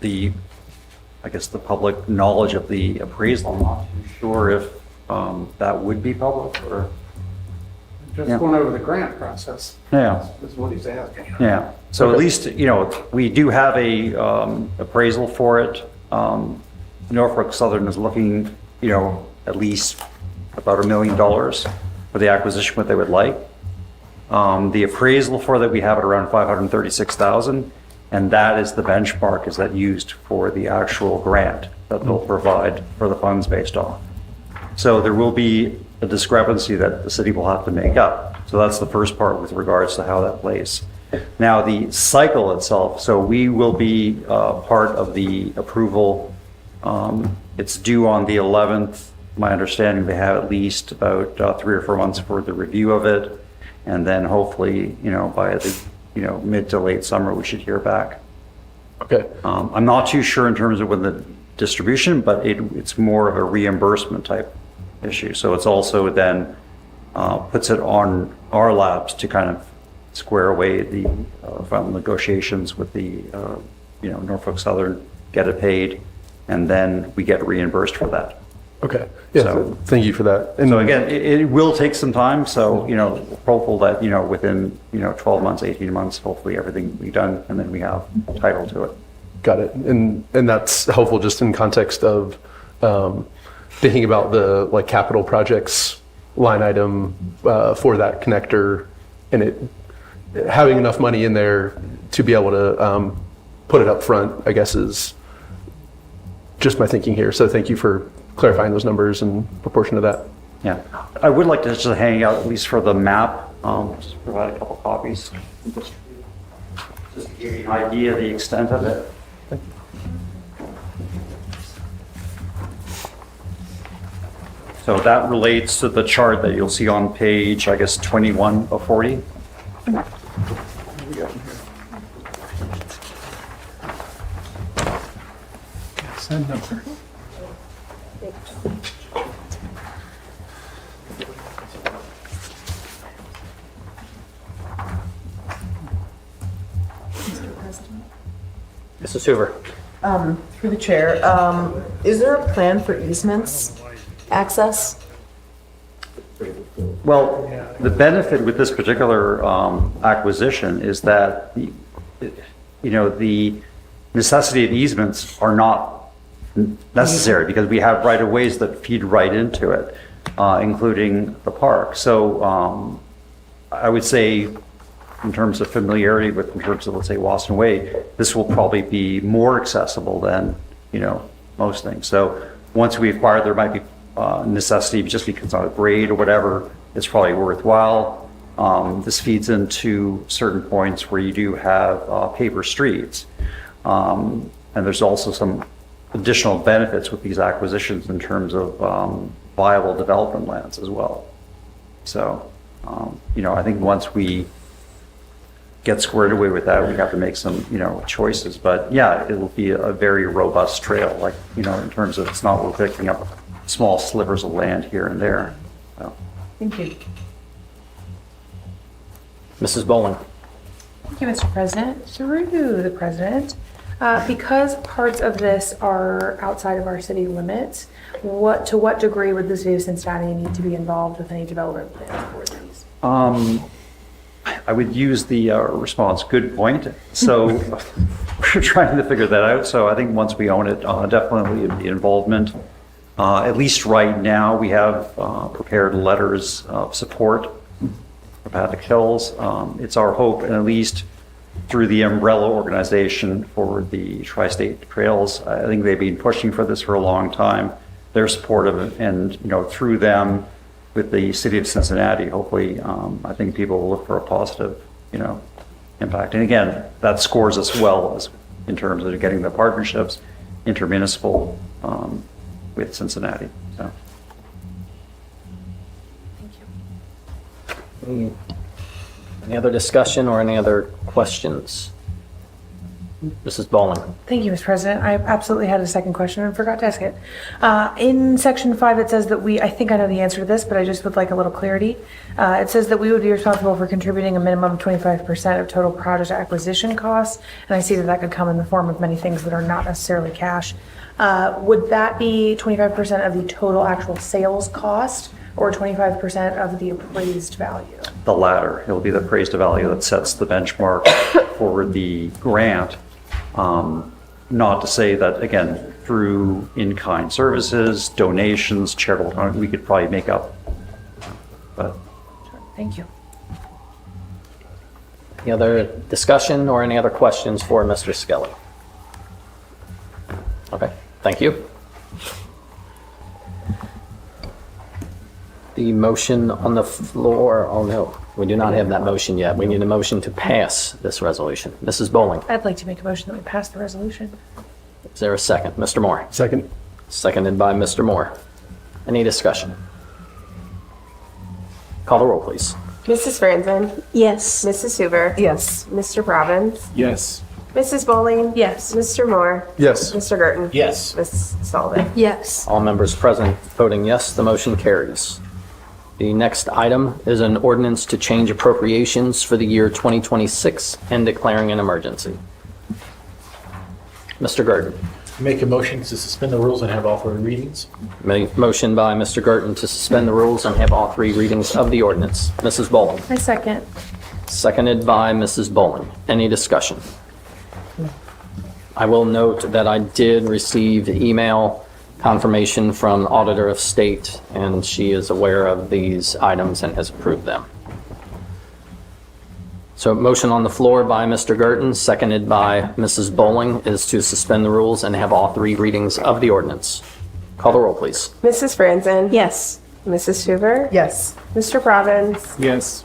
Speaker 10: the public knowledge of the appraisal, I'm not too sure if that would be public or.
Speaker 21: Just going over the grant process.
Speaker 10: Yeah.
Speaker 21: Is what he's asking.
Speaker 10: Yeah. So at least, we do have a appraisal for it. Norfolk Southern is looking, at least about $1 million for the acquisition, what they would like. The appraisal for that, we have it around $536,000, and that is the benchmark is that used for the actual grant that they'll provide for the funds based on. So there will be a discrepancy that the city will have to make up. So that's the first part with regards to how that plays. Now the cycle itself, so we will be part of the approval. It's due on the 11th. My understanding, they have at least about 3 or 4 months for the review of it. And then hopefully, by the, mid to late summer, we should hear back.
Speaker 7: Okay.
Speaker 10: I'm not too sure in terms of when the distribution, but it's more of a reimbursement type issue. So it's also then puts it on our labs to kind of square away the final negotiations with the, Norfolk Southern, get it paid, and then we get reimbursed for that.
Speaker 7: Okay. Yeah.
Speaker 10: So,
Speaker 7: thank you for that.
Speaker 10: And so again, it will take some time. So, hopeful that, within, 12 months, 18 months, hopefully everything will be done and then we have title to it.
Speaker 7: Got it. And that's helpful just in context of thinking about the capital projects line item for that connector, and it having enough money in there to be able to put it up front, I guess, is just my thinking here. So thank you for clarifying those numbers in proportion to that.
Speaker 10: Yeah, I would like to just hang out at least for the map, just provide a couple copies. Just to give you an idea of the extent of it. So that relates to the chart that you'll see on page, I guess, 21 of 40.
Speaker 21: Send number.
Speaker 1: Mrs. Hoover.
Speaker 9: Through the chair, is there a plan for easements access?
Speaker 10: Well, the benefit with this particular acquisition is that, the necessity of easements are not necessary because we have right-of-ways that feed right into it, including the park. So I would say, in terms of familiarity with, in terms of, let's say, Wasson Way, this will probably be more accessible than, most things. So once we acquire, there might be necessity just because of grade or whatever, it's probably worthwhile. This feeds into certain points where you do have paper streets. And there's also some additional benefits with these acquisitions in terms of viable development lands as well. So, I think once we get squared away with that, we have to make some, choices. But yeah, it'll be a very robust trail, like, in terms of it's not we're picking up small slivers of land here and there. So.
Speaker 4: Thank you.
Speaker 1: Mrs. Bowling.
Speaker 4: Thank you, Mr. President. Through the president, because parts of this are outside of our city limits, to what degree would the city of Cincinnati need to be involved with any development plans for these?
Speaker 10: I would use the response, good point. So we're trying to figure that out. So I think once we own it, definitely the involvement. At least right now, we have prepared letters of support for Paddock Hills. It's our hope, and at least through the umbrella organization for the Tri-State Trails, I think they've been pushing for this for a long time. They're supportive, and through them, with the city of Cincinnati, hopefully, I think people will look for a positive, impact. And again, that scores us well as in terms of getting the partnerships intermunicipal with Cincinnati. So.
Speaker 1: Any other discussion or any other questions? Mrs. Bowling.
Speaker 4: Thank you, Mr. President. I absolutely had a second question and forgot to ask it. In section 5, it says that I think I know the answer to this, but I just would like a little clarity. It says that we would be responsible for contributing a minimum of 25% of total project acquisition costs, and I see that could come in the form of many things that are not necessarily cash. Would that be 25% of the total actual sales cost, or 25% of the appraised value?
Speaker 10: The latter. It'll be the appraised value that sets the benchmark for the grant. Not to say that, again, through in-kind services, donations, charitable, we could probably make up. But
Speaker 4: thank you.
Speaker 1: Any other discussion or any other questions for Mr. Skelly? Okay, thank you. The motion on the floor, oh no, we do not have that motion yet. We need a motion to pass this resolution. Mrs. Bowling.
Speaker 4: I'd like to make a motion that we pass the resolution.
Speaker 1: Is there a second? Mr. Moore.
Speaker 7: Second.
Speaker 1: Seconded by Mr. Moore. Any discussion? Call the roll, please.
Speaker 2: Mrs. Franzen?
Speaker 6: Yes.
Speaker 2: Mrs. Hoover?
Speaker 9: Yes.
Speaker 2: Mr. Probbins?
Speaker 15: Yes.
Speaker 2: Mrs. Bowling?
Speaker 4: Yes.
Speaker 2: Mr. Moore?
Speaker 7: Yes.
Speaker 2: Mr. Girton?
Speaker 3: Yes.
Speaker 2: Ms. Sullivan?
Speaker 6: Yes.
Speaker 1: All members present voting yes, the motion carries. The next item is an ordinance to change appropriations for the year 2026 and declaring an emergency. Mr. Girton.
Speaker 3: Make a motion to suspend the rules and have all 3 readings.
Speaker 1: Motion by Mr. Girton to suspend the rules and have all 3 readings of the ordinance. Mrs. Bowling.
Speaker 4: I second.
Speaker 1: Seconded by Mrs. Bowling. Any discussion? I will note that I did receive email confirmation from the Auditor of State, and she is aware of these items and has approved them. So motion on the floor by Mr. Gerton, seconded by Mrs. Bowling, is to suspend the rules and have all three readings of the ordinance. Call the roll, please.
Speaker 2: Mrs. Franzen?
Speaker 6: Yes.
Speaker 2: Mrs. Hoover?
Speaker 20: Yes.
Speaker 2: Mr. Province?
Speaker 10: Yes.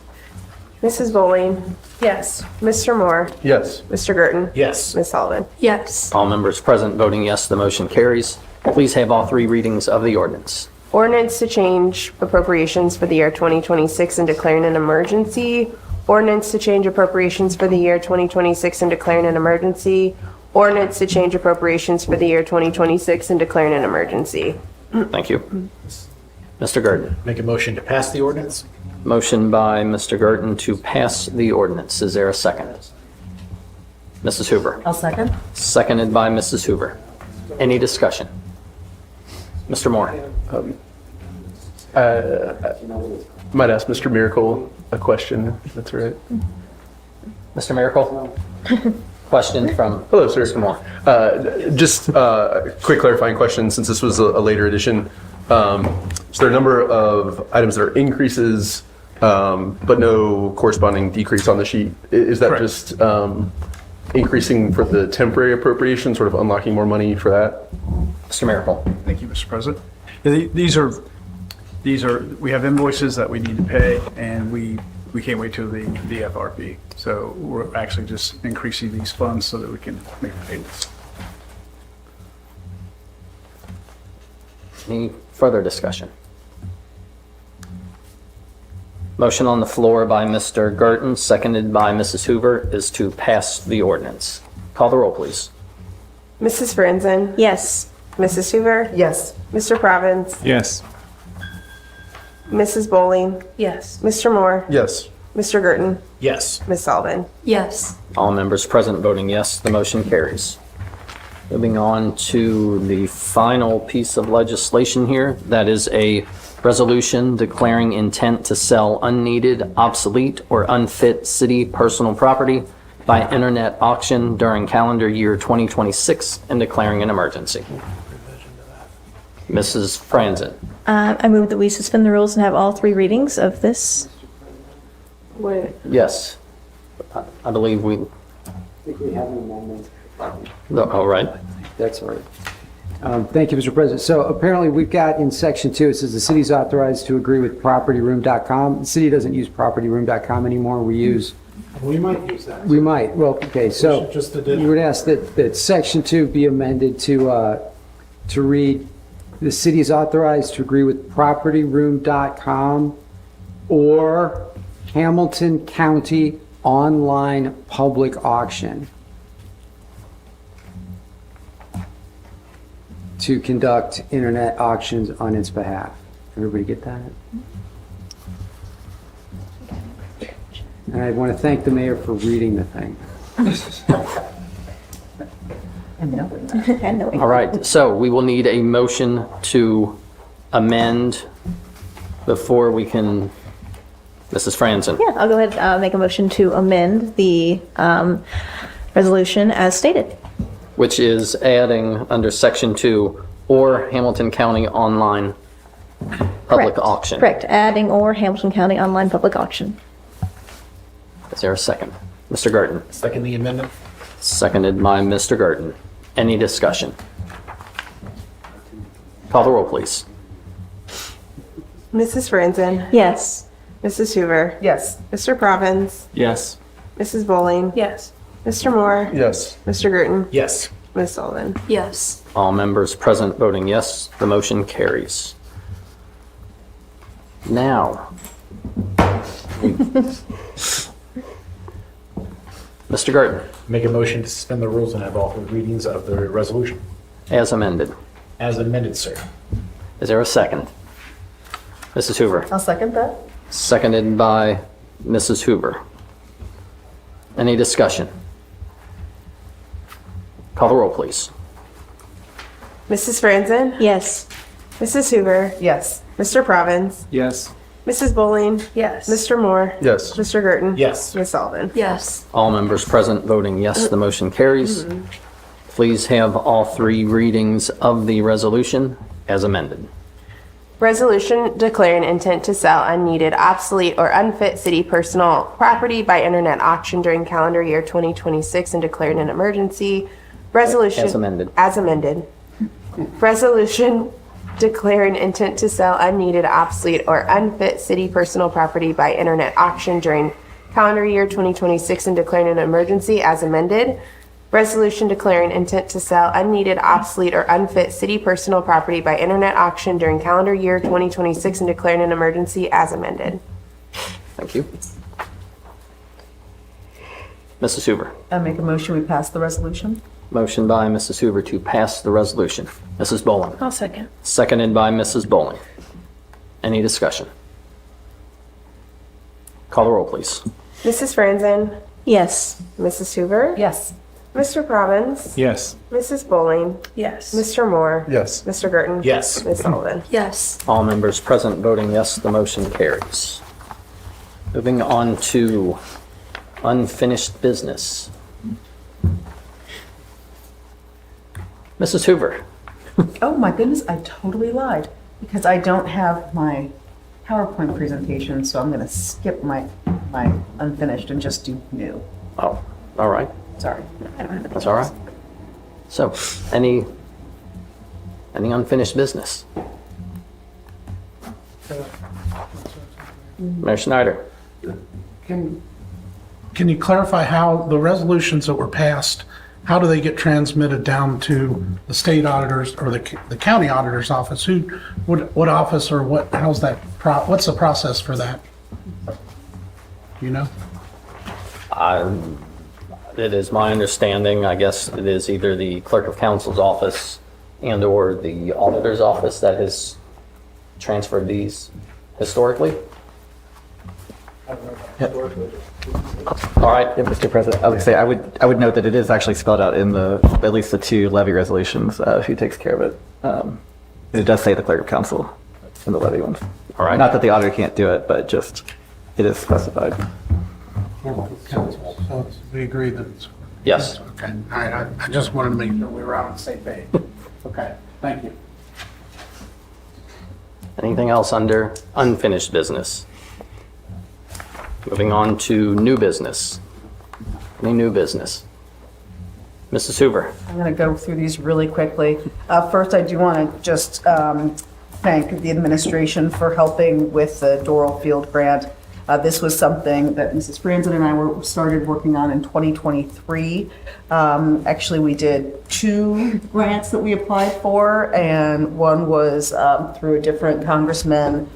Speaker 2: Mrs. Bowling?
Speaker 4: Yes.
Speaker 2: Mr. Moore?
Speaker 7: Yes.
Speaker 2: Mr. Gerton?
Speaker 3: Yes.
Speaker 2: Ms. Sullivan?
Speaker 6: Yes.
Speaker 1: All members present voting yes, the motion carries. Please have all three readings of the ordinance.
Speaker 2: Ordinance to change appropriations for the year 2026 and declaring an emergency. Ordinance to change appropriations for the year 2026 and declaring an emergency. Ordinance to change appropriations for the year 2026 and declaring an emergency.
Speaker 1: Thank you. Mr. Gerton.
Speaker 3: Make a motion to pass the ordinance?
Speaker 1: Motion by Mr. Gerton to pass the ordinance. Is there a second? Mrs. Hoover.
Speaker 9: I'll second.
Speaker 1: Seconded by Mrs. Hoover. Any discussion? Mr. Moore.
Speaker 7: Might ask Mr. Miracle a question, if that's all right.
Speaker 1: Mr. Miracle? Question from
Speaker 7: Hello, sir.
Speaker 1: Mr. Moore.
Speaker 7: Just a quick clarifying question, since this was a later edition. So there are a number of items that are increases, but no corresponding decrease on the sheet. Is that
Speaker 21: Correct.
Speaker 7: just increasing for the temporary appropriation, sort of unlocking more money for that?
Speaker 1: Mr. Miracle.
Speaker 11: Thank you, Mr. President. These are, we have invoices that we need to pay, and we can't wait till the FRP. So we're actually just increasing these funds so that we can make the payments.
Speaker 1: Any further discussion? Motion on the floor by Mr. Gerton, seconded by Mrs. Hoover, is to pass the ordinance. Call the roll, please.
Speaker 2: Mrs. Franzen?
Speaker 6: Yes.
Speaker 2: Mrs. Hoover?
Speaker 20: Yes.
Speaker 2: Mr. Province?
Speaker 10: Yes.
Speaker 2: Mrs. Bowling?
Speaker 4: Yes.
Speaker 2: Mr. Moore?
Speaker 7: Yes.
Speaker 2: Mr. Gerton?
Speaker 3: Yes.
Speaker 2: Ms. Sullivan?
Speaker 6: Yes.
Speaker 1: All members present voting yes, the motion carries. Moving on to the final piece of legislation here, that is a resolution declaring intent to sell unneeded, obsolete, or unfit city personal property by internet auction during calendar year 2026 and declaring an emergency. Mrs. Franzen.
Speaker 6: I move that we suspend the rules and have all three readings of this.
Speaker 1: Yes. I believe we,
Speaker 22: I think we have an amendment.
Speaker 1: all right.
Speaker 22: That's all right. Thank you, Mr. President. So apparently we've got in section 2, it says the city's authorized to agree with propertyroom.com. The city doesn't use propertyroom.com anymore. We use,
Speaker 21: We might use that.
Speaker 22: we might. Well, okay, so
Speaker 21: should just
Speaker 22: we would ask that section 2 be amended to read, the city is authorized to agree with propertyroom.com or Hamilton County online public auction to conduct internet auctions on its behalf. Everybody get that? And I want to thank the mayor for reading the thing.
Speaker 1: All right, so we will need a motion to amend before we can, Mrs. Franzen.
Speaker 6: Yeah, I'll go ahead, make a motion to amend the resolution as stated.
Speaker 1: Which is adding under section 2, or Hamilton County online public
Speaker 6: Correct.
Speaker 1: auction.
Speaker 6: Correct, adding or Hamilton County online public auction.
Speaker 1: Is there a second? Mr. Gerton.
Speaker 3: Second the amendment?
Speaker 1: Seconded by Mr. Gerton. Any discussion? Call the roll, please.
Speaker 2: Mrs. Franzen?
Speaker 6: Yes.
Speaker 2: Mrs. Hoover?
Speaker 20: Yes.
Speaker 2: Mr. Province?
Speaker 8: Yes.
Speaker 2: Mrs. Bowling?
Speaker 4: Yes.
Speaker 2: Mr. Moore?
Speaker 7: Yes.
Speaker 2: Mr. Gerton?
Speaker 3: Yes.
Speaker 2: Ms. Sullivan?
Speaker 6: Yes.
Speaker 1: All members present voting yes, the motion carries. Now, Mr. Gerton,
Speaker 3: Make a motion to suspend the rules and have all three readings of the resolution.
Speaker 1: as amended.
Speaker 3: As amended, sir.
Speaker 1: Is there a second? Mrs. Hoover.
Speaker 9: I'll second that.
Speaker 1: Seconded by Mrs. Hoover. Any discussion? Call the roll, please.
Speaker 2: Mrs. Franzen?
Speaker 6: Yes.
Speaker 2: Mrs. Hoover?
Speaker 20: Yes.
Speaker 2: Mr. Province?
Speaker 8: Yes.
Speaker 2: Mrs. Bowling?
Speaker 4: Yes.
Speaker 2: Mr. Moore?
Speaker 7: Yes.
Speaker 2: Mr. Gerton?
Speaker 3: Yes.
Speaker 2: Ms. Sullivan?
Speaker 6: Yes.
Speaker 1: All members present voting yes, the motion carries. please have all three readings of the resolution as amended?
Speaker 2: Resolution declaring intent to sell unneeded, obsolete, or unfit city personal property by internet auction during calendar year 2026 and declaring an emergency. Resolution.
Speaker 1: As amended.
Speaker 2: As amended. Resolution declaring intent to sell unneeded, obsolete, or unfit city personal property by internet auction during calendar year 2026 and declaring an emergency as amended. Resolution declaring intent to sell unneeded, obsolete, or unfit city personal property by internet auction during calendar year 2026 and declaring an emergency as amended.
Speaker 1: Thank you. Mrs. Hoover.
Speaker 9: I make a motion, we pass the resolution.
Speaker 1: Motion by Mrs. Hoover to pass the resolution. Mrs. Boland.
Speaker 4: I'll second.
Speaker 1: Seconded by Mrs. Bowling. Any discussion? Call the roll, please.
Speaker 2: Mrs. Franzen?
Speaker 6: Yes.
Speaker 2: Mrs. Hoover?
Speaker 9: Yes.
Speaker 2: Mr. Probbins?
Speaker 11: Yes.
Speaker 2: Mrs. Bowling?
Speaker 4: Yes.
Speaker 2: Mr. Moore?
Speaker 7: Yes.
Speaker 2: Mr. Girton?
Speaker 3: Yes.
Speaker 2: Ms. Sullivan?
Speaker 6: Yes.
Speaker 1: All members present voting yes, the motion carries. Moving on to unfinished business. Mrs. Hoover.
Speaker 20: Oh my goodness, I totally lied because I don't have my PowerPoint presentation, so I'm going to skip my unfinished and just do new.
Speaker 1: Oh, all right.
Speaker 20: Sorry.
Speaker 1: That's all right. So, any unfinished business? Mayor Schneider.
Speaker 21: Can you clarify how the resolutions that were passed, how do they get transmitted down to the state auditors or the county auditor's office? What office or how's that, what's the process for that? Do you know?
Speaker 1: It is my understanding, I guess it is either the clerk of council's office and or the auditor's office that has transferred these historically.
Speaker 5: All right, Mr. President, I would say I would note that it is actually spelled out in at least the two levy resolutions. Who takes care of it? It does say the clerk of council in the levy ones.
Speaker 1: All right.
Speaker 5: Not that the auditor can't do it, but just it is specified.
Speaker 21: So we agree that it's.
Speaker 1: Yes.
Speaker 21: Okay, all right, I just wanted to make sure we were on the same page. Okay, thank you.
Speaker 1: Anything else under unfinished business? Moving on to new business. Any new business? Mrs. Hoover.
Speaker 20: I'm going to go through these really quickly. First, I do want to just thank the administration for helping with the Doral Field grant. This was something that Mrs. Franzen and I started working on in 2023. Actually, we did 2 grants that we applied for, and one was through a different congressman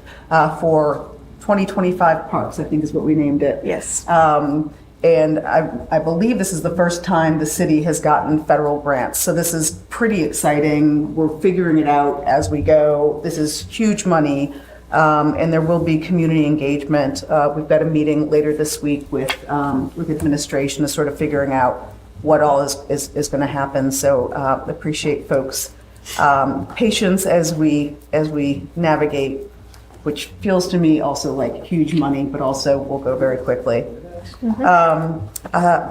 Speaker 20: for 2025 parks, I think is what we named it.
Speaker 2: Yes.
Speaker 20: And I believe this is the first time the city has gotten federal grants. So this is pretty exciting. We're figuring it out as we go. This is huge money. And there will be community engagement. We've got a meeting later this week with administration to sort of figuring out what all is going to happen. So appreciate folks' patience as we navigate, which feels to me also like huge money, but also will go very quickly.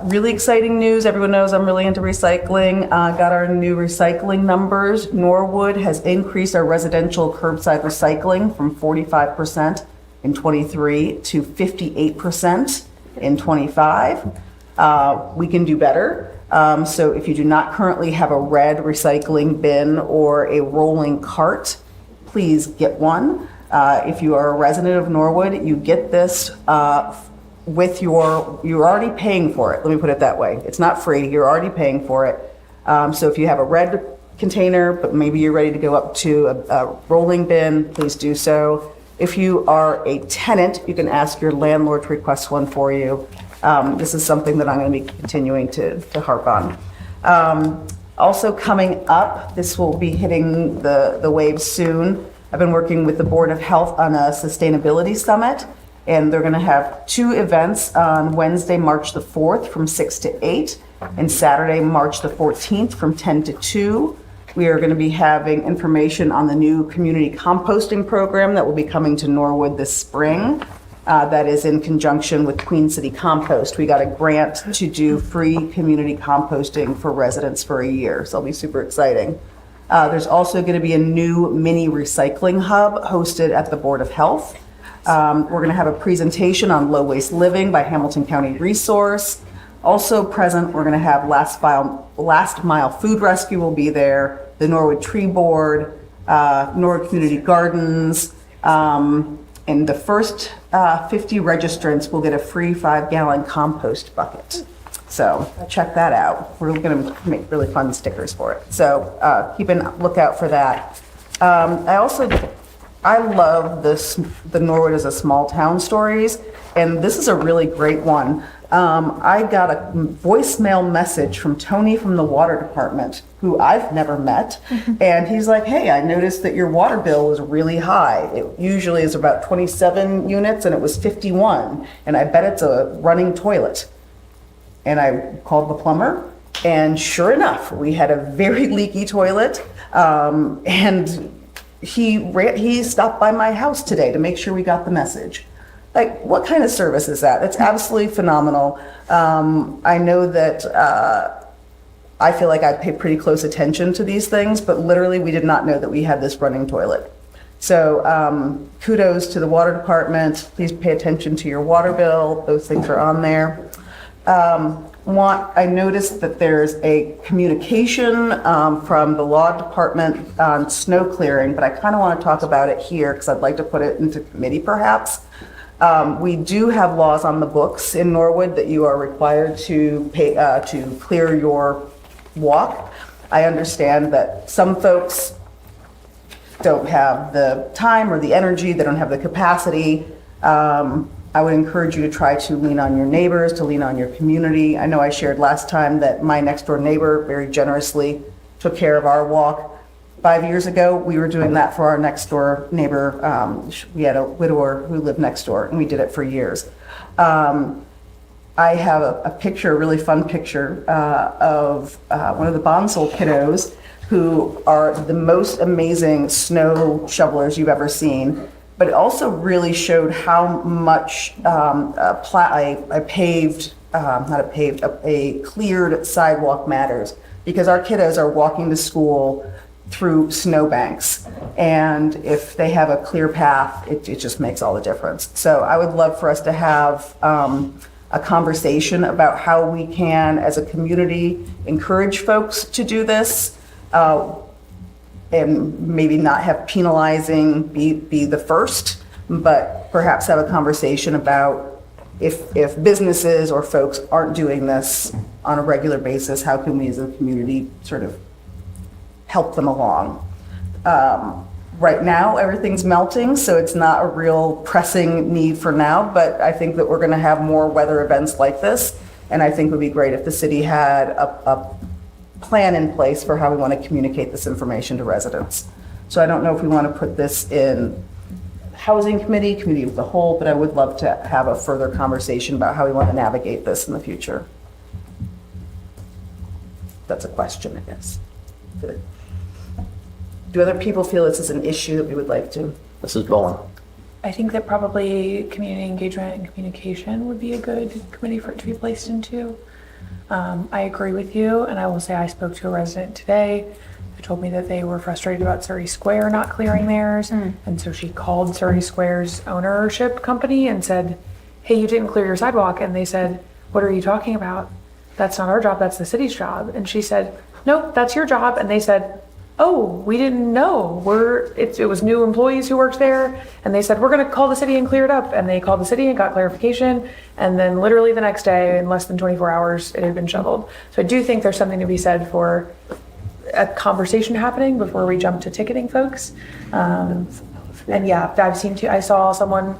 Speaker 20: Really exciting news. Everyone knows I'm really into recycling. Got our new recycling numbers. Norwood has increased our residential curbside recycling from 45% in 23 to 58% in 25. We can do better. So if you do not currently have a red recycling bin or a rolling cart, please get one. If you are a resident of Norwood, you get this you're already paying for it. Let me put it that way. It's not free. You're already paying for it. So if you have a red container, but maybe you're ready to go up to a rolling bin, please do so. If you are a tenant, you can ask your landlord to request one for you. This is something that I'm going to be continuing to harp on. Also coming up, this will be hitting the waves soon. I've been working with the Board of Health on a sustainability summit. And they're going to have 2 events on Wednesday, March the 4th from 6 to 8, and Saturday, March the 14th from 10 to 2. We are going to be having information on the new community composting program that will be coming to Norwood this spring. that is in conjunction with Queen City Compost. We got a grant to do free community composting for residents for a year, so it'll be super exciting. There's also going to be a new mini recycling hub hosted at the Board of Health. We're going to have a presentation on low waste living by Hamilton County Resource. Also present, we're going to have Last Mile Food Rescue will be there, the Norwood Tree Board, Norwood Community Gardens, and the first 50 registrants will get a free 5-gallon compost bucket. So check that out. We're going to make really fun stickers for it. So keep a lookout for that. I love the Norwood as a small town stories, and this is a really great one. I got a voicemail message from Tony from the water department, who I've never met. And he's like, hey, I noticed that your water bill was really high. It usually is about 27 units and it was 51. And I bet it's a running toilet. And I called the plumber, and sure enough, we had a very leaky toilet. And he stopped by my house today to make sure we got the message. Like, what kind of service is that? It's absolutely phenomenal. I know that I feel like I pay pretty close attention to these things, but literally we did not know that we had this running toilet. So kudos to the water department. Please pay attention to your water bill. Those things are on there. I noticed that there's a communication from the law department on snow clearing, but I kind of want to talk about it here because I'd like to put it into committee perhaps. We do have laws on the books in Norwood that you are required to pay to clear your walk. I understand that some folks don't have the time or the energy, they don't have the capacity. I would encourage you to try to lean on your neighbors, to lean on your community. I know I shared last time that my next door neighbor very generously took care of our walk. 5 years ago, we were doing that for our next door neighbor. We had a widower who lived next door, and we did it for years. I have a picture, a really fun picture of one of the Bonsall kiddos who are the most amazing snow shovelers you've ever seen. But it also really showed how much a cleared sidewalk matters, because our kiddos are walking to school through snowbanks, and if they have a clear path, it just makes all the difference. So I would love for us to have a conversation about how we can, as a community, encourage folks to do this. And maybe not have penalizing be the first, but perhaps have a conversation about if businesses or folks aren't doing this on a regular basis, how can we as a community sort of help them along? Right now, everything's melting, so it's not a real pressing need for now, but I think that we're going to have more weather events like this, and I think it would be great if the city had a plan in place for how we want to communicate this information to residents. So I don't know if we want to put this in housing committee of the whole, but I would love to have a further conversation about how we want to navigate this in the future. That's a question, I guess. Do other people feel this is an issue that we would like to?
Speaker 1: Mrs. Bowen.
Speaker 4: I think that probably community engagement and communication would be a good committee for it to be placed into. I agree with you, and I will say I spoke to a resident today who told me that they were frustrated about Surrey Square not clearing theirs, and so she called Surrey Square's ownership company and said, hey, you didn't clear your sidewalk, and they said, what are you talking about? That's not our job, that's the city's job. And she said, nope, that's your job. And they said, oh, we didn't know. It was new employees who worked there, and they said, we're going to call the city and clear it up. And they called the city and got clarification, and then literally the next day, in less than 24 hours, it had been shoveled. So I do think there's something to be said for a conversation happening before we jump to ticketing folks. And yeah, I saw someone,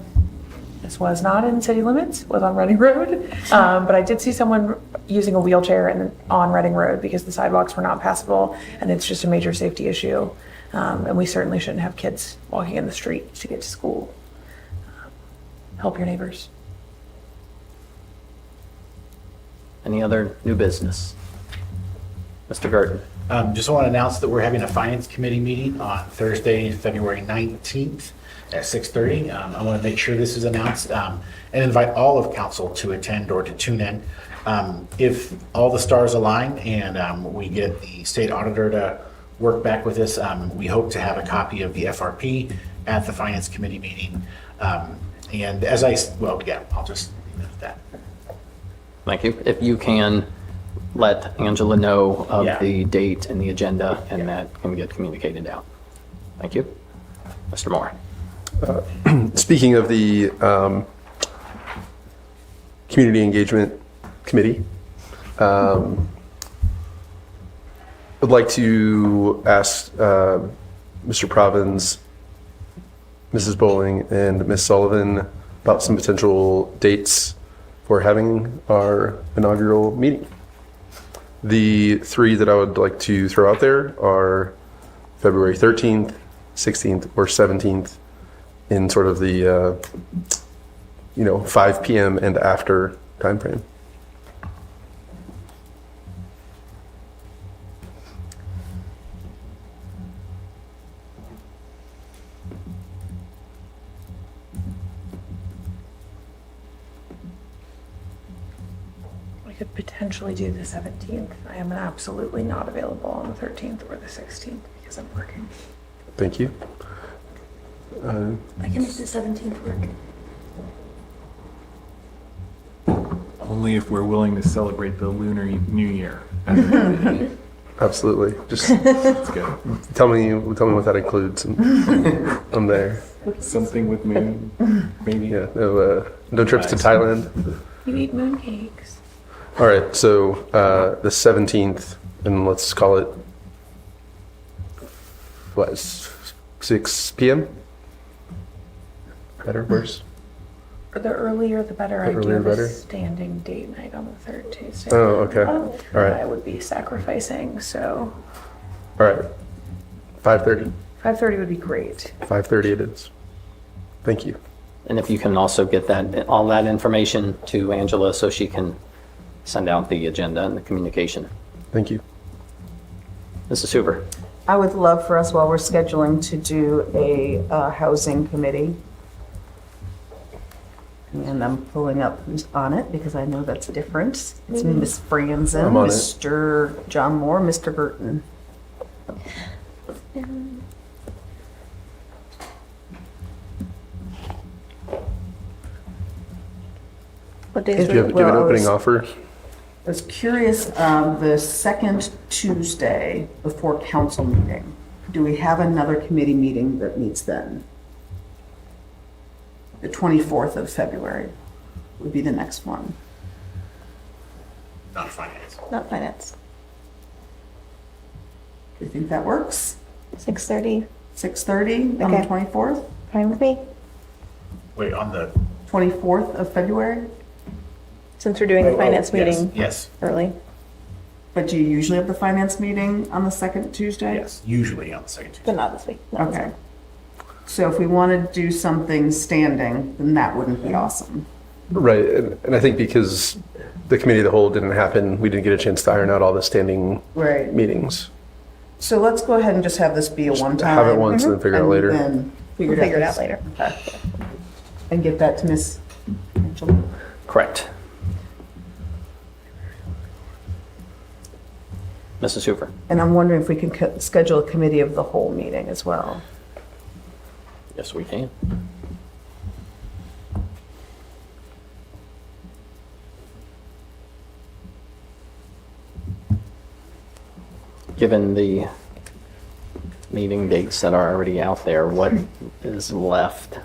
Speaker 4: this was not in city limits, was on Reading Road, but I did see someone using a wheelchair on Reading Road because the sidewalks were not passable, and it's just a major safety issue. And we certainly shouldn't have kids walking in the street to get to school. Help your neighbors.
Speaker 1: Any other new business? Mr. Garten.
Speaker 3: Just want to announce that we're having a Finance Committee meeting on Thursday, February 19th at 6:30. I want to make sure this is announced and invite all of council to attend or to tune in. If all the stars align and we get the state auditor to work back with us, we hope to have a copy of the FRP at the Finance Committee meeting. And as I'll just leave it at that.
Speaker 1: Thank you. If you can let Angela know of the date and the agenda, and that can get communicated out. Thank you. Mr. Moore.
Speaker 7: Speaking of the Community Engagement Committee, I'd like to ask Mr. Provins, Mrs. Bowling, and Ms. Sullivan about some potential dates for having our inaugural meeting. The three that I would like to throw out there are February 13th, 16th, or 17th in sort of the 5 p.m. and after time frame.
Speaker 4: I could potentially do the 17th. I am absolutely not available on the 13th or the 16th because I'm working.
Speaker 7: Thank you.
Speaker 4: I can make the 17th work.
Speaker 13: Only if we're willing to celebrate the Lunar New Year.
Speaker 7: Absolutely. Just
Speaker 13: That's good.
Speaker 7: tell me what that includes, and I'm there.
Speaker 13: Something with moon, maybe.
Speaker 7: Yeah. No trips to Thailand.
Speaker 4: You eat mooncakes.
Speaker 7: All right. So the 17th, and let's call it 6 p.m. Better, worse?
Speaker 4: The earlier the better.
Speaker 7: The
Speaker 4: I do
Speaker 7: earlier
Speaker 4: have
Speaker 7: better?
Speaker 4: a standing date night on the third Tuesday.
Speaker 7: Oh, okay. All right.
Speaker 4: I would be sacrificing, so
Speaker 7: All right. 5:30.
Speaker 4: 5:30 would be great.
Speaker 7: 5:30 it is. Thank you.
Speaker 1: And if you can also get all that information to Angela so she can send out the agenda and the communication.
Speaker 7: Thank you.
Speaker 1: Mrs. Hoover.
Speaker 20: I would love for us, while we're scheduling, to do a housing committee. And I'm pulling up who's on it because I know that's different. It's Miss Franzen,
Speaker 7: I'm on it.
Speaker 20: Mr. John Moore, Mr. Burton.
Speaker 6: What
Speaker 7: Do
Speaker 6: days
Speaker 7: you have an opening offer?
Speaker 20: I was curious, the second Tuesday before council meeting, do we have another committee meeting that meets then? The 24th of February would be the next one.
Speaker 3: Not finance.
Speaker 6: Not finance.
Speaker 20: Do you think that works?
Speaker 6: 6:30.
Speaker 20: 6:30 on the
Speaker 6: Okay.
Speaker 20: 24th?
Speaker 6: Fine with me.
Speaker 3: Wait, on the
Speaker 20: 24th of February?
Speaker 6: Since we're doing the finance meeting
Speaker 3: Yes.
Speaker 6: early.
Speaker 20: But do you usually have the finance meeting on the second Tuesday?
Speaker 3: Yes, usually on the second Tuesday.
Speaker 6: But not this week. Not this
Speaker 20: Okay.
Speaker 6: week.
Speaker 20: So if we want to do something standing, then that wouldn't be awesome.
Speaker 7: Right. And I think because the committee of the whole didn't happen, we didn't get a chance to iron out all the standing
Speaker 20: Right.
Speaker 7: meetings.
Speaker 20: So let's go ahead and just have this be a one-time.
Speaker 7: Have it once and then figure it out later.
Speaker 20: then
Speaker 6: We'll figure it out later.
Speaker 20: Okay. And get that to Miss Angela.
Speaker 1: Correct. Mrs. Hoover.
Speaker 20: And I'm wondering if we can schedule a committee of the whole meeting as well.
Speaker 1: Yes, we can. Given the meeting dates that are already out there, what is left?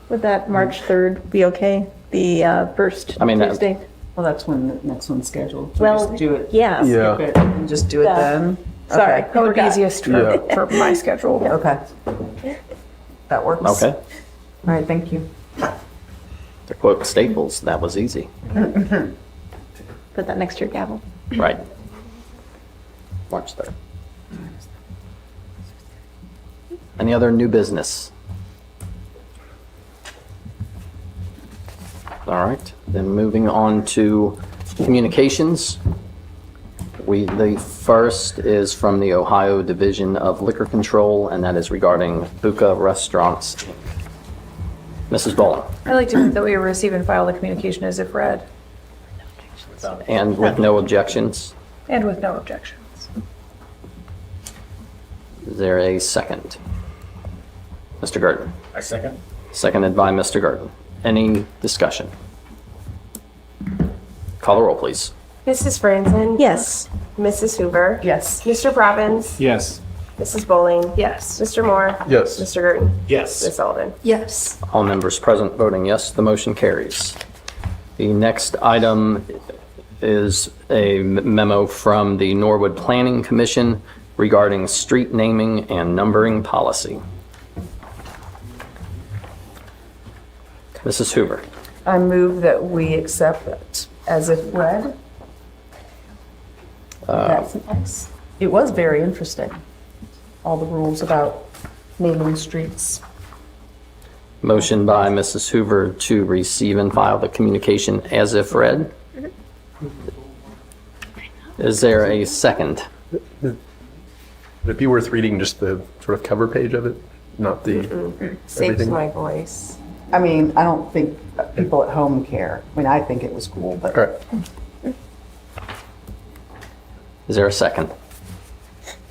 Speaker 6: Would that March 3rd be okay? The first
Speaker 1: I mean,
Speaker 6: Tuesday?
Speaker 20: Well, that's when the next one's scheduled. So
Speaker 6: Well,
Speaker 20: just do it.
Speaker 6: yeah.
Speaker 7: Yeah.
Speaker 20: Skip it and just do it
Speaker 6: Yeah.
Speaker 20: then.
Speaker 6: Sorry.
Speaker 20: Okay.
Speaker 4: That would be
Speaker 6: Forgot.
Speaker 4: easiest
Speaker 7: Yeah.
Speaker 4: for my schedule.
Speaker 20: Okay. That works.
Speaker 1: Okay.
Speaker 20: All right, thank you.
Speaker 1: To quote Staples, that was easy.
Speaker 6: Put that next to your gavel.
Speaker 1: Right. March 3rd. Any other new business? All right, then moving on to communications. The first is from the Ohio Division of Liquor Control, and that is regarding Buca Restaurants, Inc. Mrs. Boland.
Speaker 4: I'd like to move that we receive and file the communication as if read,
Speaker 1: And with no objections,
Speaker 4: and with no objections.
Speaker 1: is there a second? Mr. Gurdon.
Speaker 3: I second.
Speaker 1: Seconded by Mr. Gurdon. Any discussion? Call the roll, please.
Speaker 2: Mrs. Franzen?
Speaker 6: Yes.
Speaker 2: Mrs. Hoover?
Speaker 9: Yes.
Speaker 2: Mr. Probbins?
Speaker 13: Yes.
Speaker 2: Mrs. Bowling?
Speaker 4: Yes.
Speaker 2: Mr. Moore?
Speaker 7: Yes.
Speaker 2: Mr. Gurdon?
Speaker 3: Yes.
Speaker 2: Ms. Sullivan?
Speaker 6: Yes.
Speaker 1: All members present voting yes, the motion carries. The next item is a memo from the Norwood Planning Commission regarding street naming and numbering policy. Mrs. Hoover.
Speaker 9: I move that we accept it as if read. That's nice. It was very interesting. All the rules about naming streets.
Speaker 1: Motion by Mrs. Hoover to receive and file the communication as if read. Is there a second?
Speaker 7: Would it be worth reading just the sort of cover page of it, not the
Speaker 2: Saves
Speaker 7: everything?
Speaker 2: my voice.
Speaker 20: I mean, I don't think people at home care. I mean, I think it was cool, but.
Speaker 7: All right.
Speaker 1: Is there a second?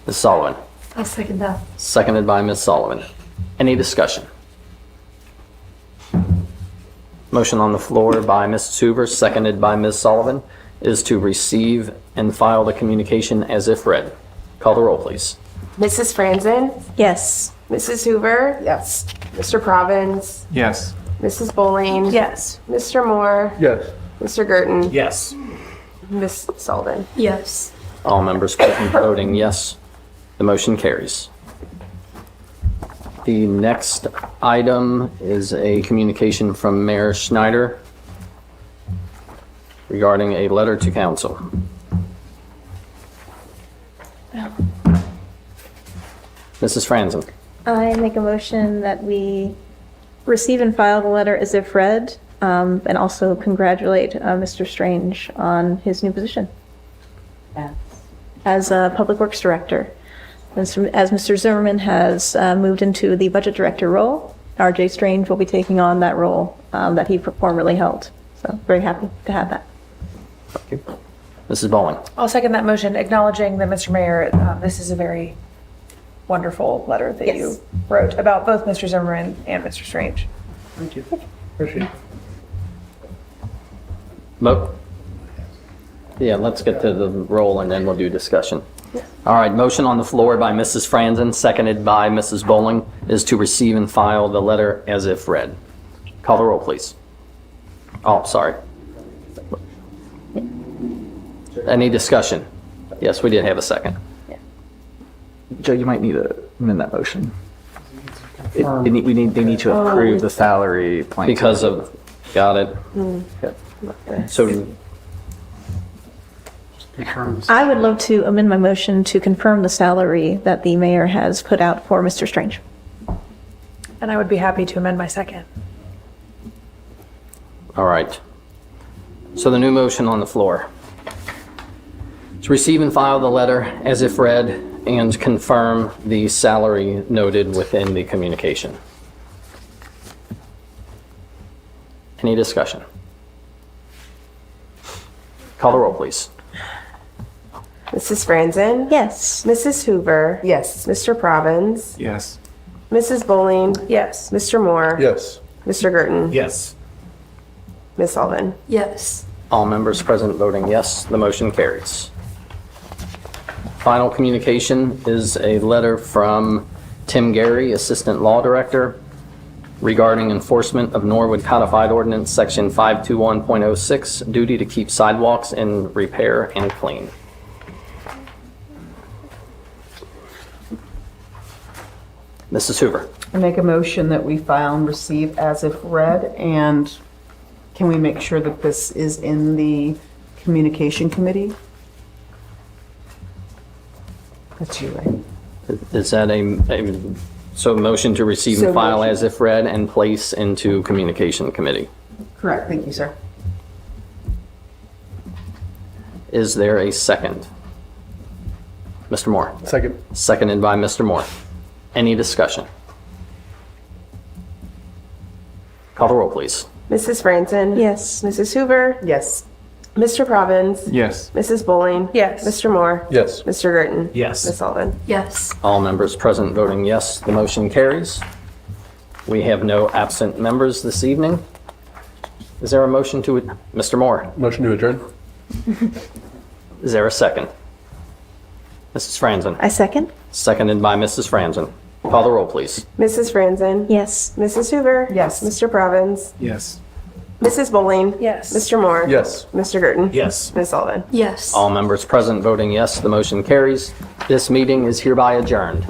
Speaker 1: Ms. Sullivan.
Speaker 6: I'll second that.
Speaker 1: Seconded by Ms. Sullivan. Any discussion? Motion on the floor by Mrs. Hoover, seconded by Ms. Sullivan, is to receive and file the communication as if read. Call the roll, please.
Speaker 2: Mrs. Franzen?
Speaker 6: Yes.
Speaker 2: Mrs. Hoover?
Speaker 20: Yes.
Speaker 2: Mr. Probbins?
Speaker 13: Yes.
Speaker 2: Mrs. Bowling?
Speaker 4: Yes.
Speaker 2: Mr. Moore?
Speaker 7: Yes.
Speaker 2: Mr. Gurdon?
Speaker 3: Yes.
Speaker 2: Ms. Sullivan?
Speaker 6: Yes.
Speaker 1: All members present voting yes, the motion carries. The next item is a communication from Mayor Schneider regarding a letter to council. Mrs. Franzen.
Speaker 6: I make a motion that we receive and file the letter as if read, and also congratulate Mr. Strange on his new position as a Public Works Director. As Mr. Zimmerman has moved into the Budget Director role, R.J. Strange will be taking on that role that he formerly held. So very happy to have that.
Speaker 1: Thank you. Mrs. Bowling.
Speaker 4: I'll second that motion, acknowledging that, Mr. Mayor, this is a very wonderful letter that you wrote about both Mr. Zimmerman and Mr. Strange.
Speaker 11: Thank you. Appreciate it.
Speaker 1: Yeah, let's get to the roll and then we'll do discussion. All right, motion on the floor by Mrs. Franzen, seconded by Mrs. Bowling, is to receive and file the letter as if read. Call the roll, please. Oh, sorry. Any discussion? Yes, we did have a second.
Speaker 5: Joe, you might need to amend that motion. They need to approve the salary plan.
Speaker 1: Because of, got it. So
Speaker 6: I would love to amend my motion to confirm the salary that the mayor has put out for Mr. Strange.
Speaker 4: And I would be happy to amend my second.
Speaker 1: all right. So the new motion on the floor. To receive and file the letter as if read and confirm the salary noted within the communication. Any discussion? Call the roll, please.
Speaker 2: Mrs. Franzen?
Speaker 6: Yes.
Speaker 2: Mrs. Hoover?
Speaker 20: Yes.
Speaker 2: Mr. Probbins?
Speaker 13: Yes.
Speaker 2: Mrs. Bowling?
Speaker 4: Yes.
Speaker 2: Mr. Moore?
Speaker 7: Yes.
Speaker 2: Mr. Gurdon?
Speaker 3: Yes.
Speaker 2: Ms. Sullivan?
Speaker 6: Yes.
Speaker 1: All members present voting yes, the motion carries. Final communication is a letter from Tim Gary, Assistant Law Director, regarding enforcement of Norwood Codified Ordinance, Section 521.06, duty to keep sidewalks in repair and clean. Mrs. Hoover.
Speaker 20: I make a motion that we file and receive as if read, and can we make sure that this is in the communication committee? That's you, right?
Speaker 1: Is that so motion to receive
Speaker 20: So
Speaker 1: and file
Speaker 20: motion.
Speaker 1: as if read and place into communication committee?
Speaker 20: Correct, thank you, sir.
Speaker 1: Is there a second? Mr. Moore.
Speaker 7: Second.
Speaker 1: Seconded by Mr. Moore. Any discussion? Call the roll, please.
Speaker 2: Mrs. Franzen?
Speaker 6: Yes.
Speaker 2: Mrs. Hoover?
Speaker 20: Yes.
Speaker 2: Mr. Probbins?
Speaker 13: Yes.
Speaker 2: Mrs. Bowling?
Speaker 4: Yes.
Speaker 2: Mr. Moore?
Speaker 7: Yes.
Speaker 2: Mr. Girton?
Speaker 13: Yes.
Speaker 2: Ms. Sullivan?
Speaker 6: Yes.
Speaker 1: All members present voting yes, the motion carries. We have no absent members this evening. Is there a motion to, Mr. Moore?
Speaker 7: Motion to adjourn?
Speaker 1: Is there a second? Mrs. Franzen?
Speaker 6: I second?
Speaker 1: Seconded by Mrs. Franzen. Call the roll, please.
Speaker 2: Mrs. Franzen?
Speaker 6: Yes.
Speaker 2: Mrs. Hoover?
Speaker 20: Yes.
Speaker 2: Mr. Probbins?
Speaker 13: Yes.
Speaker 2: Mrs. Bowling?
Speaker 4: Yes.
Speaker 2: Mr. Moore?
Speaker 7: Yes.
Speaker 2: Mr. Girton?
Speaker 13: Yes.
Speaker 2: Ms. Sullivan?
Speaker 6: Yes.
Speaker 1: All members present voting yes, the motion carries. This meeting is hereby adjourned.